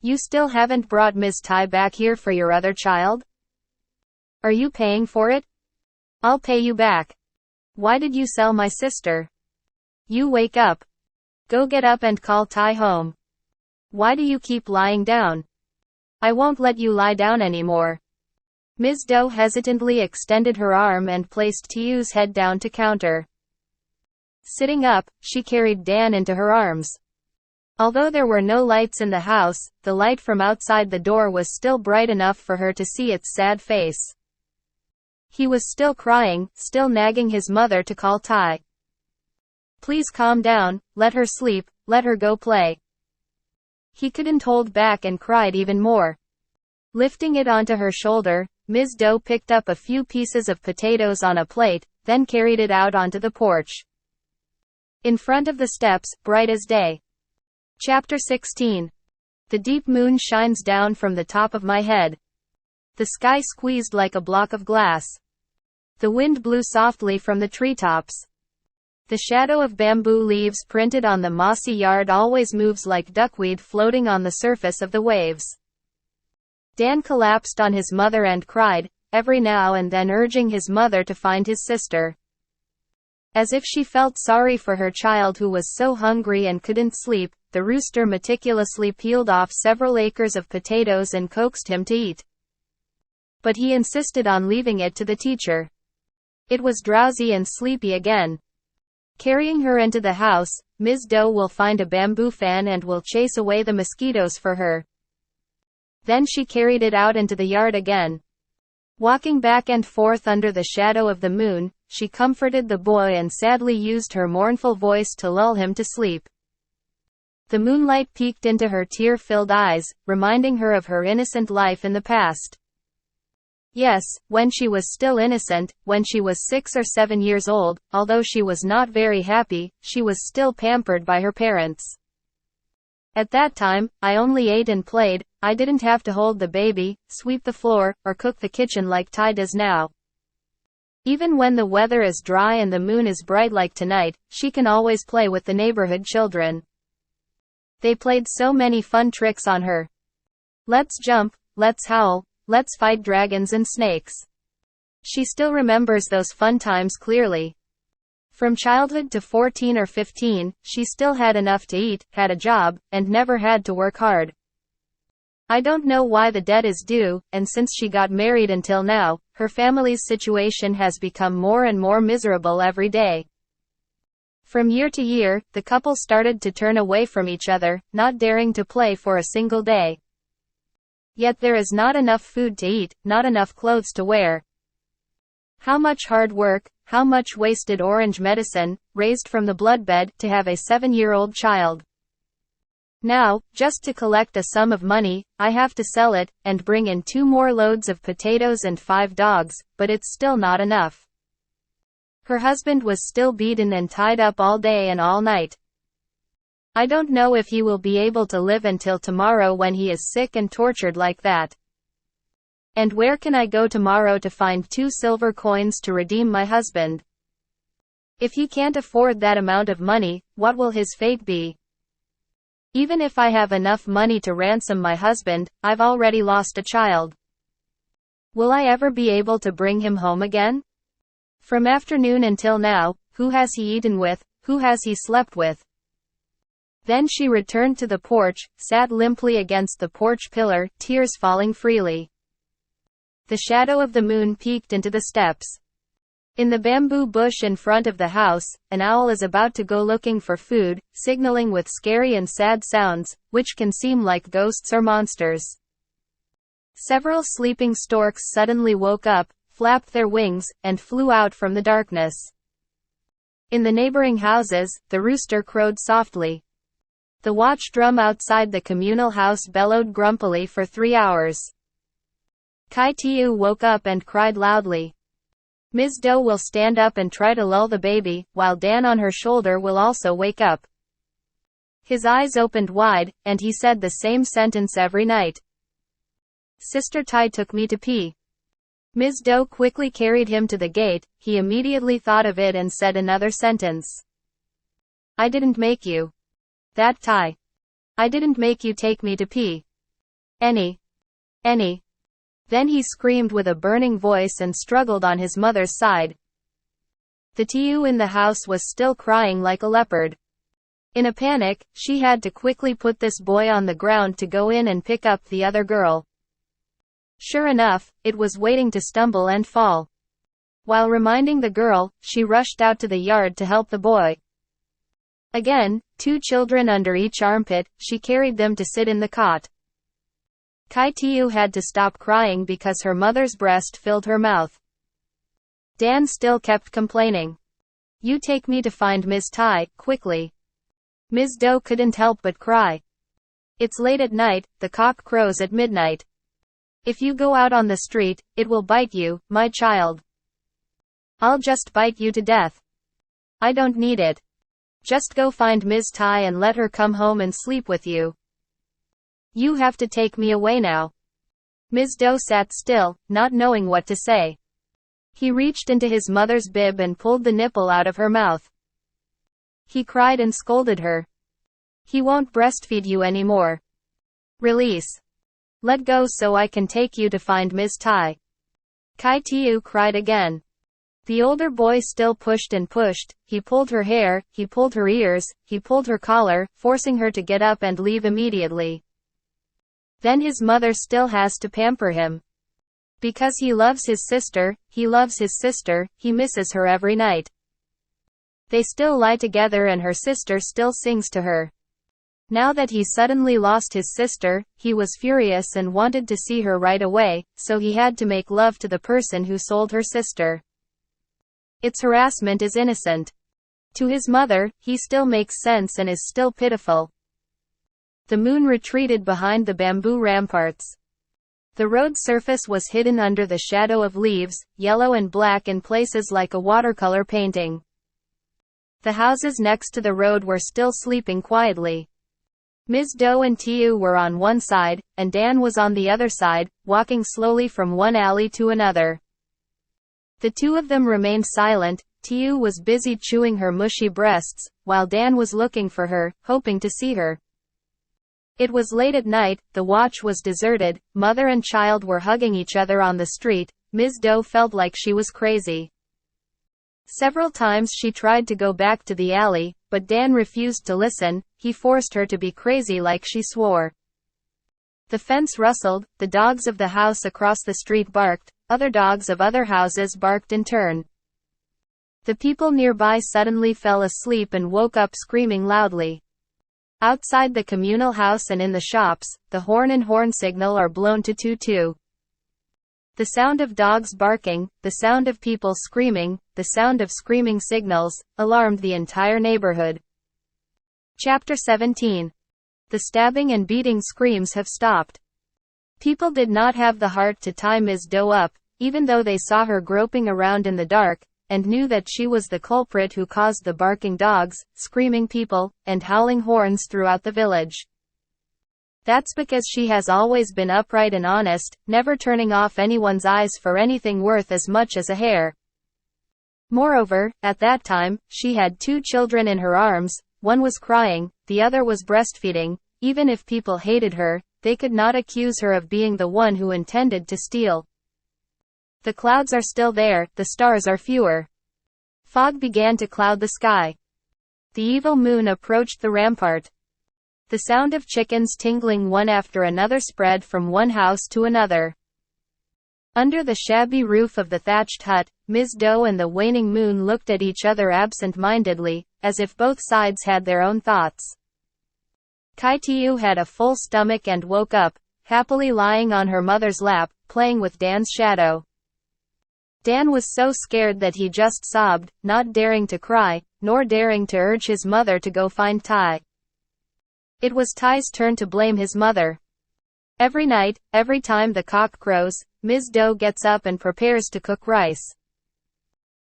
"You still haven't brought Ms. Tai back here for your other child? Are you paying for it? I'll pay you back. Why did you sell my sister? You wake up. Go get up and call Tai home. Why do you keep lying down? I won't let you lie down anymore." Ms. Doe hesitantly extended her arm and placed Tiu's head down to counter. Sitting up, she carried Dan into her arms. Although there were no lights in the house, the light from outside the door was still bright enough for her to see its sad face. He was still crying, still nagging his mother to call Tai. "Please calm down, let her sleep, let her go play." He couldn't hold back and cried even more. Lifting it onto her shoulder, Ms. Doe picked up a few pieces of potatoes on a plate, then carried it out onto the porch. In front of the steps, bright as day. Chapter 16. The deep moon shines down from the top of my head. The sky squeezed like a block of glass. The wind blew softly from the treetops. The shadow of bamboo leaves printed on the mossy yard always moves like duckweed floating on the surface of the waves. Dan collapsed on his mother and cried, every now and then urging his mother to find his sister. As if she felt sorry for her child who was so hungry and couldn't sleep, the rooster meticulously peeled off several acres of potatoes and coaxed him to eat. But he insisted on leaving it to the teacher. It was drowsy and sleepy again. Carrying her into the house, Ms. Doe will find a bamboo fan and will chase away the mosquitoes for her. Then she carried it out into the yard again. Walking back and forth under the shadow of the moon, she comforted the boy and sadly used her mournful voice to lull him to sleep. The moonlight peeked into her tear-filled eyes, reminding her of her innocent life in the past. Yes, when she was still innocent, when she was 6 or 7 years old, although she was not very happy, she was still pampered by her parents. At that time, I only ate and played, I didn't have to hold the baby, sweep the floor, or cook the kitchen like Tai does now. Even when the weather is dry and the moon is bright like tonight, she can always play with the neighborhood children. They played so many fun tricks on her. Let's jump, let's howl, let's fight dragons and snakes. She still remembers those fun times clearly. From childhood to 14 or 15, she still had enough to eat, had a job, and never had to work hard. I don't know why the debt is due, and since she got married until now, her family's situation has become more and more miserable every day. From year to year, the couple started to turn away from each other, not daring to play for a single day. Yet there is not enough food to eat, not enough clothes to wear. How much hard work, how much wasted orange medicine, raised from the bloodbed, to have a 7-year-old child. Now, just to collect a sum of money, I have to sell it, and bring in 2 more loads of potatoes and 5 dogs, but it's still not enough. Her husband was still beaten and tied up all day and all night. I don't know if he will be able to live until tomorrow when he is sick and tortured like that. And where can I go tomorrow to find 2 silver coins to redeem my husband? If he can't afford that amount of money, what will his fate be? Even if I have enough money to ransom my husband, I've already lost a child. Will I ever be able to bring him home again? From afternoon until now, who has he eaten with, who has he slept with? Then she returned to the porch, sat limply against the porch pillar, tears falling freely. The shadow of the moon peeked into the steps. In the bamboo bush in front of the house, an owl is about to go looking for food, signaling with scary and sad sounds, which can seem like ghosts or monsters. Several sleeping storks suddenly woke up, flapped their wings, and flew out from the darkness. In the neighboring houses, the rooster crowed softly. The watch drum outside the communal house bellowed grumpily for 3 hours. Kai Tiu woke up and cried loudly. Ms. Doe will stand up and try to lull the baby, while Dan on her shoulder will also wake up. His eyes opened wide, and he said the same sentence every night. Sister Tai took me to pee. Ms. Doe quickly carried him to the gate. He immediately thought of it and said another sentence. I didn't make you. That Tai. I didn't make you take me to pee. Any. Then he screamed with a burning voice and struggled on his mother's side. The Tiu in the house was still crying like a leopard. In a panic, she had to quickly put this boy on the ground to go in and pick up the other girl. Sure enough, it was waiting to stumble and fall. While reminding the girl, she rushed out to the yard to help the boy. Again, 2 children under each armpit, she carried them to sit in the cot. Kai Tiu had to stop crying because her mother's breast filled her mouth. Dan still kept complaining. You take me to find Ms. Tai, quickly. Ms. Doe couldn't help but cry. It's late at night, the cock crows at midnight. If you go out on the street, it will bite you, my child. I'll just bite you to death. I don't need it. Just go find Ms. Tai and let her come home and sleep with you. You have to take me away now. Ms. Doe sat still, not knowing what to say. He reached into his mother's bib and pulled the nipple out of her mouth. He cried and scolded her. He won't breastfeed you anymore. Release. Let go so I can take you to find Ms. Tai. Kai Tiu cried again. The older boy still pushed and pushed. He pulled her hair, he pulled her ears, he pulled her collar, forcing her to get up and leave immediately. Then his mother still has to pamper him. Because he loves his sister, he misses her every night. They still lie together and her sister still sings to her. Now that he suddenly lost his sister, he was furious and wanted to see her right away, so he had to make love to the person who sold her sister. Its harassment is innocent. To his mother, he still makes sense and is still pitiful. The moon retreated behind the bamboo ramparts. The road surface was hidden under the shadow of leaves, yellow and black in places like a watercolor painting. The houses next to the road were still sleeping quietly. Ms. Doe and Tiu were on one side, and Dan was on the other side, walking slowly from one alley to another. The 2 of them remained silent. Tiu was busy chewing her mushy breasts, while Dan was looking for her, hoping to see her. It was late at night, the watch was deserted, mother and child were hugging each other on the street. Ms. Doe felt like she was crazy. Several times she tried to go back to the alley, but Dan refused to listen. He forced her to be crazy like she swore. The fence rustled, the dogs of the house across the street barked, other dogs of other houses barked in turn. The people nearby suddenly fell asleep and woke up screaming loudly. Outside the communal house and in the shops, the horn and horn signal are blown to toot-toot. The sound of dogs barking, the sound of people screaming, the sound of screaming signals, alarmed the entire neighborhood. Chapter 17. The stabbing and beating screams have stopped. People did not have the heart to tie Ms. Doe up, even though they saw her groping around in the dark, and knew that she was the culprit who caused the barking dogs, screaming people, and howling horns throughout the village. That's because she has always been upright and honest, never turning off anyone's eyes for anything worth as much as a hair. Moreover, at that time, she had 2 children in her arms, one was crying, the other was breastfeeding. Even if people hated her, they could not accuse her of being the one who intended to steal. The clouds are still there, the stars are fewer. Fog began to cloud the sky. The evil moon approached the rampart. The sound of chickens tingling one after another spread from one house to another. Under the shabby roof of the thatched hut, Ms. Doe and the waning moon looked at each other absent-mindedly, as if both sides had their own thoughts. Kai-Tiu had a full stomach and woke up, happily lying on her mother's lap, playing with Dan's shadow. Dan was so scared that he just sobbed, not daring to cry, nor daring to urge his mother to go find Tai. It was Tai's turn to blame his mother. Every night, every time the cock crows, Ms. Doe gets up and prepares to cook rice.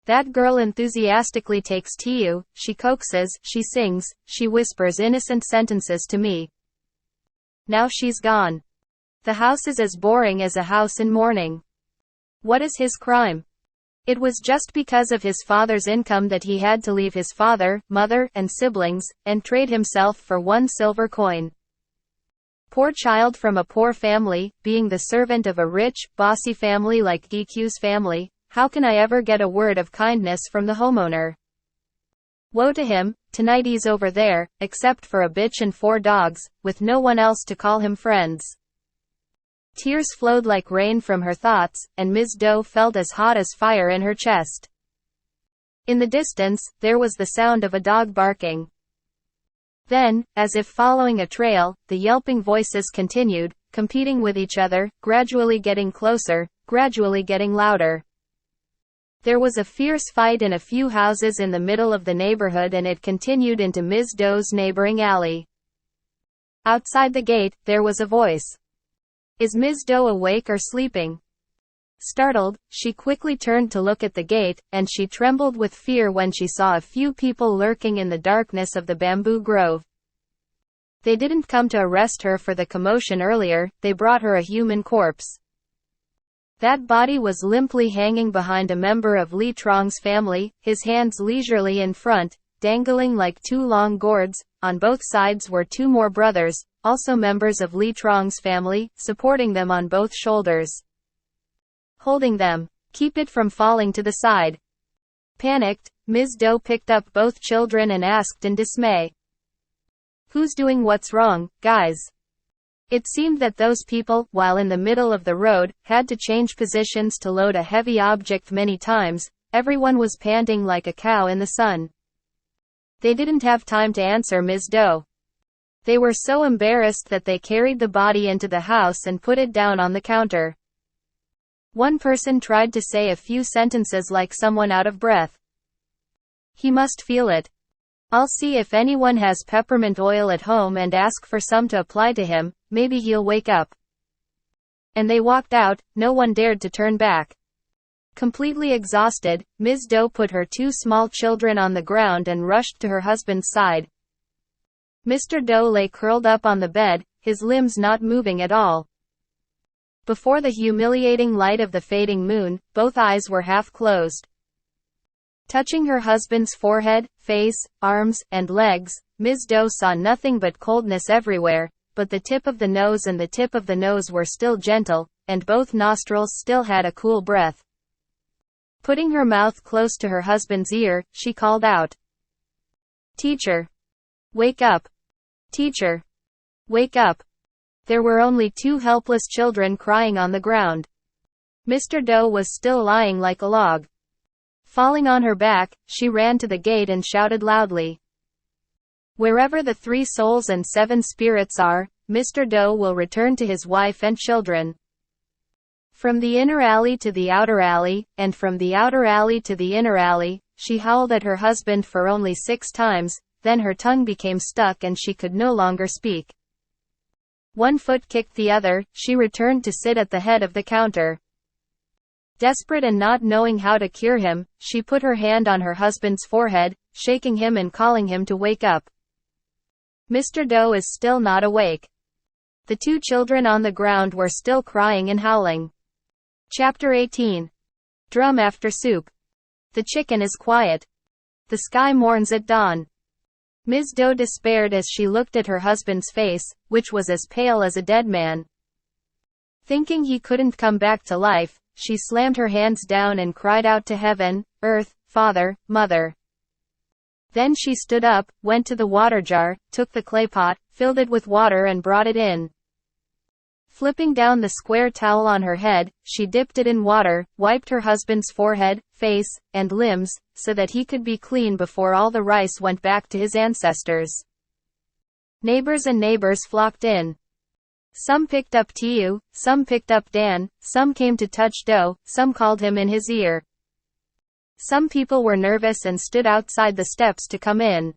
That girl enthusiastically takes Tiu, she coaxes, she sings, she whispers innocent sentences to me. Now she's gone. The house is as boring as a house in mourning. What is his crime? It was just because of his father's income that he had to leave his father, mother, and siblings, and trade himself for 1 silver coin. Poor child from a poor family, being the servant of a rich, bossy family like GQ's family, how can I ever get a word of kindness from the homeowner? Woe to him, tonight he's over there, except for a bitch and 4 dogs, with no one else to call him friends. Tears flowed like rain from her thoughts, and Ms. Doe felt as hot as fire in her chest. In the distance, there was the sound of a dog barking. Then, as if following a trail, the yelping voices continued, competing with each other, gradually getting closer, gradually getting louder. There was a fierce fight in a few houses in the middle of the neighborhood, and it continued into Ms. Doe's neighboring alley. Outside the gate, there was a voice. Is Ms. Doe awake or sleeping? Startled, she quickly turned to look at the gate, and she trembled with fear when she saw a few people lurking in the darkness of the bamboo grove. They didn't come to arrest her for the commotion earlier, they brought her a human corpse. That body was limply hanging behind a member of Li Trong's family, his hands leisurely in front, dangling like 2 long gourds. On both sides were 2 more brothers, also members of Li Trong's family, supporting them on both shoulders. Holding them. Keep it from falling to the side. Panicked, Ms. Doe picked up both children and asked in dismay. Who's doing what's wrong, guys? It seemed that those people, while in the middle of the road, had to change positions to load a heavy object many times. Everyone was panting like a cow in the sun. They didn't have time to answer Ms. Doe. They were so embarrassed that they carried the body into the house and put it down on the counter. One person tried to say a few sentences like someone out of breath. He must feel it. I'll see if anyone has peppermint oil at home and ask for some to apply to him, maybe he'll wake up. And they walked out, no one dared to turn back. Completely exhausted, Ms. Doe put her 2 small children on the ground and rushed to her husband's side. Mr. Doe lay curled up on the bed, his limbs not moving at all. Before the humiliating light of the fading moon, both eyes were half closed. Touching her husband's forehead, face, arms, and legs, Ms. Doe saw nothing but coldness everywhere. but the tip of the nose and the tip of the nose were still gentle, and both nostrils still had a cool breath. Putting her mouth close to her husband's ear, she called out, "Teacher! Wake up! Teacher! Wake up!" There were only 2 helpless children crying on the ground. Mr. Doe was still lying like a log. Falling on her back, she ran to the gate and shouted loudly, "Wherever the 3 souls and 7 spirits are, Mr. Doe will return to his wife and children." From the inner alley to the outer alley, and from the outer alley to the inner alley, she howled at her husband for only 6 times, then her tongue became stuck and she could no longer speak. One foot kicked the other, she returned to sit at the head of the counter. Desperate and not knowing how to cure him, she put her hand on her husband's forehead, shaking him and calling him to wake up. Mr. Doe is still not awake. The 2 children on the ground were still crying and howling. Chapter 18. Drum after soup. The chicken is quiet. The sky mourns at dawn. Ms. Doe despaired as she looked at her husband's face, which was as pale as a dead man. Thinking he couldn't come back to life, she slammed her hands down and cried out to heaven, earth, father, mother. Then she stood up, went to the water jar, took the clay pot, filled it with water and brought it in. Flipping down the square towel on her head, she dipped it in water, wiped her husband's forehead, face, and limbs, so that he could be clean before all the rice went back to his ancestors. Neighbors and neighbors flocked in. Some picked up Tiu, some picked up Dan, some came to touch Doe, some called him in his ear. Some people were nervous and stood outside the steps to come in.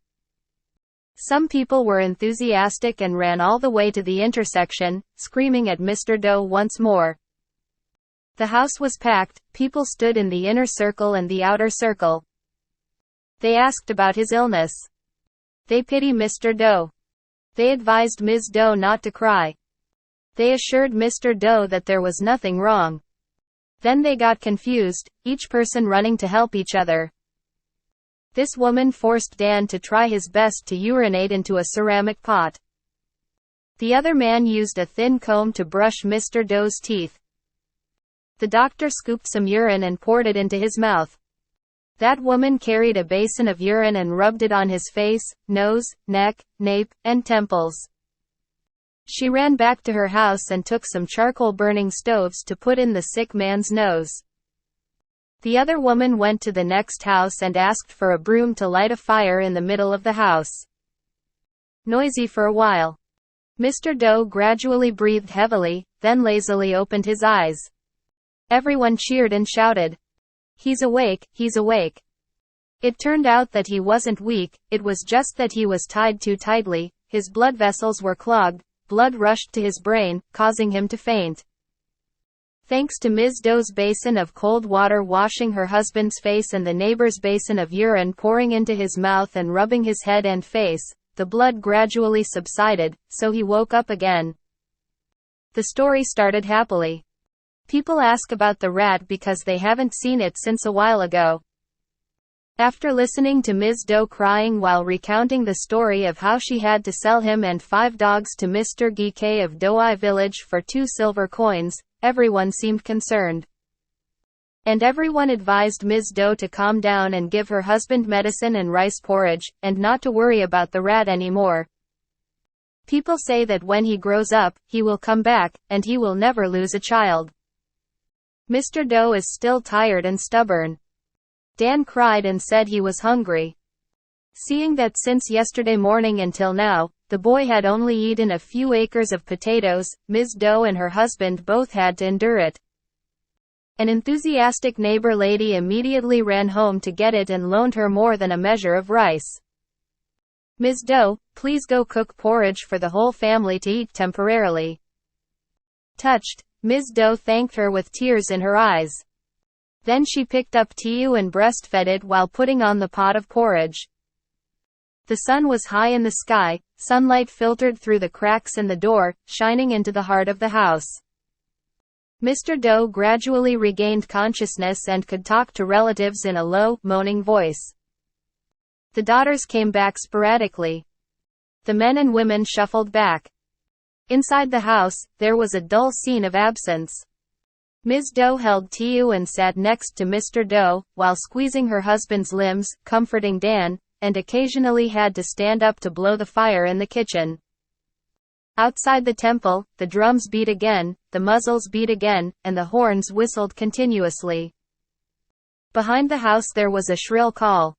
Some people were enthusiastic and ran all the way to the intersection, screaming at Mr. Doe once more. The house was packed, people stood in the inner circle and the outer circle. They asked about his illness. They pitied Mr. Doe. They advised Ms. Doe not to cry. They assured Mr. Doe that there was nothing wrong. Then they got confused, each person running to help each other. This woman forced Dan to try his best to urinate into a ceramic pot. The other man used a thin comb to brush Mr. Doe's teeth. The doctor scooped some urine and poured it into his mouth. That woman carried a basin of urine and rubbed it on his face, nose, neck, nape, and temples. She ran back to her house and took some charcoal burning stoves to put in the sick man's nose. The other woman went to the next house and asked for a broom to light a fire in the middle of the house. Noisy for a while. Mr. Doe gradually breathed heavily, then lazily opened his eyes. Everyone cheered and shouted, "He's awake, he's awake." It turned out that he wasn't weak, it was just that he was tied too tightly, his blood vessels were clogged, blood rushed to his brain, causing him to faint. Thanks to Ms. Doe's basin of cold water washing her husband's face and the neighbor's basin of urine pouring into his mouth and rubbing his head and face, the blood gradually subsided, so he woke up again. The story started happily. People ask about the rat because they haven't seen it since a while ago. After listening to Ms. Doe crying while recounting the story of how she had to sell him and 5 dogs to Mr. Gk of Doai village for 2 silver coins, everyone seemed concerned. And everyone advised Ms. Doe to calm down and give her husband medicine and rice porridge, and not to worry about the rat anymore. People say that when he grows up, he will come back, and he will never lose a child. Mr. Doe is still tired and stubborn. Dan cried and said he was hungry. Seeing that since yesterday morning until now, the boy had only eaten a few acres of potatoes, Ms. Doe and her husband both had to endure it. An enthusiastic neighbor lady immediately ran home to get it and loaned her more than a measure of rice. "Ms. Doe, please go cook porridge for the whole family to eat temporarily." Touched, Ms. Doe thanked her with tears in her eyes. Then she picked up Tiu and breastfed it while putting on the pot of porridge. The sun was high in the sky, sunlight filtered through the cracks in the door, shining into the heart of the house. Mr. Doe gradually regained consciousness and could talk to relatives in a low, moaning voice. The daughters came back sporadically. The men and women shuffled back. Inside the house, there was a dull scene of absence. Ms. Doe held Tiu and sat next to Mr. Doe, while squeezing her husband's limbs, comforting Dan, and occasionally had to stand up to blow the fire in the kitchen. Outside the temple, the drums beat again, the muzzles beat again, and the horns whistled continuously. Behind the house there was a shrill call.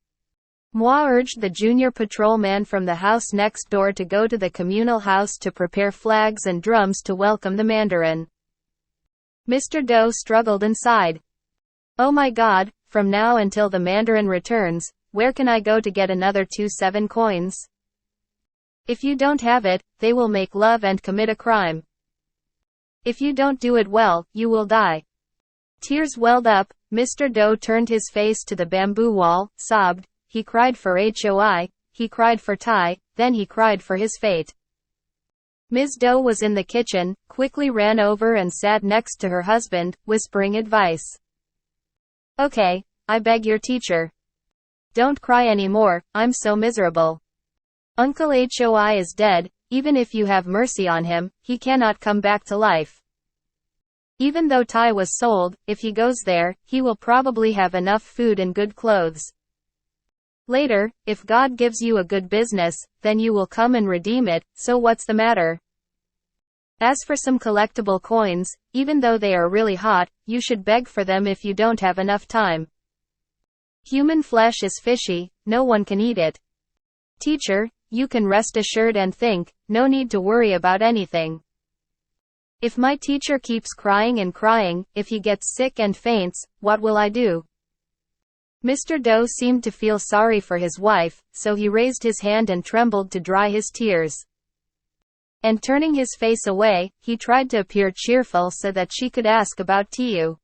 Moi urged the junior patrolman from the house next door to go to the communal house to prepare flags and drums to welcome the Mandarin. Mr. Doe struggled and sighed. Oh my God, from now until the Mandarin returns, where can I go to get another 2 coins? If you don't have it, they will make love and commit a crime. If you don't do it well, you will die. Tears welled up. Mr. Doe turned his face to the bamboo wall, sobbed. He cried for Hoi, he cried for Tai, then he cried for his fate. Ms. Doe was in the kitchen, quickly ran over and sat next to her husband, whispering advice. Okay, I beg your teacher. Don't cry anymore, I'm so miserable. Uncle Hoi is dead, even if you have mercy on him, he cannot come back to life. Even though Tai was sold, if he goes there, he will probably have enough food and good clothes. Later, if God gives you a good business, then you will come and redeem it, so what's the matter? As for some collectible coins, even though they are really hot, you should beg for them if you don't have enough time. Human flesh is fishy, no one can eat it. Teacher, you can rest assured and think, no need to worry about anything. If my teacher keeps crying and crying, if he gets sick and faints, what will I do? Mr. Doe seemed to feel sorry for his wife, so he raised his hand and trembled to dry his tears. And turning his face away, he tried to appear cheerful so that she could ask about Tiu.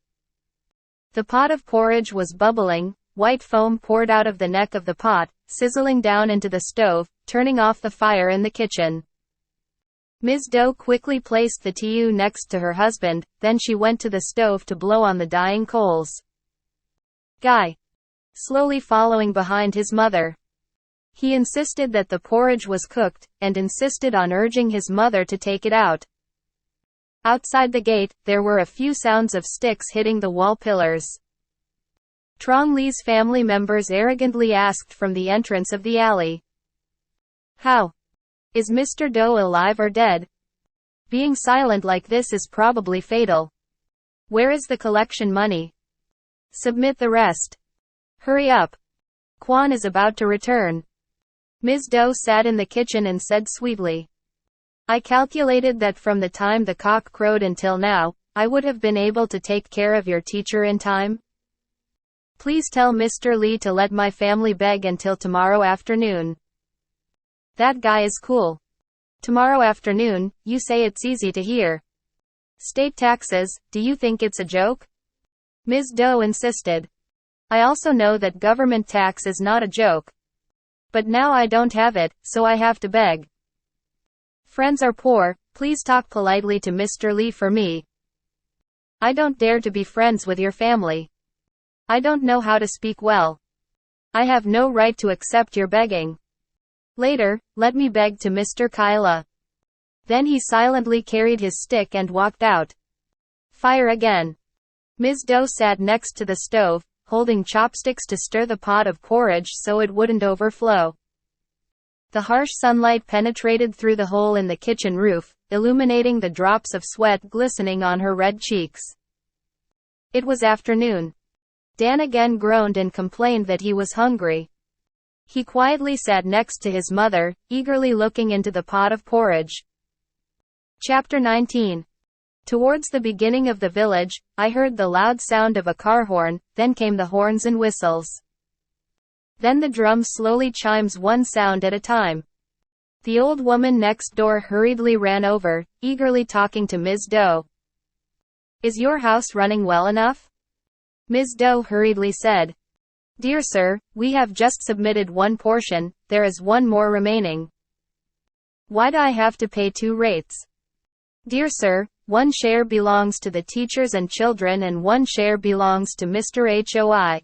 The pot of porridge was bubbling, white foam poured out of the neck of the pot, sizzling down into the stove, turning off the fire in the kitchen. Ms. Doe quickly placed the Tiu next to her husband, then she went to the stove to blow on the dying coals. Guy, slowly following behind his mother. He insisted that the porridge was cooked, and insisted on urging his mother to take it out. Outside the gate, there were a few sounds of sticks hitting the wall pillars. Trong Li's family members arrogantly asked from the entrance of the alley. How? Is Mr. Doe alive or dead? Being silent like this is probably fatal. Where is the collection money? Submit the rest. Hurry up. Quan is about to return. Ms. Doe sat in the kitchen and said sweetly. I calculated that from the time the cock crowed until now, I would have been able to take care of your teacher in time. Please tell Mr. Lee to let my family beg until tomorrow afternoon. That guy is cool. Tomorrow afternoon, you say it's easy to hear. State taxes, do you think it's a joke? Ms. Doe insisted. I also know that government tax is not a joke. But now I don't have it, so I have to beg. Friends are poor, please talk politely to Mr. Lee for me. I don't dare to be friends with your family. I don't know how to speak well. I have no right to accept your begging. Later, let me beg to Mr. Kyla. Then he silently carried his stick and walked out. Fire again. Ms. Doe sat next to the stove, holding chopsticks to stir the pot of porridge so it wouldn't overflow. The harsh sunlight penetrated through the hole in the kitchen roof, illuminating the drops of sweat glistening on her red cheeks. It was afternoon. Dan again groaned and complained that he was hungry. He quietly sat next to his mother, eagerly looking into the pot of porridge. Chapter 19. Towards the beginning of the village, I heard the loud sound of a car horn, then came the horns and whistles. Then the drum slowly chimes one sound at a time. The old woman next door hurriedly ran over, eagerly talking to Ms. Doe. Is your house running well enough? Ms. Doe hurriedly said. Dear sir, we have just submitted one portion, there is one more remaining. Why do I have to pay 2 rates? Dear sir, one share belongs to the teachers and children and one share belongs to Mr. Hoi.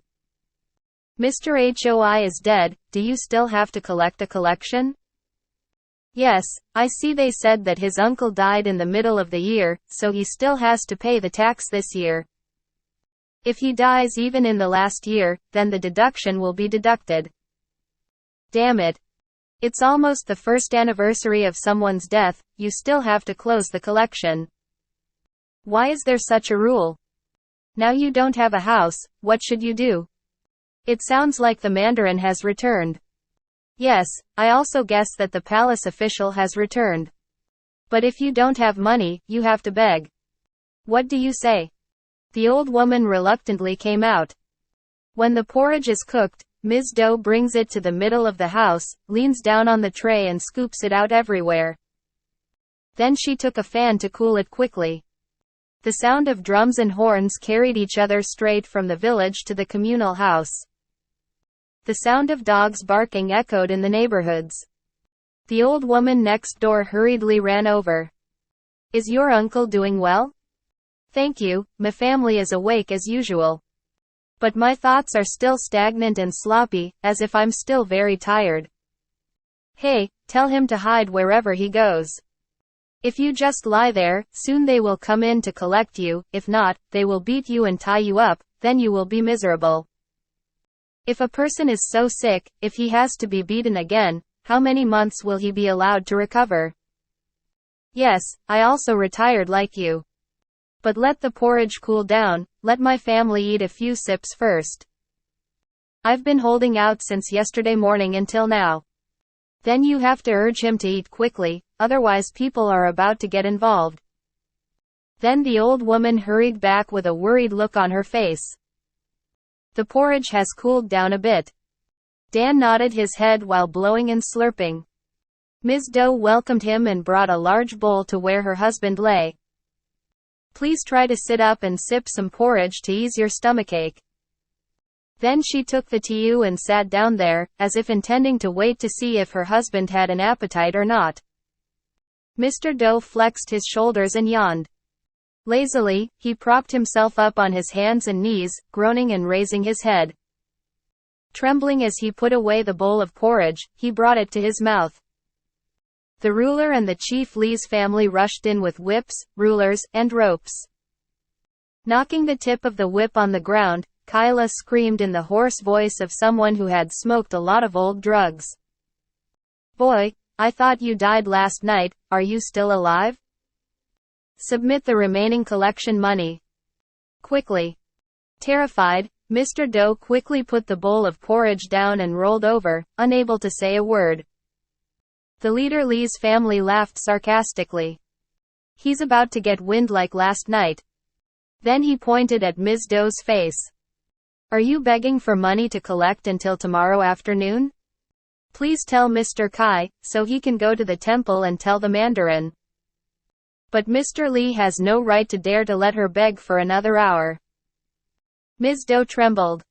Mr. Hoi is dead, do you still have to collect a collection? Yes, I see they said that his uncle died in the middle of the year, so he still has to pay the tax this year. If he dies even in the last year, then the deduction will be deducted. Damn it. It's almost the first anniversary of someone's death, you still have to close the collection. Why is there such a rule? Now you don't have a house, what should you do? It sounds like the Mandarin has returned. Yes, I also guess that the palace official has returned. But if you don't have money, you have to beg. What do you say? The old woman reluctantly came out. When the porridge is cooked, Ms. Doe brings it to the middle of the house, leans down on the tray and scoops it out everywhere. Then she took a fan to cool it quickly. The sound of drums and horns carried each other straight from the village to the communal house. The sound of dogs barking echoed in the neighborhoods. The old woman next door hurriedly ran over. Is your uncle doing well? Thank you, my family is awake as usual. But my thoughts are still stagnant and sloppy, as if I'm still very tired. Hey, tell him to hide wherever he goes. If you just lie there, soon they will come in to collect you, if not, they will beat you and tie you up, then you will be miserable. If a person is so sick, if he has to be beaten again, how many months will he be allowed to recover? Yes, I also retired like you. But let the porridge cool down, let my family eat a few sips first. I've been holding out since yesterday morning until now. Then you have to urge him to eat quickly, otherwise people are about to get involved. Then the old woman hurried back with a worried look on her face. The porridge has cooled down a bit. Dan nodded his head while blowing and slurping. Ms. Doe welcomed him and brought a large bowl to where her husband lay. Please try to sit up and sip some porridge to ease your stomachache. Then she took the tea and sat down there, as if intending to wait to see if her husband had an appetite or not. Mr. Doe flexed his shoulders and yawned. Lazily, he propped himself up on his hands and knees, groaning and raising his head. Trembling as he put away the bowl of porridge, he brought it to his mouth. The ruler and the Chief Lee's family rushed in with whips, rulers, and ropes. Knocking the tip of the whip on the ground, Kyla screamed in the hoarse voice of someone who had smoked a lot of old drugs. Boy, I thought you died last night, are you still alive? Submit the remaining collection money. Quickly. Terrified, Mr. Doe quickly put the bowl of porridge down and rolled over, unable to say a word. The leader Lee's family laughed sarcastically. He's about to get wind like last night. Then he pointed at Ms. Doe's face. Are you begging for money to collect until tomorrow afternoon? Please tell Mr. Kai, so he can go to the temple and tell the Mandarin. But Mr. Lee has no right to dare to let her beg for another hour. Ms. Doe trembled.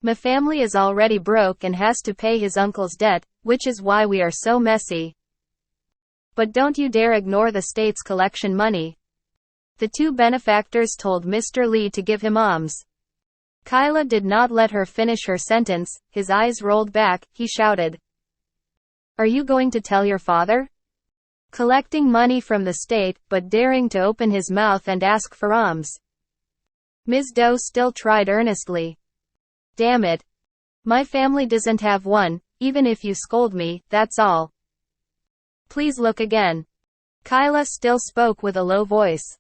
My family is already broke and has to pay his uncle's debt, which is why we are so messy. But don't you dare ignore the state's collection money. The two benefactors told Mr. Lee to give him alms. Kyla did not let her finish her sentence, his eyes rolled back, he shouted. Are you going to tell your father? Collecting money from the state, but daring to open his mouth and ask for alms. Ms. Doe still tried earnestly. Damn it. My family doesn't have one, even if you scold me, that's all. Please look again. Kyla still spoke with a low voice.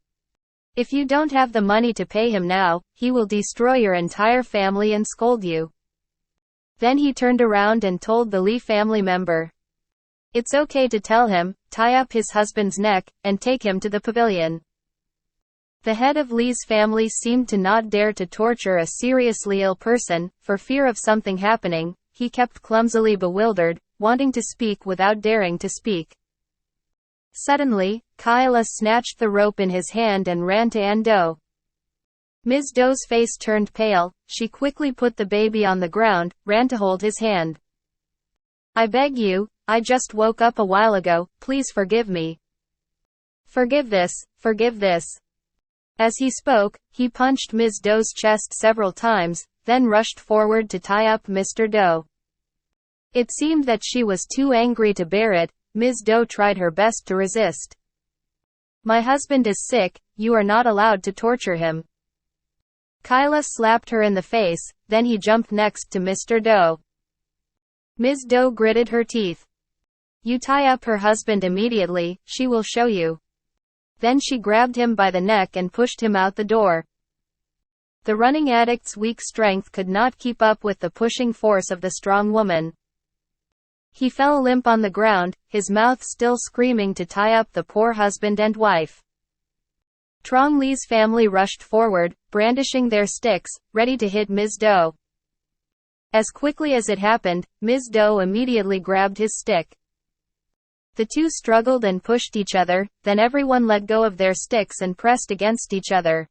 If you don't have the money to pay him now, he will destroy your entire family and scold you. Then he turned around and told the Lee family member. It's okay to tell him, tie up his husband's neck, and take him to the pavilion. The head of Lee's family seemed to not dare to torture a seriously ill person, for fear of something happening. He kept clumsily bewildered, wanting to speak without daring to speak. Suddenly, Kyla snatched the rope in his hand and ran to Ann Doe. Ms. Doe's face turned pale, she quickly put the baby on the ground, ran to hold his hand. I beg you, I just woke up a while ago, please forgive me. Forgive this, forgive this. As he spoke, he punched Ms. Doe's chest several times, then rushed forward to tie up Mr. Doe. It seemed that she was too angry to bear it, Ms. Doe tried her best to resist. "My husband is sick, you are not allowed to torture him." Kyla slapped her in the face, then he jumped next to Mr. Doe. Ms. Doe gritted her teeth. "You tie up her husband immediately, she will show you." Then she grabbed him by the neck and pushed him out the door. The running addict's weak strength could not keep up with the pushing force of the strong woman. He fell limp on the ground, his mouth still screaming to tie up the poor husband and wife. Trong Lee's family rushed forward, brandishing their sticks, ready to hit Ms. Doe. As quickly as it happened, Ms. Doe immediately grabbed his stick. The two struggled and pushed each other, then everyone let go of their sticks and pressed against each other.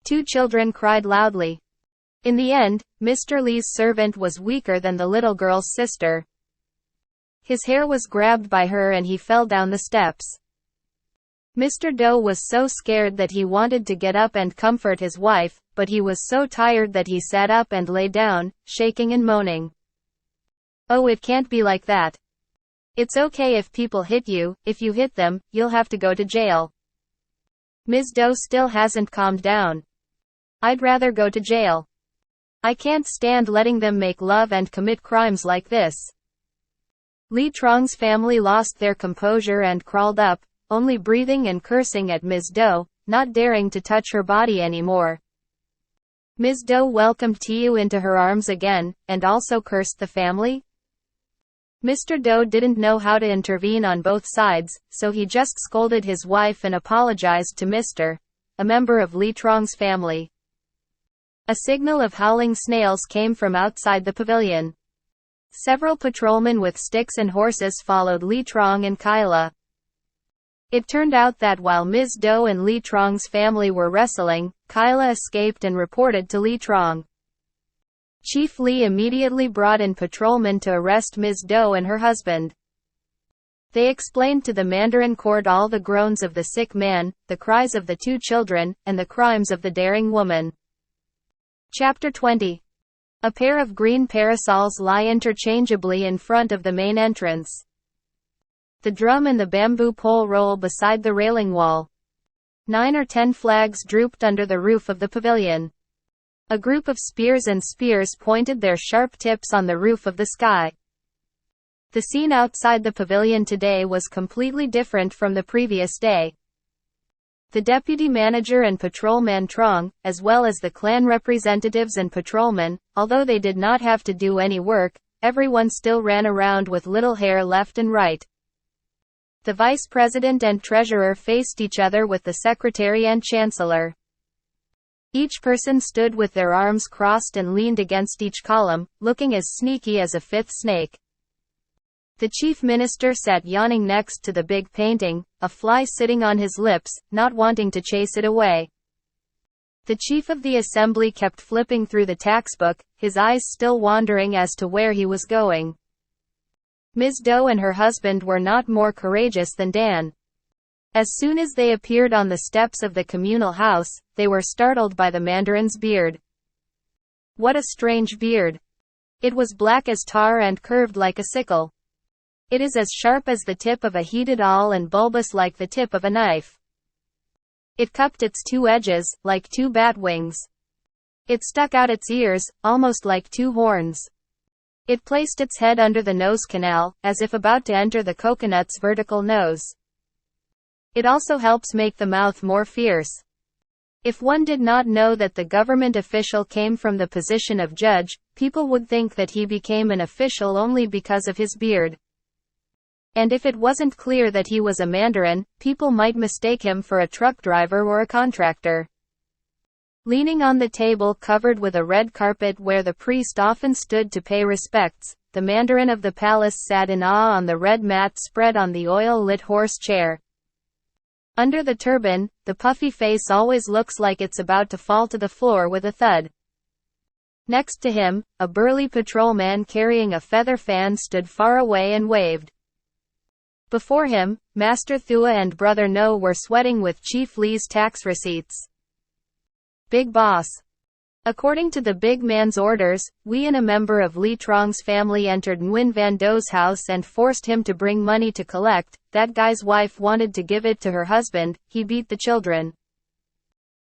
Two children cried loudly. In the end, Mr. Lee's servant was weaker than the little girl's sister. His hair was grabbed by her and he fell down the steps. Mr. Doe was so scared that he wanted to get up and comfort his wife, but he was so tired that he sat up and lay down, shaking and moaning. "Oh, it can't be like that. It's okay if people hit you, if you hit them, you'll have to go to jail." Ms. Doe still hasn't calmed down. "I'd rather go to jail. I can't stand letting them make love and commit crimes like this." Lee Trong's family lost their composure and crawled up, only breathing and cursing at Ms. Doe, not daring to touch her body anymore. Ms. Doe welcomed Tiu into her arms again, and also cursed the family. Mr. Doe didn't know how to intervene on both sides, so he just scolded his wife and apologized to Mr. a member of Lee Trong's family. A signal of howling snails came from outside the pavilion. Several patrolmen with sticks and horses followed Lee Trong and Kyla. It turned out that while Ms. Doe and Lee Trong's family were wrestling, Kyla escaped and reported to Lee Trong. Chief Lee immediately brought in patrolmen to arrest Ms. Doe and her husband. They explained to the Mandarin court all the groans of the sick man, the cries of the two children, and the crimes of the daring woman. Chapter 20. A pair of green parasols lie interchangeably in front of the main entrance. The drum and the bamboo pole roll beside the railing wall. 9 or 10 flags drooped under the roof of the pavilion. A group of spears and spears pointed their sharp tips on the roof of the sky. The scene outside the pavilion today was completely different from the previous day. The deputy manager and patrolman Trong, as well as the clan representatives and patrolmen, although they did not have to do any work, everyone still ran around with little hair left and right. The vice president and treasurer faced each other with the secretary and chancellor. Each person stood with their arms crossed and leaned against each column, looking as sneaky as a fifth snake. The chief minister sat yawning next to the big painting, a fly sitting on his lips, not wanting to chase it away. The chief of the assembly kept flipping through the taxbook, his eyes still wandering as to where he was going. Ms. Doe and her husband were not more courageous than Dan. As soon as they appeared on the steps of the communal house, they were startled by the Mandarin's beard. What a strange beard! It was black as tar and curved like a sickle. It is as sharp as the tip of a heated awl and bulbous like the tip of a knife. It cupped its two edges, like two bat wings. It stuck out its ears, almost like two horns. It placed its head under the nose canal, as if about to enter the coconut's vertical nose. It also helps make the mouth more fierce. If one did not know that the government official came from the position of judge, people would think that he became an official only because of his beard. And if it wasn't clear that he was a Mandarin, people might mistake him for a truck driver or a contractor. Leaning on the table covered with a red carpet where the priest often stood to pay respects, the Mandarin of the palace sat in awe on the red mat spread on the oil-lit horse chair. Under the turban, the puffy face always looks like it's about to fall to the floor with a thud. Next to him, a burly patrolman carrying a feather fan stood far away and waved. Before him, Master Thua and Brother No were sweating with Chief Lee's tax receipts. "Big boss. According to the big man's orders, we and a member of Lee Trong's family entered Nguyen Van Do's house and forced him to bring money to collect. That guy's wife wanted to give it to her husband, he beat the children.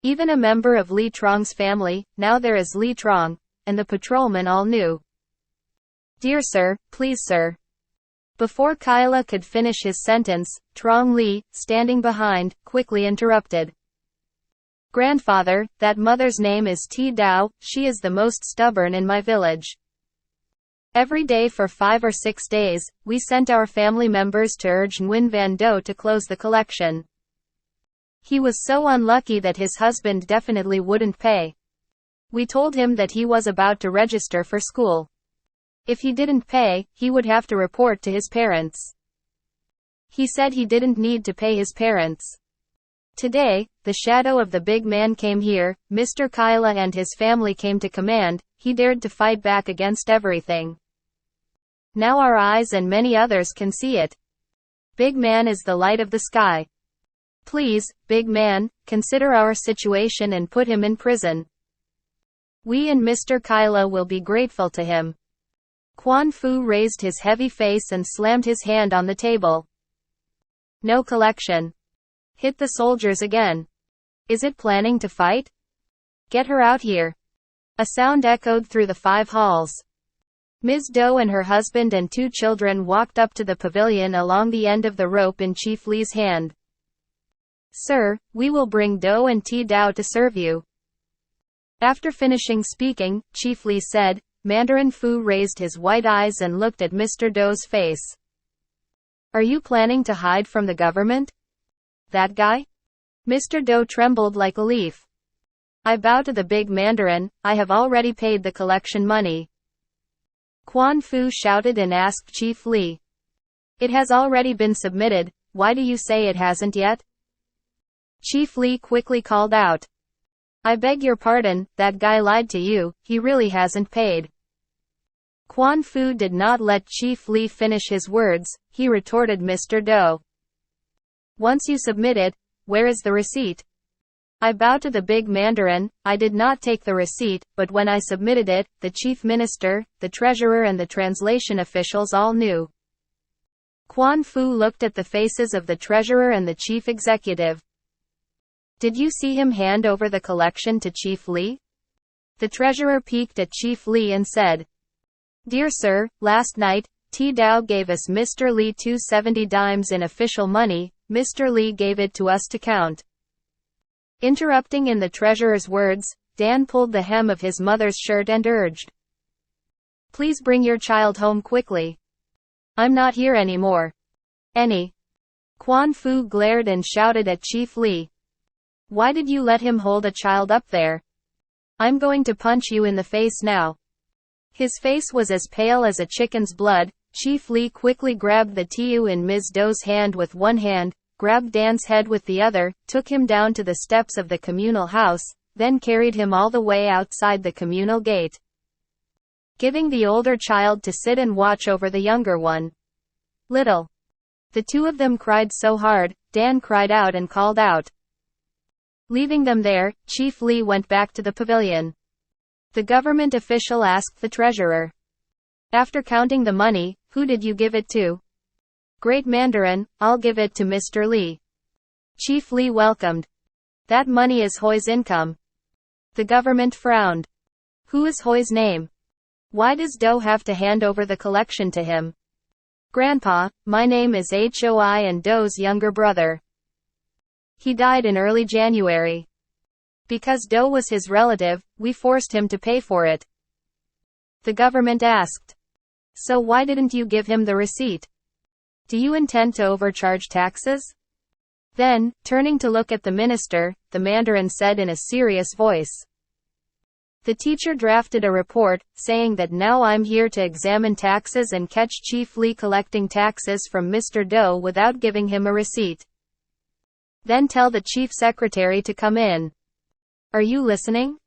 Even a member of Lee Trong's family, now there is Lee Trong, and the patrolman all knew. Dear sir, please sir. Before Kyla could finish his sentence, Trong Lee, standing behind, quickly interrupted. Grandfather, that mother's name is T Dao, she is the most stubborn in my village. Every day for 5 or 6 days, we sent our family members to urge Nguyen Van Do to close the collection. He was so unlucky that his husband definitely wouldn't pay. We told him that he was about to register for school. If he didn't pay, he would have to report to his parents. He said he didn't need to pay his parents. Today, the shadow of the big man came here, Mr. Kyla and his family came to command, he dared to fight back against everything. Now our eyes and many others can see it. Big man is the light of the sky. Please, big man, consider our situation and put him in prison. We and Mr. Kyla will be grateful to him. Quan Fu raised his heavy face and slammed his hand on the table. No collection. Hit the soldiers again. Is it planning to fight? Get her out here. A sound echoed through the 5 halls. Ms. Do and her husband and 2 children walked up to the pavilion along the end of the rope in Chief Lee's hand. Sir, we will bring Do and T Dao to serve you. After finishing speaking, Chief Lee said, Mandarin Fu raised his white eyes and looked at Mr. Do's face. Are you planning to hide from the government? That guy? Mr. Do trembled like a leaf. I bow to the big Mandarin, I have already paid the collection money. Quan Fu shouted and asked Chief Lee. It has already been submitted, why do you say it hasn't yet? Chief Lee quickly called out. I beg your pardon, that guy lied to you, he really hasn't paid. Quan Fu did not let Chief Lee finish his words, he retorted Mr. Do. Once you submit it, where is the receipt? I bow to the big Mandarin, I did not take the receipt, but when I submitted it, the chief minister, the treasurer and the translation officials all knew. Quan Fu looked at the faces of the treasurer and the chief executive. Did you see him hand over the collection to Chief Lee? The treasurer peeked at Chief Lee and said, Dear sir, last night, T Dao gave us Mr. Lee 270 dimes in official money, Mr. Lee gave it to us to count. Interrupting in the treasurer's words, Dan pulled the hem of his mother's shirt and urged. Please bring your child home quickly. I'm not here anymore. Quan Fu glared and shouted at Chief Lee. Why did you let him hold a child up there? I'm going to punch you in the face now. His face was as pale as a chicken's blood. Chief Lee quickly grabbed the tiu in Ms. Do's hand with one hand, grabbed Dan's head with the other, took him down to the steps of the communal house, then carried him all the way outside the communal gate, giving the older child to sit and watch over the younger one. Little. The 2 of them cried so hard, Dan cried out and called out. Leaving them there, Chief Lee went back to the pavilion. The government official asked the treasurer. After counting the money, who did you give it to? Great Mandarin, I'll give it to Mr. Lee. Chief Lee welcomed. That money is Hoi's income. The government frowned. Who is Hoi's name? Why does Do have to hand over the collection to him? Grandpa, my name is Hoi and Do's younger brother. He died in early January. Because Do was his relative, we forced him to pay for it. The government asked. So why didn't you give him the receipt? Do you intend to overcharge taxes? Then, turning to look at the minister, the Mandarin said in a serious voice. The teacher drafted a report, saying that now I'm here to examine taxes and catch Chief Lee collecting taxes from Mr. Do without giving him a receipt. Then tell the chief secretary to come in. Are you listening?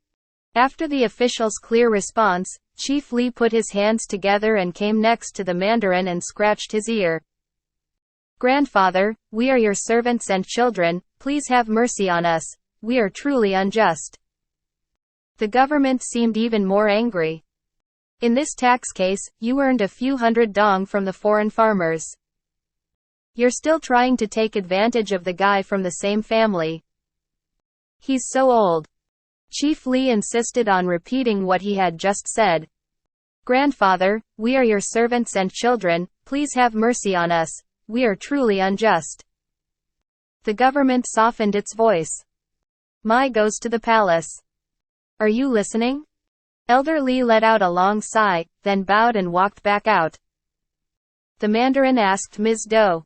After the official's clear response, Chief Lee put his hands together and came next to the Mandarin and scratched his ear. Grandfather, we are your servants and children, please have mercy on us, we are truly unjust. The government seemed even more angry. In this tax case, you earned a few hundred dong from the foreign farmers. You're still trying to take advantage of the guy from the same family. He's so old. Chief Lee insisted on repeating what he had just said. Grandfather, we are your servants and children, please have mercy on us, we are truly unjust. The government softened its voice. Mai goes to the palace. Are you listening? Elder Lee let out a long sigh, then bowed and walked back out. The Mandarin asked Ms. Do.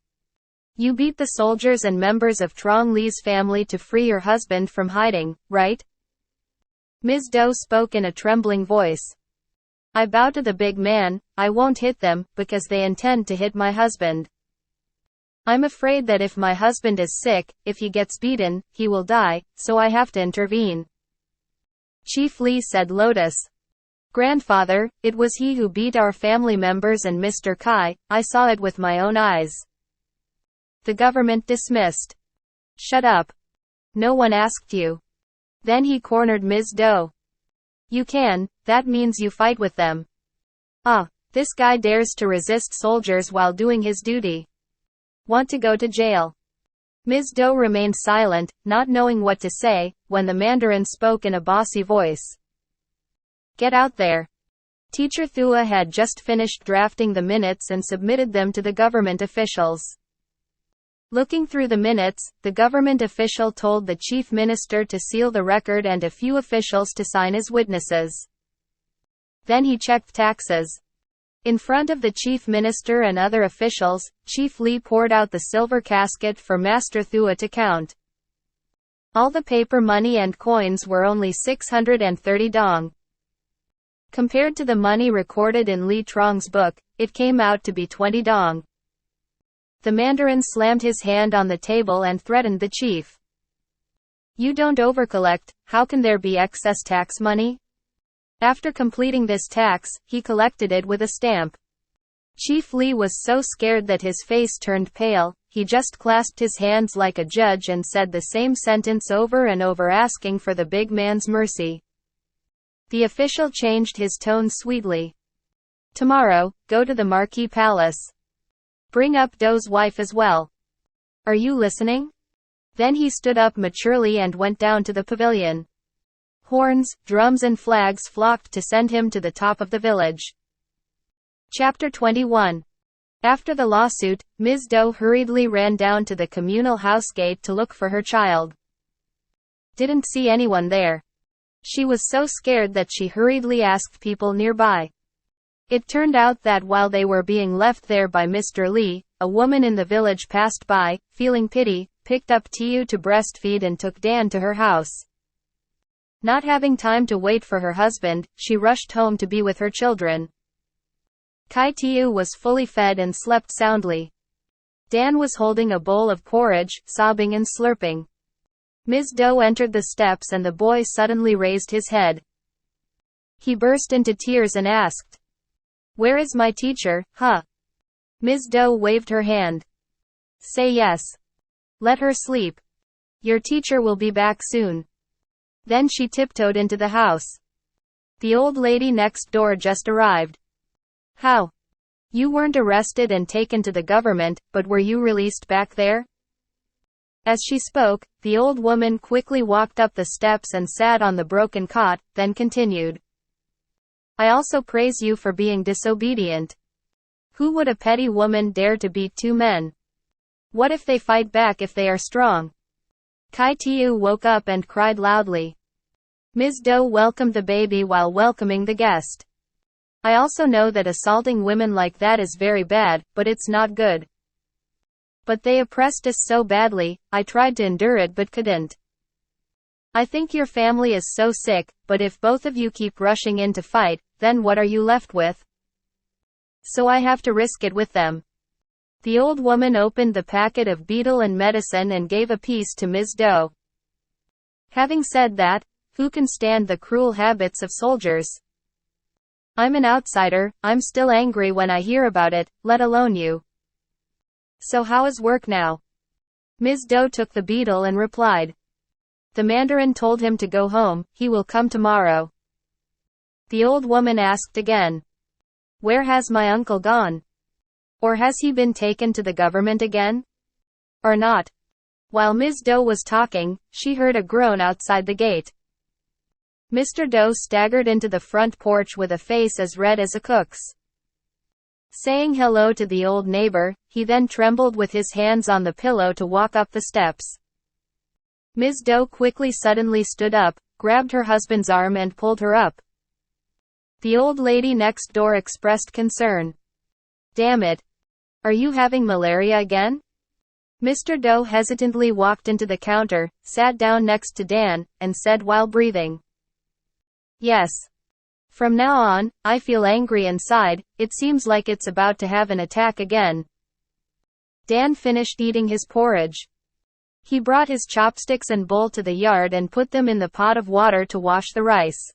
You beat the soldiers and members of Trong Lee's family to free your husband from hiding, right? Ms. Do spoke in a trembling voice. I bow to the big man, I won't hit them, because they intend to hit my husband. I'm afraid that if my husband is sick, if he gets beaten, he will die, so I have to intervene. Chief Lee said Lotus. Grandfather, it was he who beat our family members and Mr. Kai, I saw it with my own eyes. The government dismissed. Shut up. No one asked you. Then he cornered Ms. Do. You can, that means you fight with them. Ah, this guy dares to resist soldiers while doing his duty. Want to go to jail. Ms. Do remained silent, not knowing what to say, when the Mandarin spoke in a bossy voice. Get out there. Teacher Thua had just finished drafting the minutes and submitted them to the government officials. Looking through the minutes, the government official told the chief minister to seal the record and a few officials to sign as witnesses. Then he checked taxes. In front of the chief minister and other officials, Chief Lee poured out the silver casket for Master Thua to count. All the paper money and coins were only 630 dong. Compared to the money recorded in Lee Trong's book, it came out to be 20 dong. The Mandarin slammed his hand on the table and threatened the chief. You don't overcollect, how can there be excess tax money? After completing this tax, he collected it with a stamp. Chief Lee was so scared that his face turned pale, he just clasped his hands like a judge and said the same sentence over and over, asking for the big man's mercy. The official changed his tone sweetly. Tomorrow, go to the Marquis Palace. Bring up Do's wife as well. Are you listening? Then he stood up maturely and went down to the pavilion. Horns, drums and flags flocked to send him to the top of the village. Chapter 21. After the lawsuit, Ms. Do hurriedly ran down to the communal house gate to look for her child. Didn't see anyone there. She was so scared that she hurriedly asked people nearby. It turned out that while they were being left there by Mr. Lee, a woman in the village passed by, feeling pity, picked up Tiu to breastfeed and took Dan to her house. Not having time to wait for her husband, she rushed home to be with her children. Kai Tiu was fully fed and slept soundly. Dan was holding a bowl of porridge, sobbing and slurping. Ms. Do entered the steps and the boy suddenly raised his head. He burst into tears and asked, "Where is my teacher, huh?" Ms. Do waved her hand. Say yes. Let her sleep. Your teacher will be back soon. Then she tiptoed into the house. The old lady next door just arrived. How? You weren't arrested and taken to the government, but were you released back there? As she spoke, the old woman quickly walked up the steps and sat on the broken cot, then continued. I also praise you for being disobedient. Who would a petty woman dare to beat two men? What if they fight back if they are strong? Kai Tiu woke up and cried loudly. Ms. Do welcomed the baby while welcoming the guest. I also know that assaulting women like that is very bad, but it's not good. But they oppressed us so badly, I tried to endure it but couldn't. I think your family is so sick, but if both of you keep rushing in to fight, then what are you left with? So I have to risk it with them. The old woman opened the packet of betel and medicine and gave a piece to Ms. Do. Having said that, who can stand the cruel habits of soldiers? I'm an outsider, I'm still angry when I hear about it, let alone you. So how is work now? Ms. Do took the betel and replied. The Mandarin told him to go home, he will come tomorrow. The old woman asked again. Where has my uncle gone? Or has he been taken to the government again? Or not? While Ms. Doe was talking, she heard a groan outside the gate. Mr. Doe staggered into the front porch with a face as red as a cook's. Saying hello to the old neighbor, he then trembled with his hands on the pillow to walk up the steps. Ms. Doe quickly suddenly stood up, grabbed her husband's arm and pulled her up. The old lady next door expressed concern. Damn it. Are you having malaria again? Mr. Doe hesitantly walked into the counter, sat down next to Dan, and said while breathing. Yes. From now on, I feel angry inside, it seems like it's about to have an attack again. Dan finished eating his porridge. He brought his chopsticks and bowl to the yard and put them in the pot of water to wash the rice.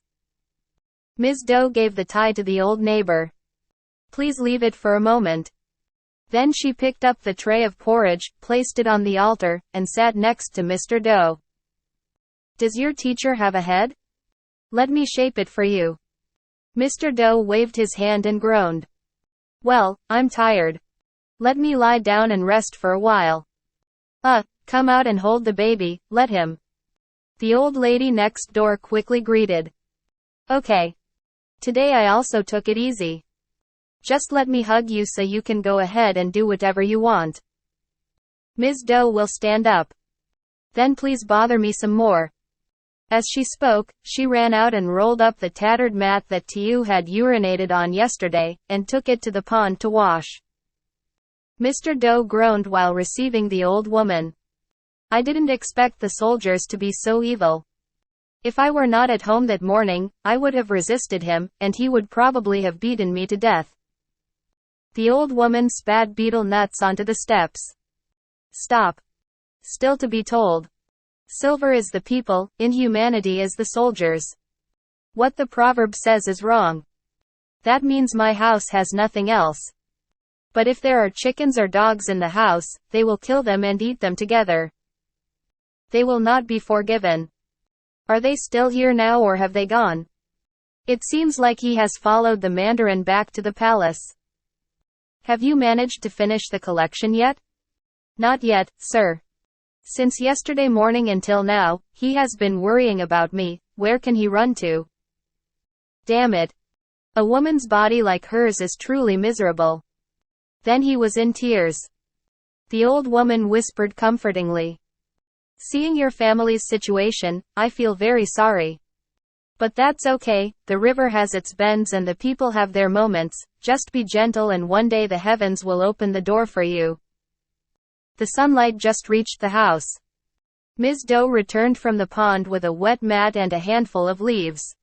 Ms. Doe gave the tie to the old neighbor. Please leave it for a moment. Then she picked up the tray of porridge, placed it on the altar, and sat next to Mr. Doe. Does your teacher have a head? Let me shape it for you. Mr. Doe waved his hand and groaned. Well, I'm tired. Let me lie down and rest for a while. Come out and hold the baby, let him. The old lady next door quickly greeted. Okay. Today I also took it easy. Just let me hug you so you can go ahead and do whatever you want. Ms. Doe will stand up. Then please bother me some more. As she spoke, she ran out and rolled up the tattered mat that Tiu had urinated on yesterday, and took it to the pond to wash. Mr. Doe groaned while receiving the old woman. I didn't expect the soldiers to be so evil. If I were not at home that morning, I would have resisted him, and he would probably have beaten me to death. The old woman spat beetle nuts onto the steps. Stop. Still to be told. Silver is the people, inhumanity is the soldiers. What the proverb says is wrong. That means my house has nothing else. But if there are chickens or dogs in the house, they will kill them and eat them together. They will not be forgiven. Are they still here now or have they gone? It seems like he has followed the Mandarin back to the palace. Have you managed to finish the collection yet? Not yet, sir. Since yesterday morning until now, he has been worrying about me. Where can he run to? Damn it. A woman's body like hers is truly miserable. Then he was in tears. The old woman whispered comfortingly. Seeing your family's situation, I feel very sorry. But that's okay, the river has its bends and the people have their moments, just be gentle and one day the heavens will open the door for you. The sunlight just reached the house. Ms. Doe returned from the pond with a wet mat and a handful of leaves.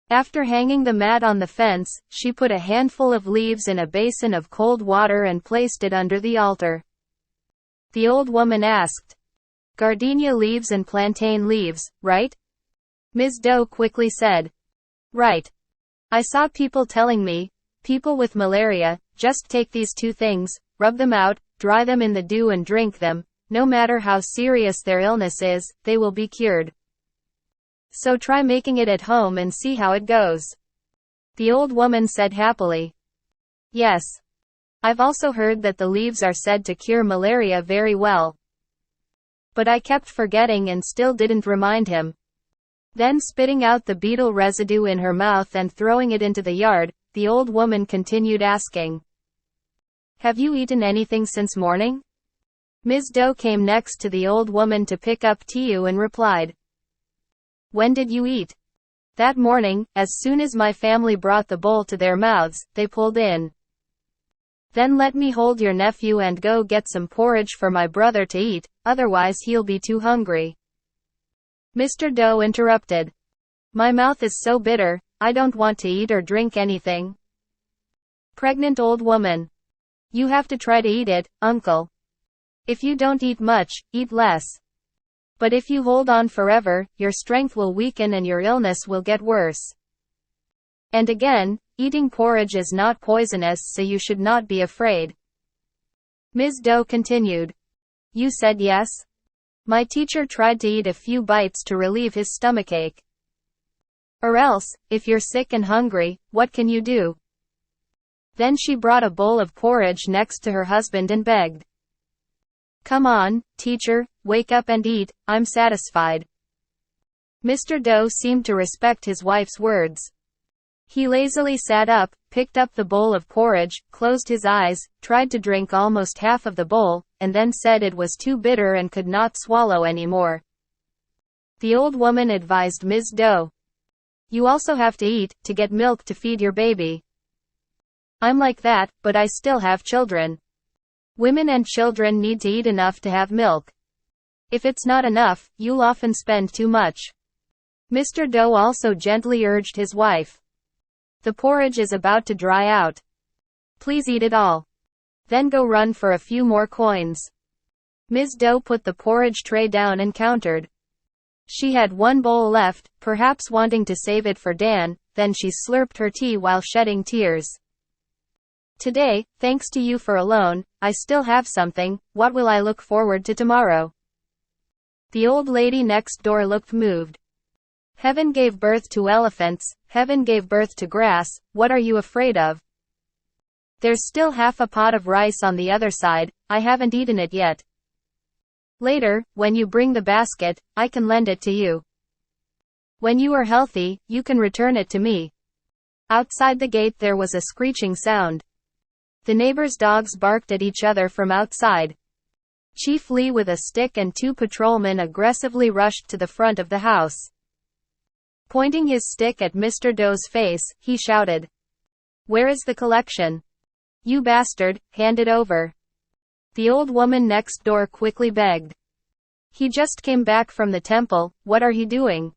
After hanging the mat on the fence, she put a handful of leaves in a basin of cold water and placed it under the altar. The old woman asked. Gardenia leaves and plantain leaves, right? Ms. Doe quickly said. Right. I saw people telling me, people with malaria, just take these two things, rub them out, dry them in the dew and drink them, no matter how serious their illness is, they will be cured. So try making it at home and see how it goes. The old woman said happily. Yes. I've also heard that the leaves are said to cure malaria very well. But I kept forgetting and still didn't remind him. Then spitting out the beetle residue in her mouth and throwing it into the yard, the old woman continued asking. Have you eaten anything since morning? Ms. Doe came next to the old woman to pick up Tiu and replied. When did you eat? That morning, as soon as my family brought the bowl to their mouths, they pulled in. Then let me hold your nephew and go get some porridge for my brother to eat, otherwise he'll be too hungry. Mr. Doe interrupted. My mouth is so bitter, I don't want to eat or drink anything. Pregnant old woman. You have to try to eat it, uncle. If you don't eat much, eat less. But if you hold on forever, your strength will weaken and your illness will get worse. And again, eating porridge is not poisonous, so you should not be afraid. Ms. Doe continued. You said yes? My teacher tried to eat a few bites to relieve his stomachache. Or else, if you're sick and hungry, what can you do? Then she brought a bowl of porridge next to her husband and begged. Come on, teacher, wake up and eat, I'm satisfied. Mr. Doe seemed to respect his wife's words. He lazily sat up, picked up the bowl of porridge, closed his eyes, tried to drink almost half of the bowl, and then said it was too bitter and could not swallow any more. The old woman advised Ms. Doe. You also have to eat, to get milk to feed your baby. I'm like that, but I still have children. Women and children need to eat enough to have milk. If it's not enough, you'll often spend too much. Mr. Doe also gently urged his wife. The porridge is about to dry out. Please eat it all. Then go run for a few more coins. Ms. Doe put the porridge tray down and countered. She had one bowl left, perhaps wanting to save it for Dan, then she slurped her tea while shedding tears. Today, thanks to you for alone, I still have something. What will I look forward to tomorrow? The old lady next door looked moved. Heaven gave birth to elephants, heaven gave birth to grass, what are you afraid of? There's still half a pot of rice on the other side, I haven't eaten it yet. Later, when you bring the basket, I can lend it to you. When you are healthy, you can return it to me. Outside the gate there was a screeching sound. The neighbors' dogs barked at each other from outside. Chief Lee with a stick and two patrolmen aggressively rushed to the front of the house. Pointing his stick at Mr. Doe's face, he shouted. Where is the collection? You bastard, hand it over. The old woman next door quickly begged. He just came back from the temple, what are he doing?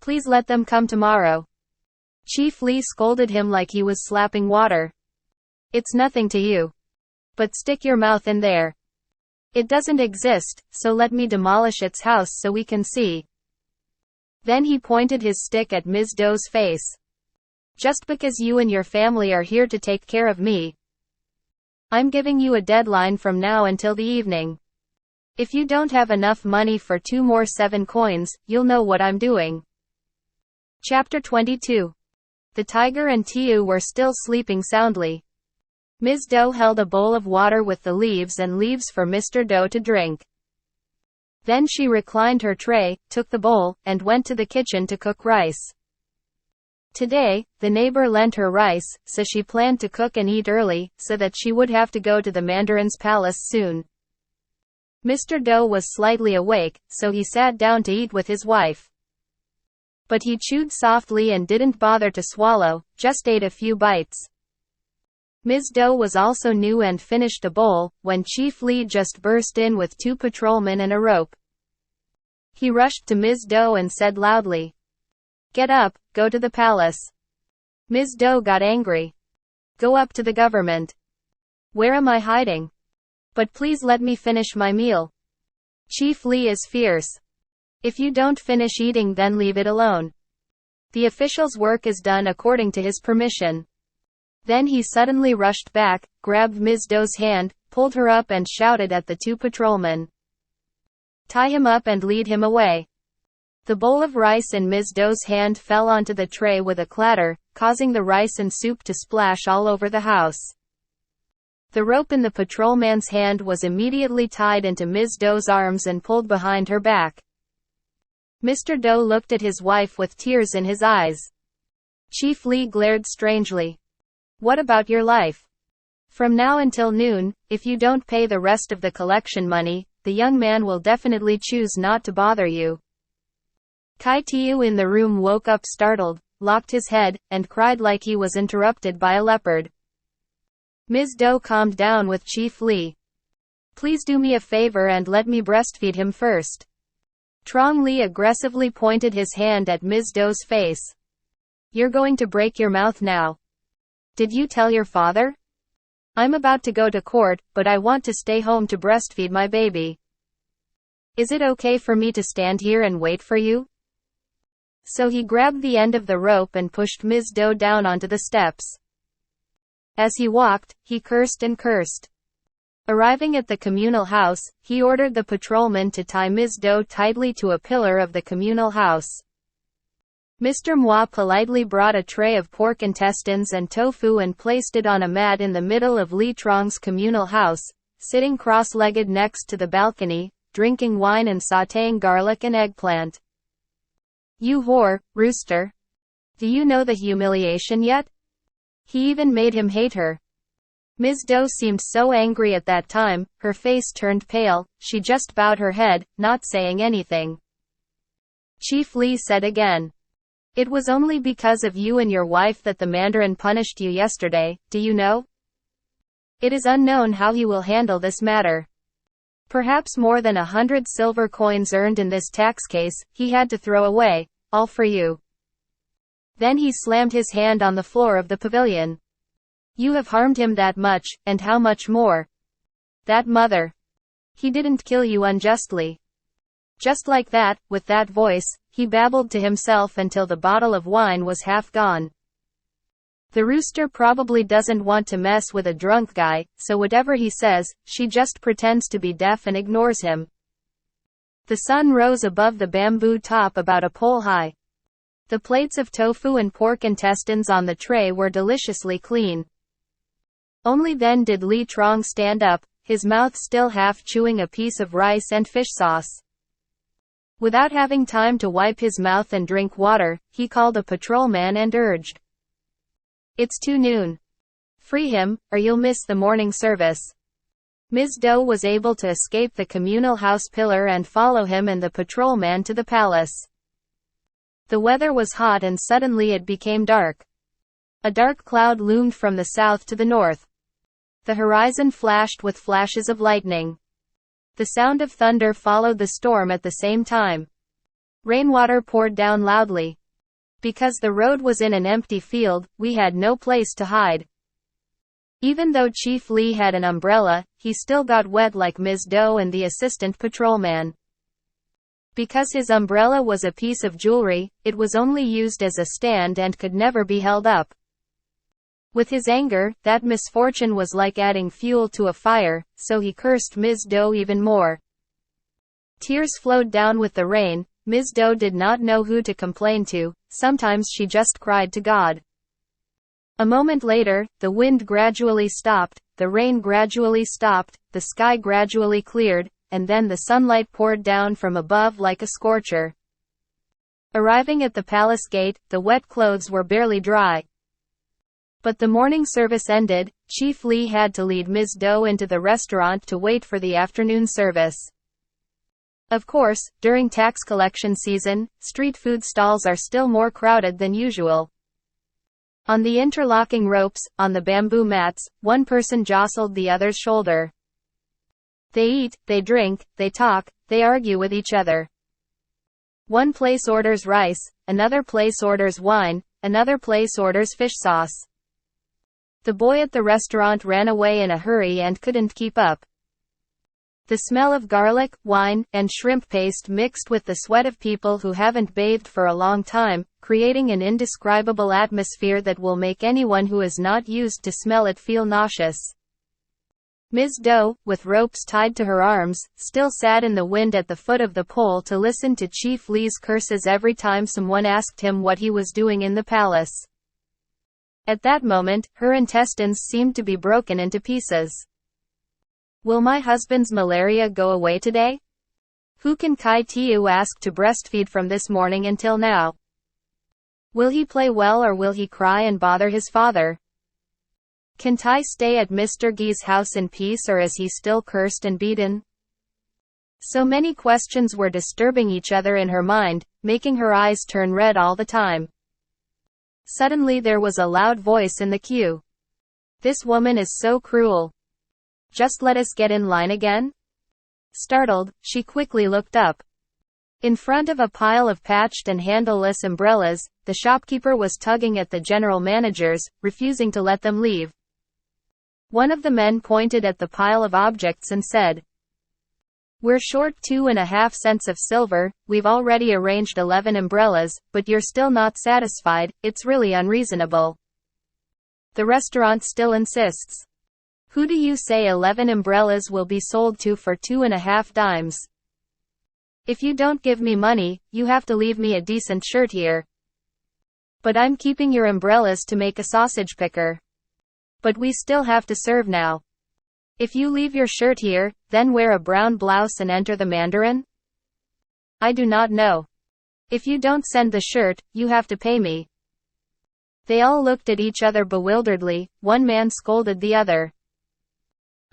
Please let them come tomorrow. Chief Lee scolded him like he was slapping water. It's nothing to you. But stick your mouth in there. It doesn't exist, so let me demolish its house so we can see. Then he pointed his stick at Ms. Doe's face. Just because you and your family are here to take care of me. I'm giving you a deadline from now until the evening. If you don't have enough money for 2 more 7 coins, you'll know what I'm doing. Chapter 22. The tiger and Tiu were still sleeping soundly. Ms. Doe held a bowl of water with the leaves for Mr. Doe to drink. Then she reclined her tray, took the bowl, and went to the kitchen to cook rice. Today, the neighbor lent her rice, so she planned to cook and eat early, so that she would have to go to the Mandarin's palace soon. Mr. Doe was slightly awake, so he sat down to eat with his wife. But he chewed softly and didn't bother to swallow, just ate a few bites. Ms. Doe was also new and finished a bowl, when Chief Lee just burst in with 2 patrolmen and a rope. He rushed to Ms. Doe and said loudly, Get up, go to the palace. Ms. Doe got angry. Go up to the government. Where am I hiding? But please let me finish my meal. Chief Lee is fierce. If you don't finish eating then leave it alone. The official's work is done according to his permission. Then he suddenly rushed back, grabbed Ms. Doe's hand, pulled her up and shouted at the 2 patrolmen. Tie him up and lead him away. The bowl of rice in Ms. Doe's hand fell onto the tray with a clatter, causing the rice and soup to splash all over the house. The rope in the patrolman's hand was immediately tied into Ms. Doe's arms and pulled behind her back. Mr. Doe looked at his wife with tears in his eyes. Chief Lee glared strangely. What about your life? From now until noon, if you don't pay the rest of the collection money, the young man will definitely choose not to bother you. Kai Tiu in the room woke up startled, locked his head, and cried like he was interrupted by a leopard. Ms. Doe calmed down with Chief Lee. Please do me a favor and let me breastfeed him first. Trong Lee aggressively pointed his hand at Ms. Doe's face. You're going to break your mouth now. Did you tell your father? I'm about to go to court, but I want to stay home to breastfeed my baby. Is it okay for me to stand here and wait for you? So he grabbed the end of the rope and pushed Ms. Doe down onto the steps. As he walked, he cursed and cursed. Arriving at the communal house, he ordered the patrolman to tie Ms. Doe tightly to a pillar of the communal house. Mr. Moi politely brought a tray of pork intestines and tofu and placed it on a mat in the middle of Li Trong's communal house, sitting cross-legged next to the balcony, drinking wine and sautéing garlic and eggplant. "You whore, Rooster. Do you know the humiliation yet?" He even made him hate her. Ms. Doe seemed so angry at that time, her face turned pale, she just bowed her head, not saying anything. Chief Li said again. "It was only because of you and your wife that the Mandarin punished you yesterday, do you know? It is unknown how he will handle this matter. Perhaps more than 100 silver coins earned in this tax case, he had to throw away, all for you." Then he slammed his hand on the floor of the pavilion. "You have harmed him that much, and how much more? That mother. He didn't kill you unjustly." Just like that, with that voice, he babbled to himself until the bottle of wine was half gone. The rooster probably doesn't want to mess with a drunk guy, so whatever he says, she just pretends to be deaf and ignores him. The sun rose above the bamboo top about a pole high. The plates of tofu and pork intestines on the tray were deliciously clean. Only then did Li Trong stand up, his mouth still half chewing a piece of rice and fish sauce. Without having time to wipe his mouth and drink water, he called a patrolman and urged, "It's too noon. Free him, or you'll miss the morning service." Ms. Doe was able to escape the communal house pillar and follow him and the patrolman to the palace. The weather was hot and suddenly it became dark. A dark cloud loomed from the south to the north. The horizon flashed with flashes of lightning. The sound of thunder followed the storm at the same time. Rainwater poured down loudly. Because the road was in an empty field, we had no place to hide. Even though Chief Li had an umbrella, he still got wet like Ms. Doe and the assistant patrolman. Because his umbrella was a piece of jewelry, it was only used as a stand and could never be held up. With his anger, that misfortune was like adding fuel to a fire, so he cursed Ms. Doe even more. Tears flowed down with the rain. Ms. Doe did not know who to complain to, sometimes she just cried to God. A moment later, the wind gradually stopped, the rain gradually stopped, the sky gradually cleared, and then the sunlight poured down from above like a scorcher. Arriving at the palace gate, the wet clothes were barely dry. But the morning service ended. Chief Li had to lead Ms. Doe into the restaurant to wait for the afternoon service. Of course, during tax collection season, street food stalls are still more crowded than usual. On the interlocking ropes, on the bamboo mats, one person jostled the other's shoulder. They eat, they drink, they talk, they argue with each other. One place orders rice, another place orders wine, another place orders fish sauce. The boy at the restaurant ran away in a hurry and couldn't keep up. The smell of garlic, wine, and shrimp paste mixed with the sweat of people who haven't bathed for a long time, creating an indescribable atmosphere that will make anyone who is not used to smell it feel nauseous. Ms. Doe, with ropes tied to her arms, still sat in the wind at the foot of the pole to listen to Chief Li's curses every time someone asked him what he was doing in the palace. At that moment, her intestines seemed to be broken into pieces. Will my husband's malaria go away today? Who can Kai Tiu ask to breastfeed from this morning until now? Will he play well or will he cry and bother his father? Can Tai stay at Mr. Gi's house in peace or is he still cursed and beaten? So many questions were disturbing each other in her mind, making her eyes turn red all the time. Suddenly there was a loud voice in the queue. This woman is so cruel. Just let us get in line again? Startled, she quickly looked up. In front of a pile of patched and handleless umbrellas, the shopkeeper was tugging at the general managers, refusing to let them leave. One of the men pointed at the pile of objects and said, "We're short 2.5 cents of silver, we've already arranged 11 umbrellas, but you're still not satisfied, it's really unreasonable. The restaurant still insists. Who do you say 11 umbrellas will be sold to for 2.5 dimes? If you don't give me money, you have to leave me a decent shirt here. But I'm keeping your umbrellas to make a sausage picker. But we still have to serve now. If you leave your shirt here, then wear a brown blouse and enter the Mandarin? I do not know. If you don't send the shirt, you have to pay me. They all looked at each other bewilderedly. One man scolded the other.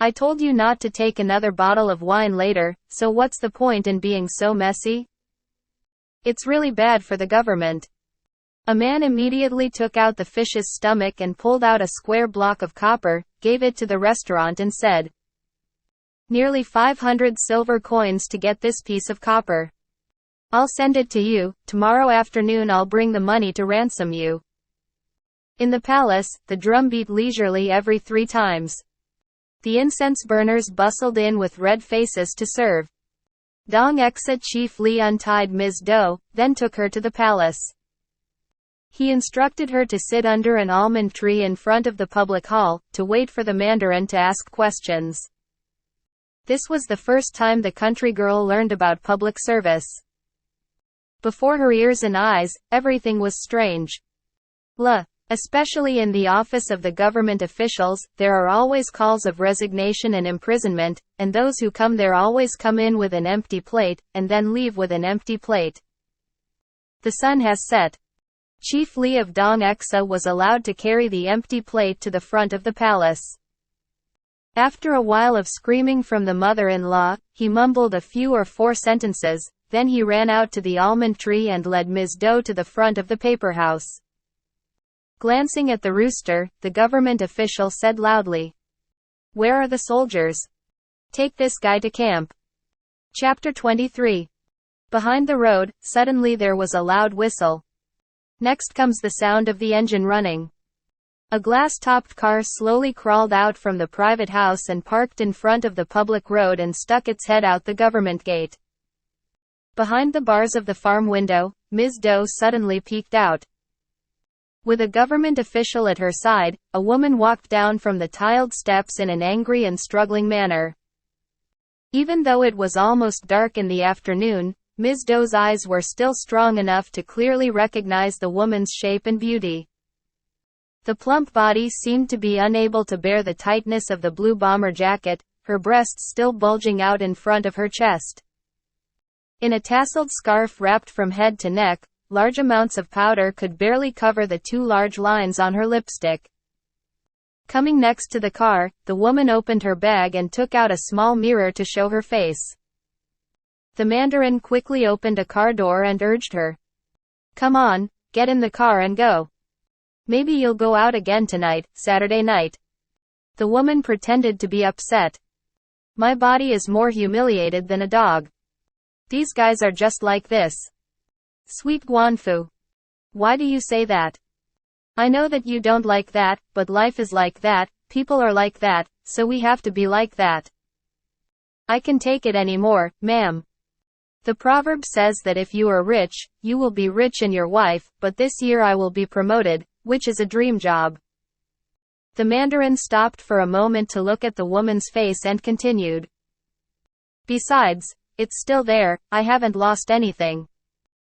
I told you not to take another bottle of wine later, so what's the point in being so messy? It's really bad for the government. A man immediately took out the fish's stomach and pulled out a square block of copper, gave it to the restaurant and said, "Nearly 500 silver coins to get this piece of copper. I'll send it to you, tomorrow afternoon I'll bring the money to ransom you." In the palace, the drum beat leisurely every 3 times. The incense burners bustled in with red faces to serve. Dong Exa Chief Li untied Ms. Do, then took her to the palace. He instructed her to sit under an almond tree in front of the public hall, to wait for the Mandarin to ask questions. This was the first time the country girl learned about public service. Before her ears and eyes, everything was strange. Especially in the office of the government officials, there are always calls of resignation and imprisonment, and those who come there always come in with an empty plate, and then leave with an empty plate. The sun has set. Chief Li of Dong Exa was allowed to carry the empty plate to the front of the palace. After a while of screaming from the mother-in-law, he mumbled a few or 4 sentences, then he ran out to the almond tree and led Ms. Do to the front of the paper house. Glancing at the rooster, the government official said loudly, "Where are the soldiers? Take this guy to camp." Chapter 23. Behind the road, suddenly there was a loud whistle. Next comes the sound of the engine running. A glass-topped car slowly crawled out from the private house and parked in front of the public road and stuck its head out the government gate. Behind the bars of the farm window, Ms. Do suddenly peeked out. With a government official at her side, a woman walked down from the tiled steps in an angry and struggling manner. Even though it was almost dark in the afternoon, Ms. Do's eyes were still strong enough to clearly recognize the woman's shape and beauty. The plump body seemed to be unable to bear the tightness of the blue bomber jacket, her breasts still bulging out in front of her chest. In a tasseled scarf wrapped from head to neck, large amounts of powder could barely cover the 2 large lines on her lipstick. Coming next to the car, the woman opened her bag and took out a small mirror to show her face. The Mandarin quickly opened a car door and urged her, "Come on, get in the car and go. Maybe you'll go out again tonight, Saturday night." The woman pretended to be upset. "My body is more humiliated than a dog. These guys are just like this." "Sweet Guanfu. Why do you say that? I know that you don't like that, but life is like that, people are like that, so we have to be like that. I can take it anymore, ma'am. The proverb says that if you are rich, you will be rich in your wife, but this year I will be promoted, which is a dream job." The Mandarin stopped for a moment to look at the woman's face and continued. "Besides, it's still there, I haven't lost anything."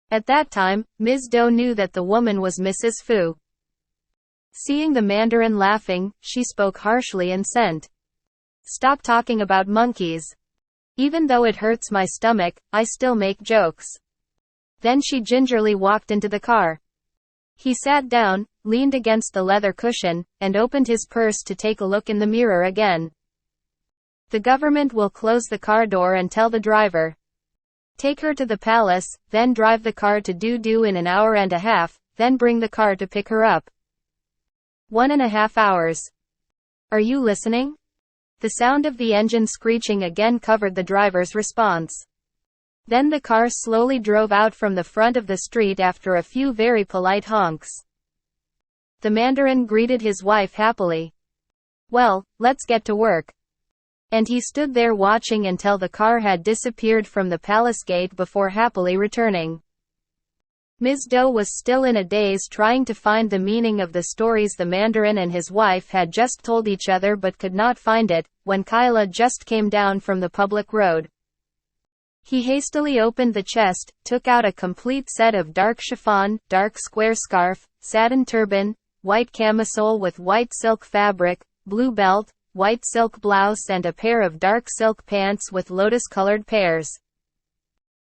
At that time, Ms. Do knew that the woman was Mrs. Fu. Seeing the Mandarin laughing, she spoke harshly and said, "Stop talking about monkeys. Even though it hurts my stomach, I still make jokes." Then she gingerly walked into the car. He sat down, leaned against the leather cushion, and opened his purse to take a look in the mirror again. "The government will close the car door and tell the driver. Take her to the palace, then drive the car to Dudu in an hour and a half, then bring the car to pick her up. 1.5 hours. Are you listening?" The sound of the engine screeching again covered the driver's response. Then the car slowly drove out from the front of the street after a few very polite honks. The Mandarin greeted his wife happily. "Well, let's get to work." And he stood there watching until the car had disappeared from the palace gate before happily returning. Ms. Doe was still in a daze trying to find the meaning of the stories the Mandarin and his wife had just told each other but could not find it, when Kyla just came down from the public road. He hastily opened the chest, took out a complete set of dark chiffon, dark square scarf, satin turban, white camisole with white silk fabric, blue belt, white silk blouse and a pair of dark silk pants with lotus-colored pears.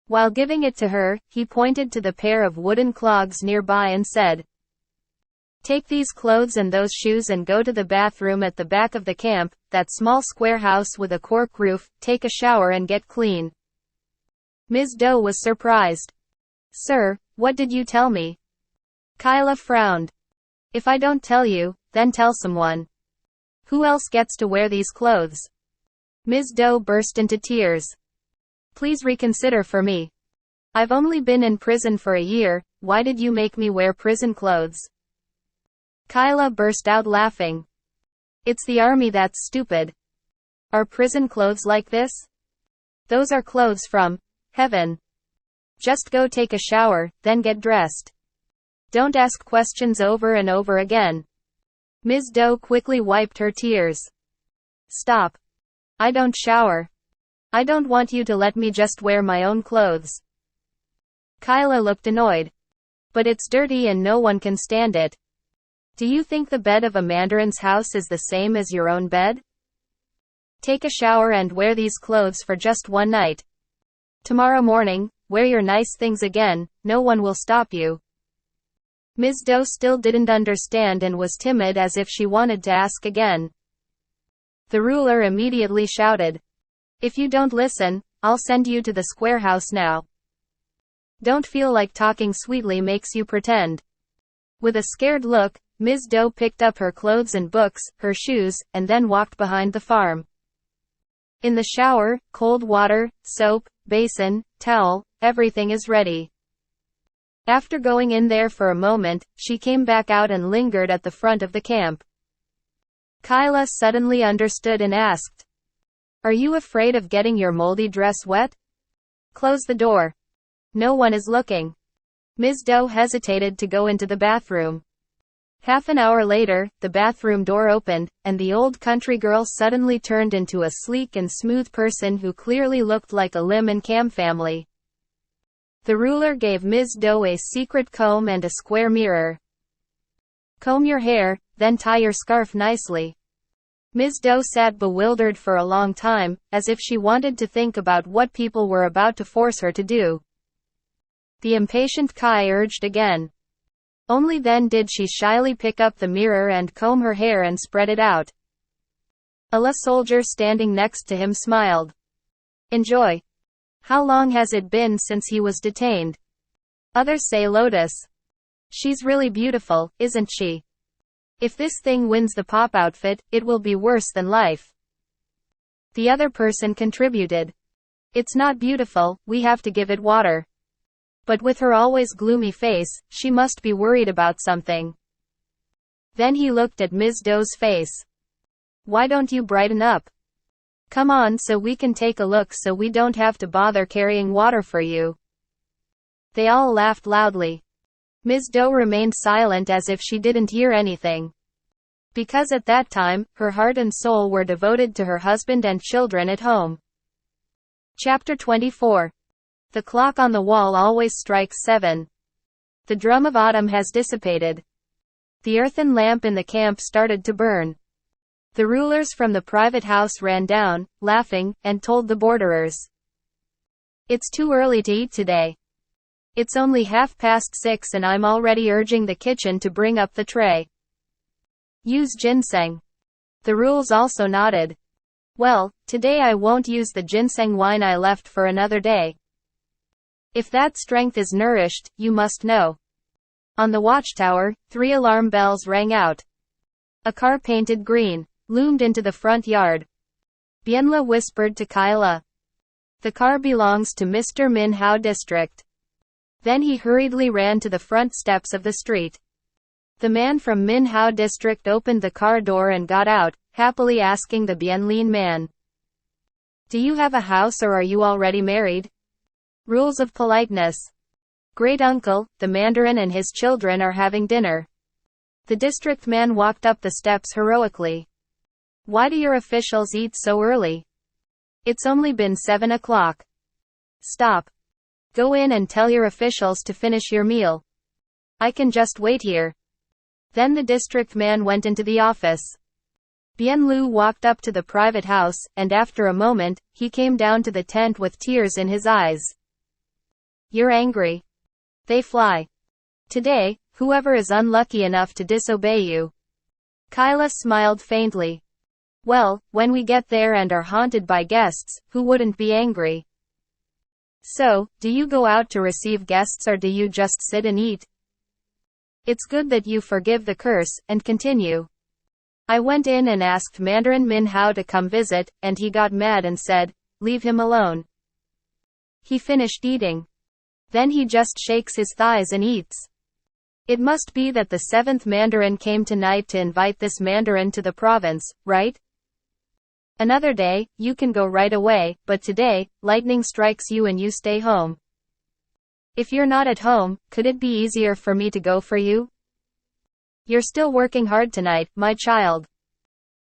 While giving it to her, he pointed to the pair of wooden clogs nearby and said, "Take these clothes and those shoes and go to the bathroom at the back of the camp, that small square house with a cork roof, take a shower and get clean." Ms. Doe was surprised. "Sir, what did you tell me?" Kyla frowned. "If I don't tell you, then tell someone. Who else gets to wear these clothes?" Ms. Doe burst into tears. "Please reconsider for me. I've only been in prison for a year, why did you make me wear prison clothes?" Kyla burst out laughing. "It's the army that's stupid. Are prison clothes like this? Those are clothes from heaven. Just go take a shower, then get dressed. Don't ask questions over and over again." Ms. Doe quickly wiped her tears. "Stop. I don't shower. I don't want you to let me just wear my own clothes." Kyla looked annoyed. "But it's dirty and no one can stand it. Do you think the bed of a Mandarin's house is the same as your own bed? Take a shower and wear these clothes for just one night. Tomorrow morning, wear your nice things again, no one will stop you." Ms. Doe still didn't understand and was timid as if she wanted to ask again. The ruler immediately shouted, "If you don't listen, I'll send you to the square house now. Don't feel like talking sweetly makes you pretend." With a scared look, Ms. Doe picked up her clothes and books, her shoes, and then walked behind the farm. In the shower, cold water, soap, basin, towel, everything is ready. After going in there for a moment, she came back out and lingered at the front of the camp. Kyla suddenly understood and asked, "Are you afraid of getting your moldy dress wet? Close the door. No one is looking." Ms. Doe hesitated to go into the bathroom. Half an hour later, the bathroom door opened, and the old country girl suddenly turned into a sleek and smooth person who clearly looked like a Lim and Cam family. The ruler gave Ms. Doe a secret comb and a square mirror. "Comb your hair, then tie your scarf nicely." Ms. Doe sat bewildered for a long time, as if she wanted to think about what people were about to force her to do. The impatient Kai urged again. Only then did she shyly pick up the mirror and comb her hair and spread it out. A soldier standing next to him smiled. "Enjoy. How long has it been since he was detained?" Others say Lotus. "She's really beautiful, isn't she? If this thing wins the pop outfit, it will be worse than life." The other person contributed. "It's not beautiful, we have to give it water. But with her always gloomy face, she must be worried about something." Then he looked at Ms. Doe's face. "Why don't you brighten up? Come on so we can take a look so we don't have to bother carrying water for you." They all laughed loudly. Ms. Doe remained silent as if she didn't hear anything. Because at that time, her heart and soul were devoted to her husband and children at home. Chapter 24. The clock on the wall always strikes 7. The drum of autumn has dissipated. The earthen lamp in the camp started to burn. The rulers from the private house ran down, laughing, and told the borderers, "It's too early to eat today. It's only 6:30 and I'm already urging the kitchen to bring up the tray. Use ginseng." The rules also nodded. "Well, today I won't use the ginseng wine I left for another day. If that strength is nourished, you must know." On the watchtower, 3 alarm bells rang out. A car painted green loomed into the front yard. Bienla whispered to Kyla, "The car belongs to Mr. Min Hao District." Then he hurriedly ran to the front steps of the street. The man from Min Hao District opened the car door and got out, happily asking the Bienlin man, "Do you have a house or are you already married?" Rules of politeness. Great uncle, the Mandarin and his children are having dinner. The district man walked up the steps heroically. Why do your officials eat so early? It's only been 7 o'clock. Stop. Go in and tell your officials to finish your meal. I can just wait here. Then the district man went into the office. Bien Lu walked up to the private house, and after a moment, he came down to the tent with tears in his eyes. You're angry. They fly. Today, whoever is unlucky enough to disobey you. Kyla smiled faintly. Well, when we get there and are haunted by guests, who wouldn't be angry? So, do you go out to receive guests or do you just sit and eat? It's good that you forgive the curse, and continue. I went in and asked Mandarin Min Hao to come visit, and he got mad and said, leave him alone. He finished eating. Then he just shakes his thighs and eats. It must be that the 7th Mandarin came tonight to invite this Mandarin to the province, right? Another day, you can go right away, but today, lightning strikes you and you stay home. If you're not at home, could it be easier for me to go for you? You're still working hard tonight, my child.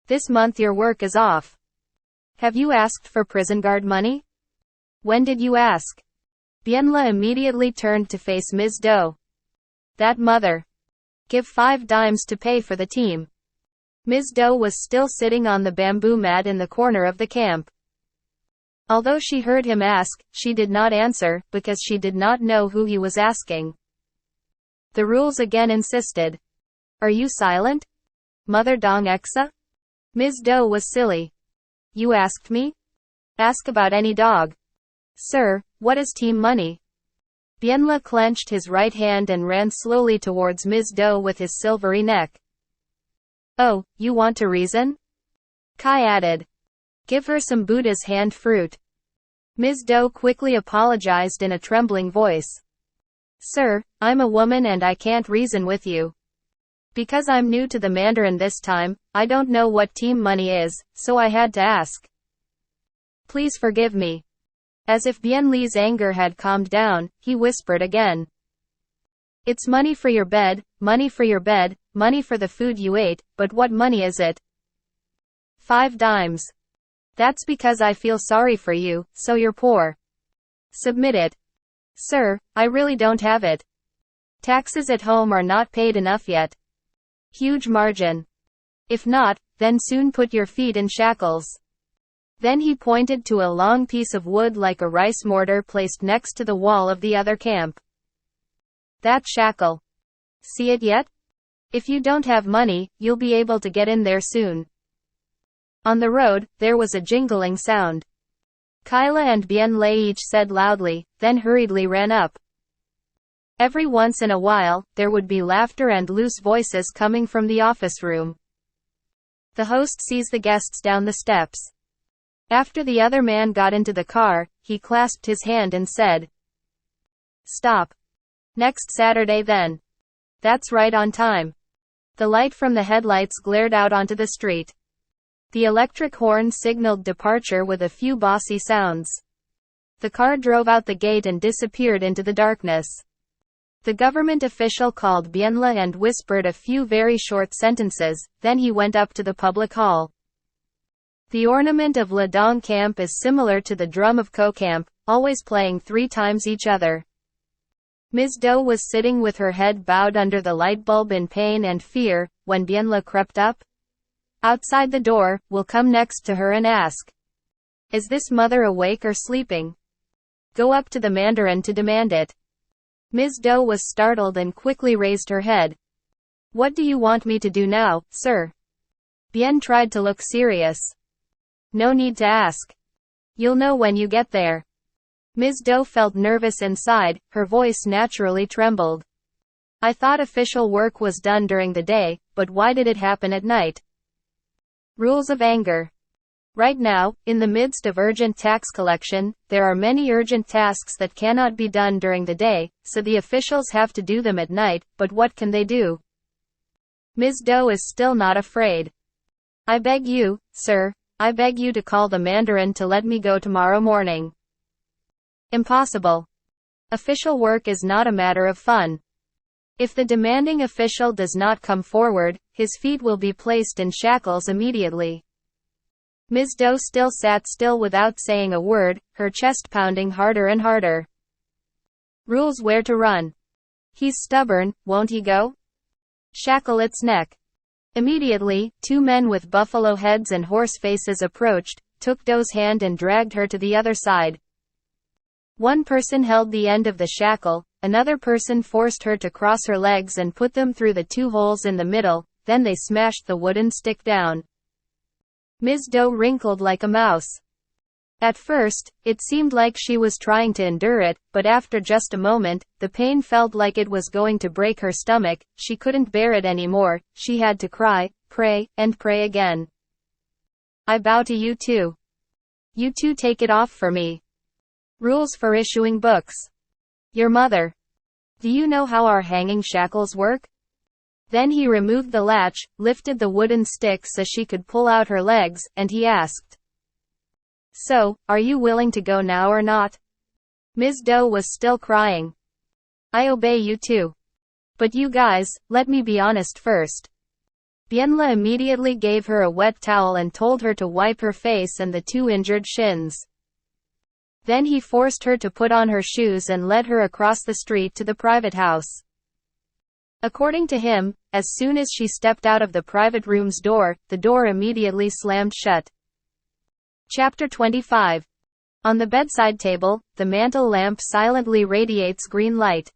This month your work is off. Have you asked for prison guard money? When did you ask? Bienla immediately turned to face Ms. Doe. That mother. Give 5 dimes to pay for the team. Ms. Doe was still sitting on the bamboo mat in the corner of the camp. Although she heard him ask, she did not answer, because she did not know who he was asking. The rules again insisted. Are you silent? Mother Dong Exa? Ms. Doe was silly. You asked me? Ask about any dog. Sir, what is team money? Bienla clenched his right hand and ran slowly towards Ms. Doe with his silvery neck. Oh, you want to reason? Kai added. Give her some Buddha's hand fruit. Ms. Doe quickly apologized in a trembling voice. Sir, I'm a woman and I can't reason with you. Because I'm new to the Mandarin this time, I don't know what team money is, so I had to ask. Please forgive me. As if Bien Li's anger had calmed down, he whispered again. It's money for your bed, money for your bed, money for the food you ate, but what money is it? 5 dimes. That's because I feel sorry for you, so you're poor. Submit it. Sir, I really don't have it. Taxes at home are not paid enough yet. Huge margin. If not, then soon put your feet in shackles. Then he pointed to a long piece of wood like a rice mortar placed next to the wall of the other camp. That shackle. See it yet? If you don't have money, you'll be able to get in there soon. On the road, there was a jingling sound. Kyla and Bien Lei each said loudly, then hurriedly ran up. Every once in a while, there would be laughter and loose voices coming from the office room. The host sees the guests down the steps. After the other man got into the car, he clasped his hand and said, Stop. Next Saturday then. That's right on time. The light from the headlights glared out onto the street. The electric horn signaled departure with a few bossy sounds. The car drove out the gate and disappeared into the darkness. The government official called Bienla and whispered a few very short sentences, then he went up to the public hall. The ornament of Ladong Camp is similar to the drum of Ko Camp, always playing 3 times each other. Ms. Doe was sitting with her head bowed under the light bulb in pain and fear, when Bienla crept up. Outside the door, will come next to her and ask. Is this mother awake or sleeping? Go up to the Mandarin to demand it. Ms. Doe was startled and quickly raised her head. What do you want me to do now, sir? Bien tried to look serious. No need to ask. You'll know when you get there. Ms. Doe felt nervous inside, her voice naturally trembled. I thought official work was done during the day, but why did it happen at night? Rules of anger. Right now, in the midst of urgent tax collection, there are many urgent tasks that cannot be done during the day, so the officials have to do them at night, but what can they do? Ms. Doe is still not afraid. I beg you, sir, I beg you to call the Mandarin to let me go tomorrow morning. Impossible. Official work is not a matter of fun. If the demanding official does not come forward, his feet will be placed in shackles immediately. Ms. Doe still sat still without saying a word, her chest pounding harder and harder. Rules where to run. He's stubborn, won't he go? Shackle its neck. Immediately, two men with buffalo heads and horse faces approached, took Doe's hand and dragged her to the other side. One person held the end of the shackle, another person forced her to cross her legs and put them through the two holes in the middle, then they smashed the wooden stick down. Ms. Doe wrinkled like a mouse. At first, it seemed like she was trying to endure it, but after just a moment, the pain felt like it was going to break her stomach. She couldn't bear it anymore. She had to cry, pray, and pray again. I bow to you too. You two take it off for me. Rules for issuing books. Your mother. Do you know how our hanging shackles work? Then he removed the latch, lifted the wooden stick so she could pull out her legs, and he asked, "So, are you willing to go now or not?" Ms. Doe was still crying. I obey you too. But you guys, let me be honest first. Bienla immediately gave her a wet towel and told her to wipe her face and the two injured shins. Then he forced her to put on her shoes and led her across the street to the private house. According to him, as soon as she stepped out of the private room's door, the door immediately slammed shut. Chapter 25. On the bedside table, the mantel lamp silently radiates green light.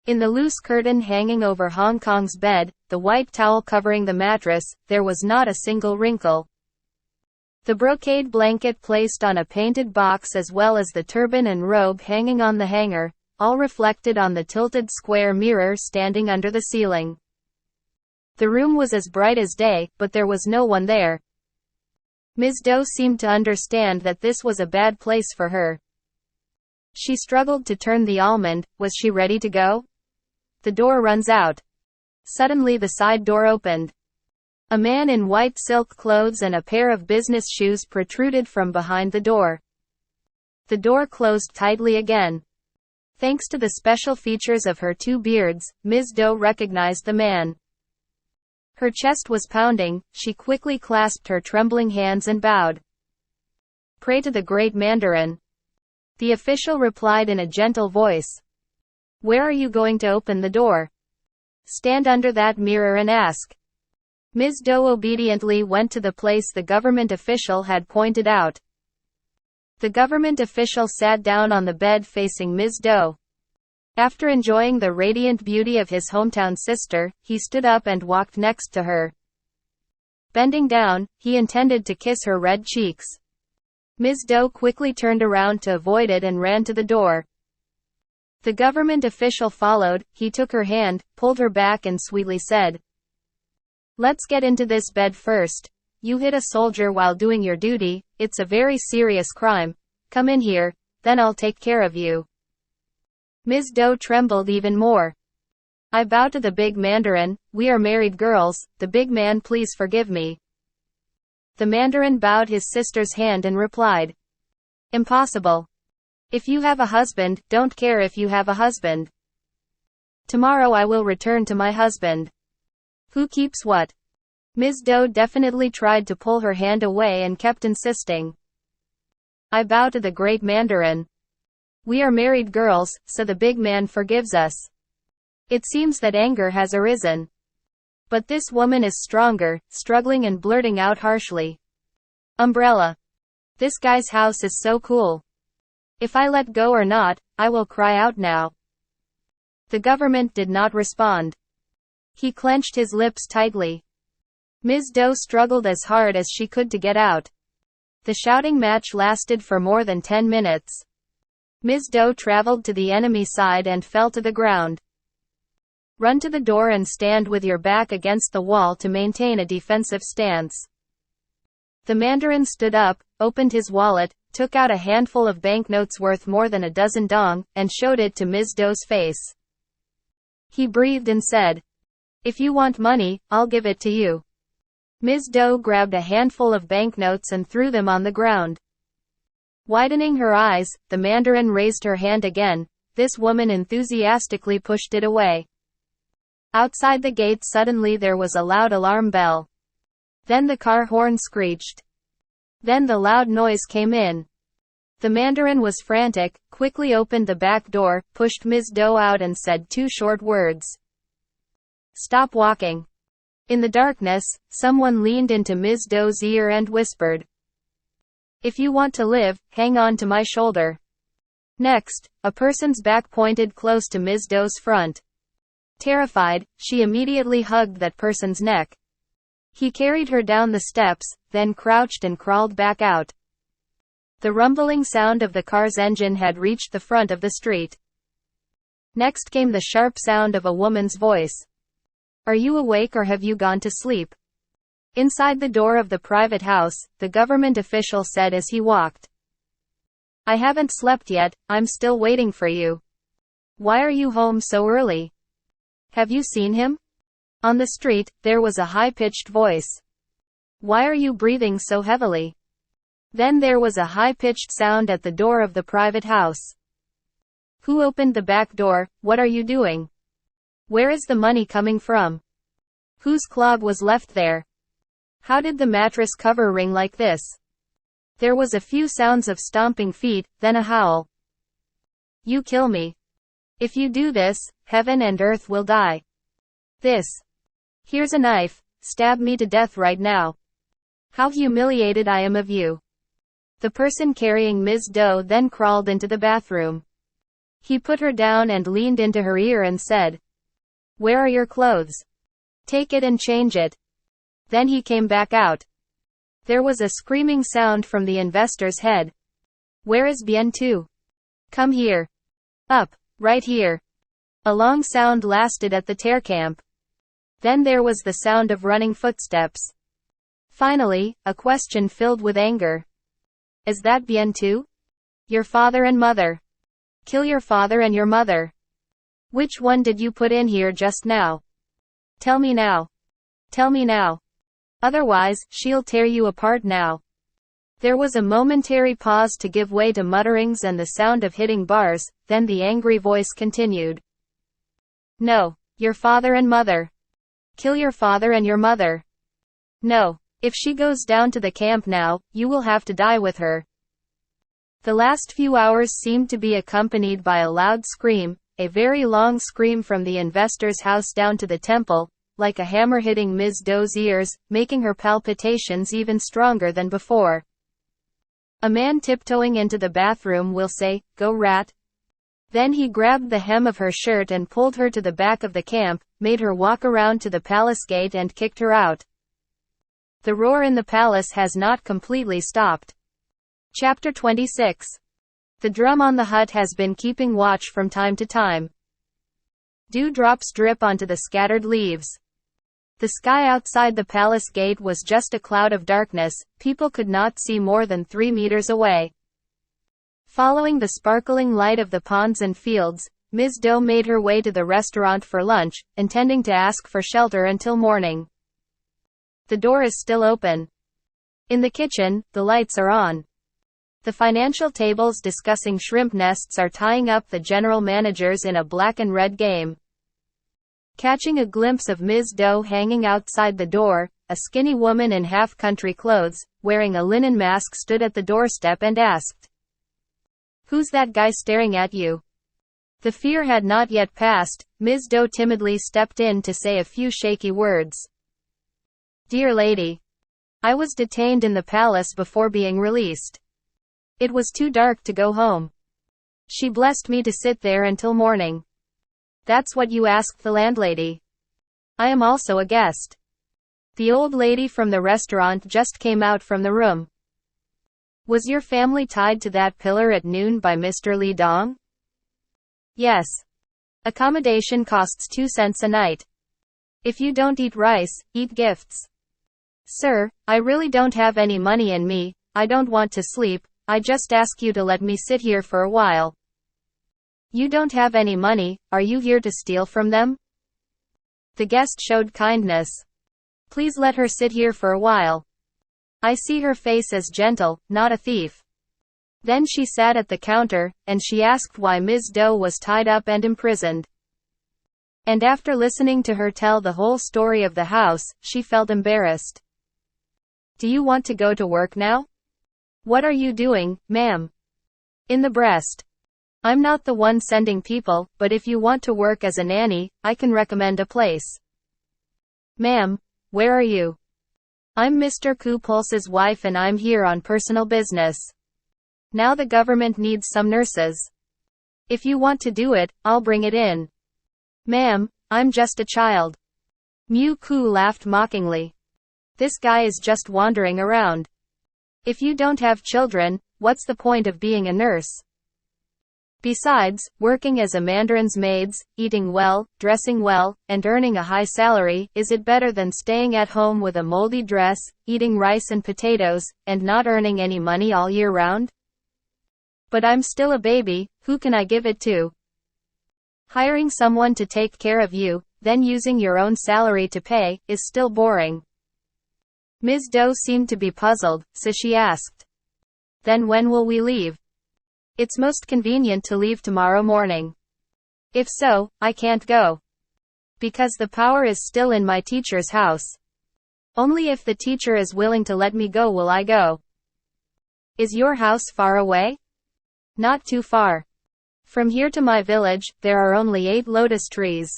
In the loose curtain hanging over Hong Kong's bed, the white towel covering the mattress, there was not a single wrinkle. The brocade blanket placed on a painted box as well as the turban and robe hanging on the hanger, all reflected on the tilted square mirror standing under the ceiling. The room was as bright as day, but there was no one there. Ms. Doe seemed to understand that this was a bad place for her. She struggled to turn the almond. Was she ready to go? The door runs out. Suddenly the side door opened. A man in white silk clothes and a pair of business shoes protruded from behind the door. The door closed tightly again. Thanks to the special features of her two beards, Ms. Doe recognized the man. Her chest was pounding. She quickly clasped her trembling hands and bowed. Pray to the great Mandarin. The official replied in a gentle voice. Where are you going to open the door? Stand under that mirror and ask. Ms. Doe obediently went to the place the government official had pointed out. The government official sat down on the bed facing Ms. Doe. After enjoying the radiant beauty of his hometown sister, he stood up and walked next to her. Bending down, he intended to kiss her red cheeks. Ms. Doe quickly turned around to avoid it and ran to the door. The government official followed. He took her hand, pulled her back and sweetly said, "Let's get into this bed first. You hit a soldier while doing your duty. It's a very serious crime. Come in here, then I'll take care of you." Ms. Doe trembled even more. I bow to the big Mandarin. We are married girls. The big man, please forgive me. The Mandarin bowed his sister's hand and replied, Impossible. If you have a husband, don't care if you have a husband. Tomorrow I will return to my husband. Who keeps what? Ms. Doe definitely tried to pull her hand away and kept insisting. I bow to the great Mandarin. We are married girls, so the big man forgives us. It seems that anger has arisen. But this woman is stronger, struggling and blurting out harshly. Umbrella. This guy's house is so cool. If I let go or not, I will cry out now. The government did not respond. He clenched his lips tightly. Ms. Doe struggled as hard as she could to get out. The shouting match lasted for more than 10 minutes. Ms. Doe traveled to the enemy side and fell to the ground. Run to the door and stand with your back against the wall to maintain a defensive stance. The Mandarin stood up, opened his wallet, took out a handful of banknotes worth more than a dozen dong, and showed it to Ms. Doe's face. He breathed and said, If you want money, I'll give it to you. Ms. Doe grabbed a handful of banknotes and threw them on the ground. Widening her eyes, the Mandarin raised her hand again, this woman enthusiastically pushed it away. Outside the gate suddenly there was a loud alarm bell. Then the car horn screeched. Then the loud noise came in. The Mandarin was frantic, quickly opened the back door, pushed Ms. Doe out and said two short words. "Stop walking." In the darkness, someone leaned into Ms. Doe's ear and whispered, "If you want to live, hang on to my shoulder." Next, a person's back pointed close to Ms. Doe's front. Terrified, she immediately hugged that person's neck. He carried her down the steps, then crouched and crawled back out. The rumbling sound of the car's engine had reached the front of the street. Next came the sharp sound of a woman's voice. "Are you awake or have you gone to sleep?" Inside the door of the private house, the government official said as he walked. "I haven't slept yet, I'm still waiting for you. Why are you home so early? Have you seen him?" On the street, there was a high-pitched voice. "Why are you breathing so heavily?" Then there was a high-pitched sound at the door of the private house. "Who opened the back door? What are you doing? Where is the money coming from? Whose clog was left there? How did the mattress cover ring like this?" There was a few sounds of stomping feet, then a howl. "You kill me. If you do this, heaven and earth will die. This. Here's a knife, stab me to death right now. How humiliated I am of you." The person carrying Ms. Doe then crawled into the bathroom. He put her down and leaned into her ear and said, "Where are your clothes? Take it and change it." Then he came back out. There was a screaming sound from the investor's head. "Where is Bien Tu? Come here. Up, right here." A long sound lasted at the tear camp. Then there was the sound of running footsteps. Finally, a question filled with anger. "Is that Bien Tu? Your father and mother. Kill your father and your mother. Which one did you put in here just now? Tell me now. Tell me now. Otherwise, she'll tear you apart now." There was a momentary pause to give way to mutterings and the sound of hitting bars, then the angry voice continued. "No, your father and mother. Kill your father and your mother. No, if she goes down to the camp now, you will have to die with her." The last few hours seemed to be accompanied by a loud scream, a very long scream from the investor's house down to the temple, like a hammer hitting Ms. Doe's ears, making her palpitations even stronger than before. A man tiptoeing into the bathroom will say, "Go rat." Then he grabbed the hem of her shirt and pulled her to the back of the camp, made her walk around to the palace gate and kicked her out. The roar in the palace has not completely stopped. Chapter 26. The drum on the hut has been keeping watch from time to time. Dewdrops drip onto the scattered leaves. The sky outside the palace gate was just a cloud of darkness, people could not see more than 3 meters away. Following the sparkling light of the ponds and fields, Ms. Doe made her way to the restaurant for lunch, intending to ask for shelter until morning. The door is still open. In the kitchen, the lights are on. The financial tables discussing shrimp nests are tying up the general managers in a black and red game. Catching a glimpse of Ms. Doe hanging outside the door, a skinny woman in half-country clothes, wearing a linen mask stood at the doorstep and asked, "Who's that guy staring at you?" The fear had not yet passed. Ms. Doe timidly stepped in to say a few shaky words. "Dear lady, I was detained in the palace before being released. It was too dark to go home. She blessed me to sit there until morning." "That's what you asked the landlady. I am also a guest." The old lady from the restaurant just came out from the room. "Was your family tied to that pillar at noon by Mr. Li Dong?" "Yes. Accommodation costs 2 cents a night. If you don't eat rice, eat gifts." "Sir, I really don't have any money in me, I don't want to sleep, I just ask you to let me sit here for a while." "You don't have any money, are you here to steal from them?" The guest showed kindness. "Please let her sit here for a while. I see her face as gentle, not a thief." Then she sat at the counter, and she asked why Ms. Doe was tied up and imprisoned. And after listening to her tell the whole story of the house, she felt embarrassed. "Do you want to go to work now?" "What are you doing, ma'am?" "In the breast. I'm not the one sending people, but if you want to work as a nanny, I can recommend a place." "Ma'am, where are you?" "I'm Mr. Koo Pulse's wife and I'm here on personal business. Now the government needs some nurses. If you want to do it, I'll bring it in." "Ma'am, I'm just a child." Mew Koo laughed mockingly. "This guy is just wandering around. If you don't have children, what's the point of being a nurse? Besides, working as a mandarin's maids, eating well, dressing well, and earning a high salary, is it better than staying at home with a moldy dress, eating rice and potatoes, and not earning any money all year round? But I'm still a baby, who can I give it to? Hiring someone to take care of you, then using your own salary to pay, is still boring." Ms. Doe seemed to be puzzled, so she asked, "Then when will we leave?" "It's most convenient to leave tomorrow morning." "If so, I can't go. Because the power is still in my teacher's house. Only if the teacher is willing to let me go will I go." "Is your house far away?" "Not too far. From here to my village, there are only 8 lotus trees."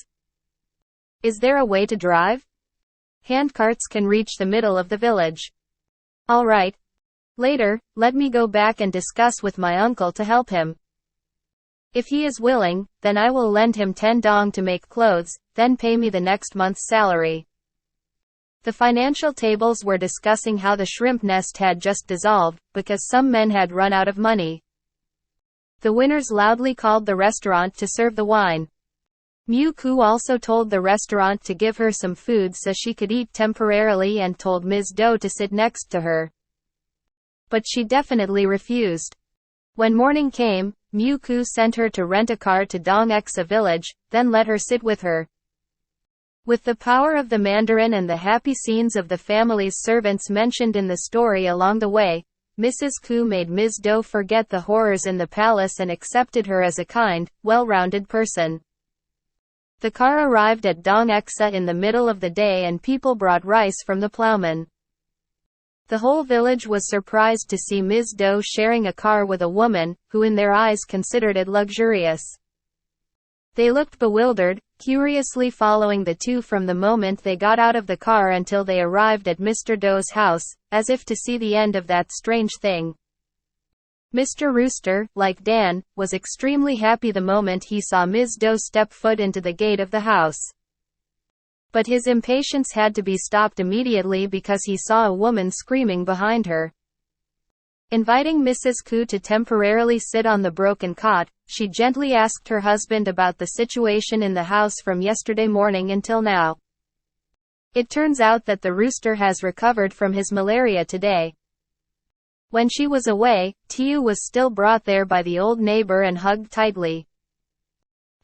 "Is there a way to drive?" "Handcarts can reach the middle of the village." "All right. Later, let me go back and discuss with my uncle to help him. If he is willing, then I will lend him 10 dong to make clothes, then pay me the next month's salary." The financial tables were discussing how the shrimp nest had just dissolved, because some men had run out of money. The winners loudly called the restaurant to serve the wine. Mew Koo also told the restaurant to give her some food so she could eat temporarily and told Ms. Doe to sit next to her. But she definitely refused. When morning came, Mew Koo sent her to rent a car to Dong Exa village, then let her sit with her. With the power of the Mandarin and the happy scenes of the family's servants mentioned in the story along the way, Mrs. Koo made Ms. Doe forget the horrors in the palace and accepted her as a kind, well-rounded person. The car arrived at Dong Exa in the middle of the day and people brought rice from the plowman. The whole village was surprised to see Ms. Doe sharing a car with a woman, who in their eyes considered it luxurious. They looked bewildered, curiously following the two from the moment they got out of the car until they arrived at Mr. Doe's house, as if to see the end of that strange thing. Mr. Rooster, like Dan, was extremely happy the moment he saw Ms. Doe step foot into the gate of the house. But his impatience had to be stopped immediately because he saw a woman screaming behind her. Inviting Mrs. Koo to temporarily sit on the broken cot, she gently asked her husband about the situation in the house from yesterday morning until now. It turns out that the rooster has recovered from his malaria today. When she was away, Tiu was still brought there by the old neighbor and hugged tightly.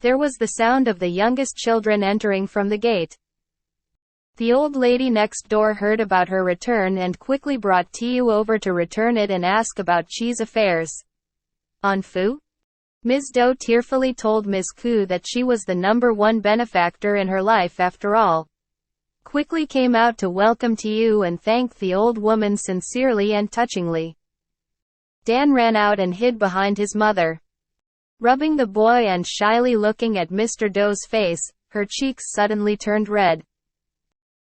There was the sound of the youngest children entering from the gate. The old lady next door heard about her return and quickly brought Tiu over to return it and ask about Chi's affairs. On Fu? Ms. Doe tearfully told Ms. Koo that she was the #1 benefactor in her life after all. Quickly came out to welcome Tiu and thanked the old woman sincerely and touchingly. Dan ran out and hid behind his mother. Rubbing the boy and shyly looking at Mr. Doe's face, her cheeks suddenly turned red.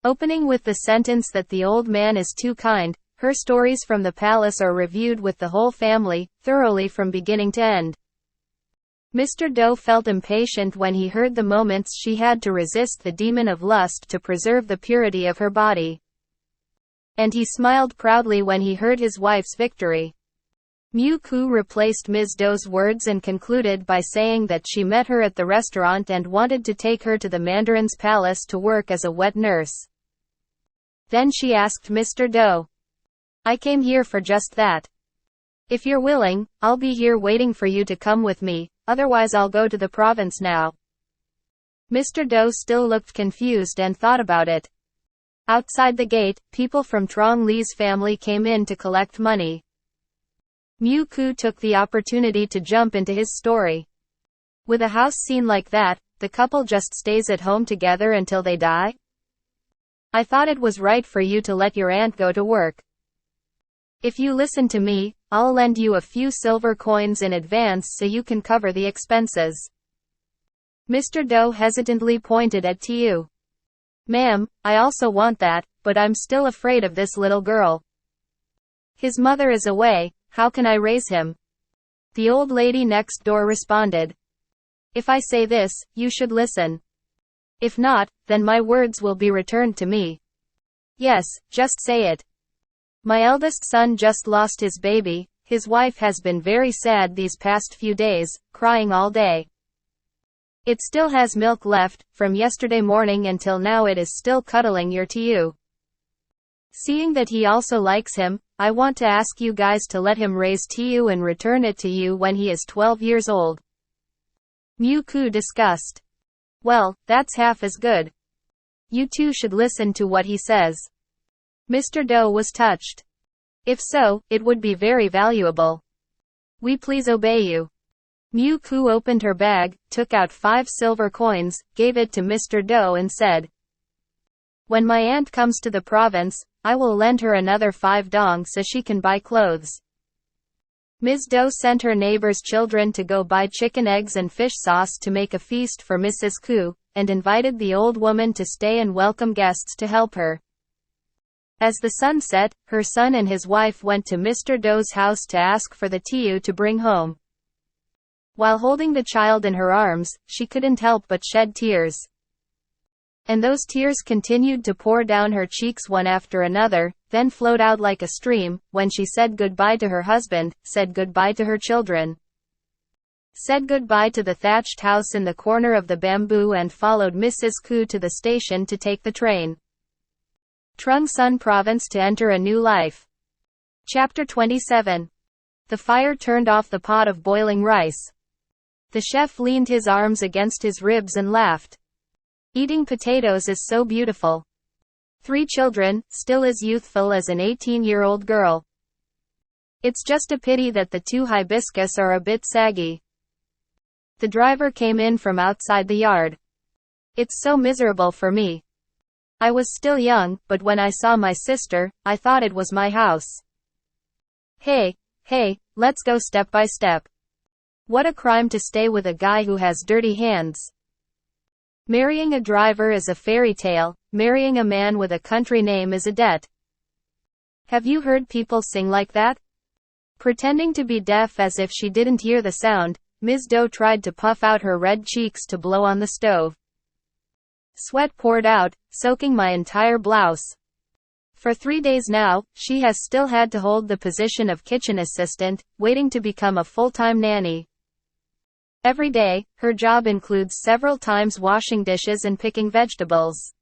Opening with the sentence that the old man is too kind, her stories from the palace are reviewed with the whole family, thoroughly from beginning to end. Mr. Doe felt impatient when he heard the moments she had to resist the demon of lust to preserve the purity of her body. And he smiled proudly when he heard his wife's victory. Mew Koo replaced Ms. Doe's words and concluded by saying that she met her at the restaurant and wanted to take her to the Mandarin's palace to work as a wet nurse. Then she asked Mr. Doe, "I came here for just that. If you're willing, I'll be here waiting for you to come with me, otherwise I'll go to the province now." Mr. Doe still looked confused and thought about it. Outside the gate, people from Trong Li's family came in to collect money. Miu-ku took the opportunity to jump into his story. With a house scene like that, the couple just stays at home together until they die? I thought it was right for you to let your aunt go to work. If you listen to me, I'll lend you a few silver coins in advance so you can cover the expenses. Mr. Do hesitantly pointed at Tiu. Ma'am, I also want that, but I'm still afraid of this little girl. His mother is away, how can I raise him? The old lady next door responded. If I say this, you should listen. If not, then my words will be returned to me. Yes, just say it. My eldest son just lost his baby, his wife has been very sad these past few days, crying all day. It still has milk left, from yesterday morning until now it is still cuddling your Tiu. Seeing that he also likes him, I want to ask you guys to let him raise Tiu and return it to you when he is 12 years old. Miu-ku discussed. Well, that's half as good. You two should listen to what he says. Mr. Do was touched. If so, it would be very valuable. We please obey you. Miu-ku opened her bag, took out 5 silver coins, gave it to Mr. Do and said, when my aunt comes to the province, I will lend her another 5 dong so she can buy clothes. Ms. Do sent her neighbor's children to go buy chicken eggs and fish sauce to make a feast for Mrs. Ku, and invited the old woman to stay and welcome guests to help her. As the sun set, her son and his wife went to Mr. Do's house to ask for the Tiu to bring home. While holding the child in her arms, she couldn't help but shed tears. And those tears continued to pour down her cheeks one after another, then flowed out like a stream, when she said goodbye to her husband, said goodbye to her children, said goodbye to the thatched house in the corner of the bamboo and followed Mrs. Ku to the station to take the train. Trung Sun Province to enter a new life. Chapter 27. The fire turned off the pot of boiling rice. The chef leaned his arms against his ribs and laughed. Eating potatoes is so beautiful. 3 children, still as youthful as an 18-year-old girl. It's just a pity that the 2 hibiscus are a bit saggy. The driver came in from outside the yard. It's so miserable for me. I was still young, but when I saw my sister, I thought it was my house. Hey, let's go step by step. What a crime to stay with a guy who has dirty hands. Marrying a driver is a fairy tale, marrying a man with a country name is a debt. Have you heard people sing like that? Pretending to be deaf as if she didn't hear the sound, Ms. Do tried to puff out her red cheeks to blow on the stove. Sweat poured out, soaking my entire blouse. For 3 days now, she has still had to hold the position of kitchen assistant, waiting to become a full-time nanny. Every day, her job includes several times washing dishes and picking vegetables.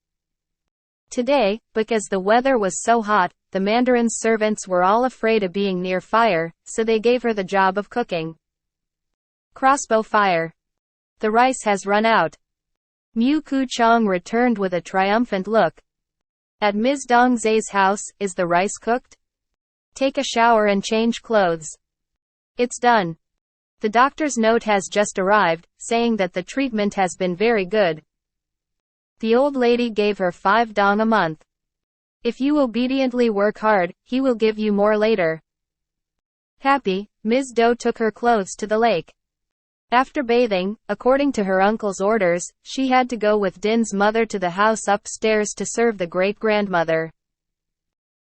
Today, because the weather was so hot, the mandarin's servants were all afraid of being near fire, so they gave her the job of cooking. Crossbow fire. The rice has run out. Miu-ku Chang returned with a triumphant look. At Ms. Dong Zai's house, is the rice cooked? Take a shower and change clothes. It's done. The doctor's note has just arrived, saying that the treatment has been very good. The old lady gave her 5 dong a month. If you obediently work hard, he will give you more later. Happy, Ms. Do took her clothes to the lake. After bathing, according to her uncle's orders, she had to go with Din's mother to the house upstairs to serve the great-grandmother.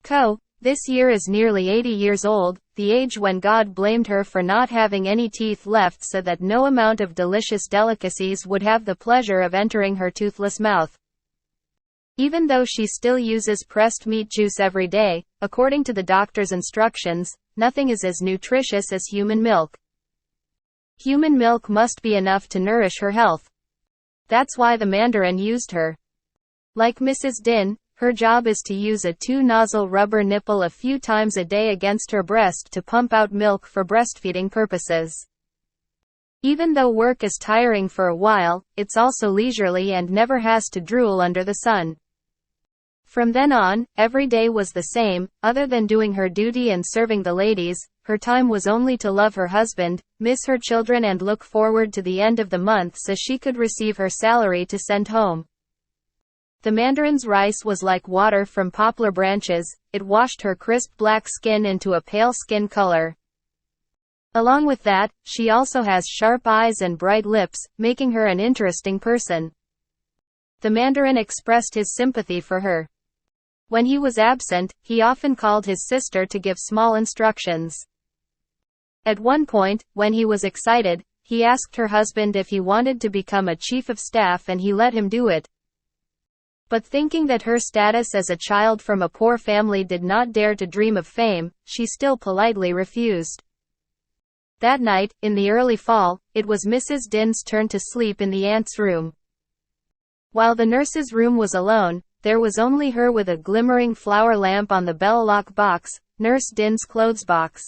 Ko, this year is nearly 80 years old, the age when God blamed her for not having any teeth left so that no amount of delicious delicacies would have the pleasure of entering her toothless mouth. Even though she still uses pressed meat juice every day, according to the doctor's instructions, nothing is as nutritious as human milk. Human milk must be enough to nourish her health. That's why the mandarin used her. Like Mrs. Din, her job is to use a 2-nozzle rubber nipple a few times a day against her breast to pump out milk for breastfeeding purposes. Even though work is tiring for a while, it's also leisurely and never has to drool under the sun. From then on, every day was the same. Other than doing her duty and serving the ladies, her time was only to love her husband, miss her children and look forward to the end of the month so she could receive her salary to send home. The mandarin's rice was like water from poplar branches. It washed her crisp black skin into a pale skin color. Along with that, she also has sharp eyes and bright lips, making her an interesting person. The mandarin expressed his sympathy for her. When he was absent, he often called his sister to give small instructions. At one point, when he was excited, he asked her husband if he wanted to become a chief of staff and he let him do it. But thinking that her status as a child from a poor family did not dare to dream of fame, she still politely refused. That night, in the early fall, it was Mrs. Din's turn to sleep in the aunt's room. While the nurse's room was alone, there was only her with a glimmering flower lamp on the bell lock box, Nurse Din's clothes box.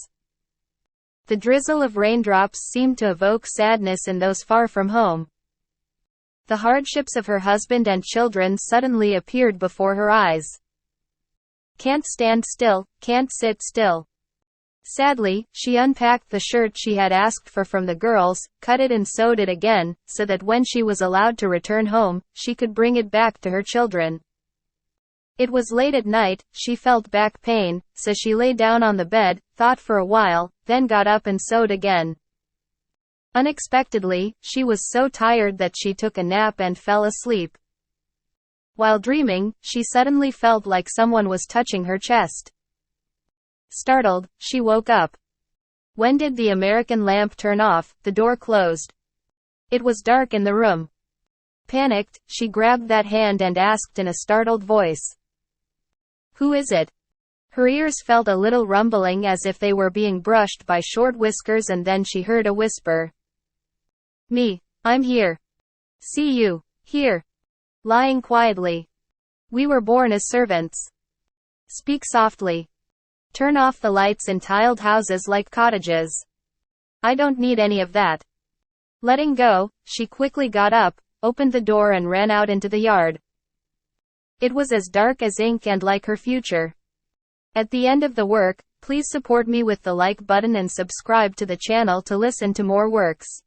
The drizzle of raindrops seemed to evoke sadness in those far from home. The hardships of her husband and children suddenly appeared before her eyes. Can't stand still, can't sit still. Sadly, she unpacked the shirt she had asked for from the girls, cut it and sewed it again, so that when she was allowed to return home, she could bring it back to her children. It was late at night, she felt back pain, so she lay down on the bed, thought for a while, then got up and sewed again. Unexpectedly, she was so tired that she took a nap and fell asleep. While dreaming, she suddenly felt like someone was touching her chest. Startled, she woke up. When did the American lamp turn off? The door closed. It was dark in the room. Panicked, she grabbed that hand and asked in a startled voice, "Who is it?" Her ears felt a little rumbling as if they were being brushed by short whiskers, and then she heard a whisper. "Me. I'm here. See you. Here. Lying quietly. We were born as servants. Speak softly. Turn off the lights in tiled houses like cottages. I don't need any of that." Letting go, she quickly got up, opened the door and ran out into the yard. It was as dark as ink and like her future. At the end of the work, please support me with the like button and subscribe to the channel to listen to more works.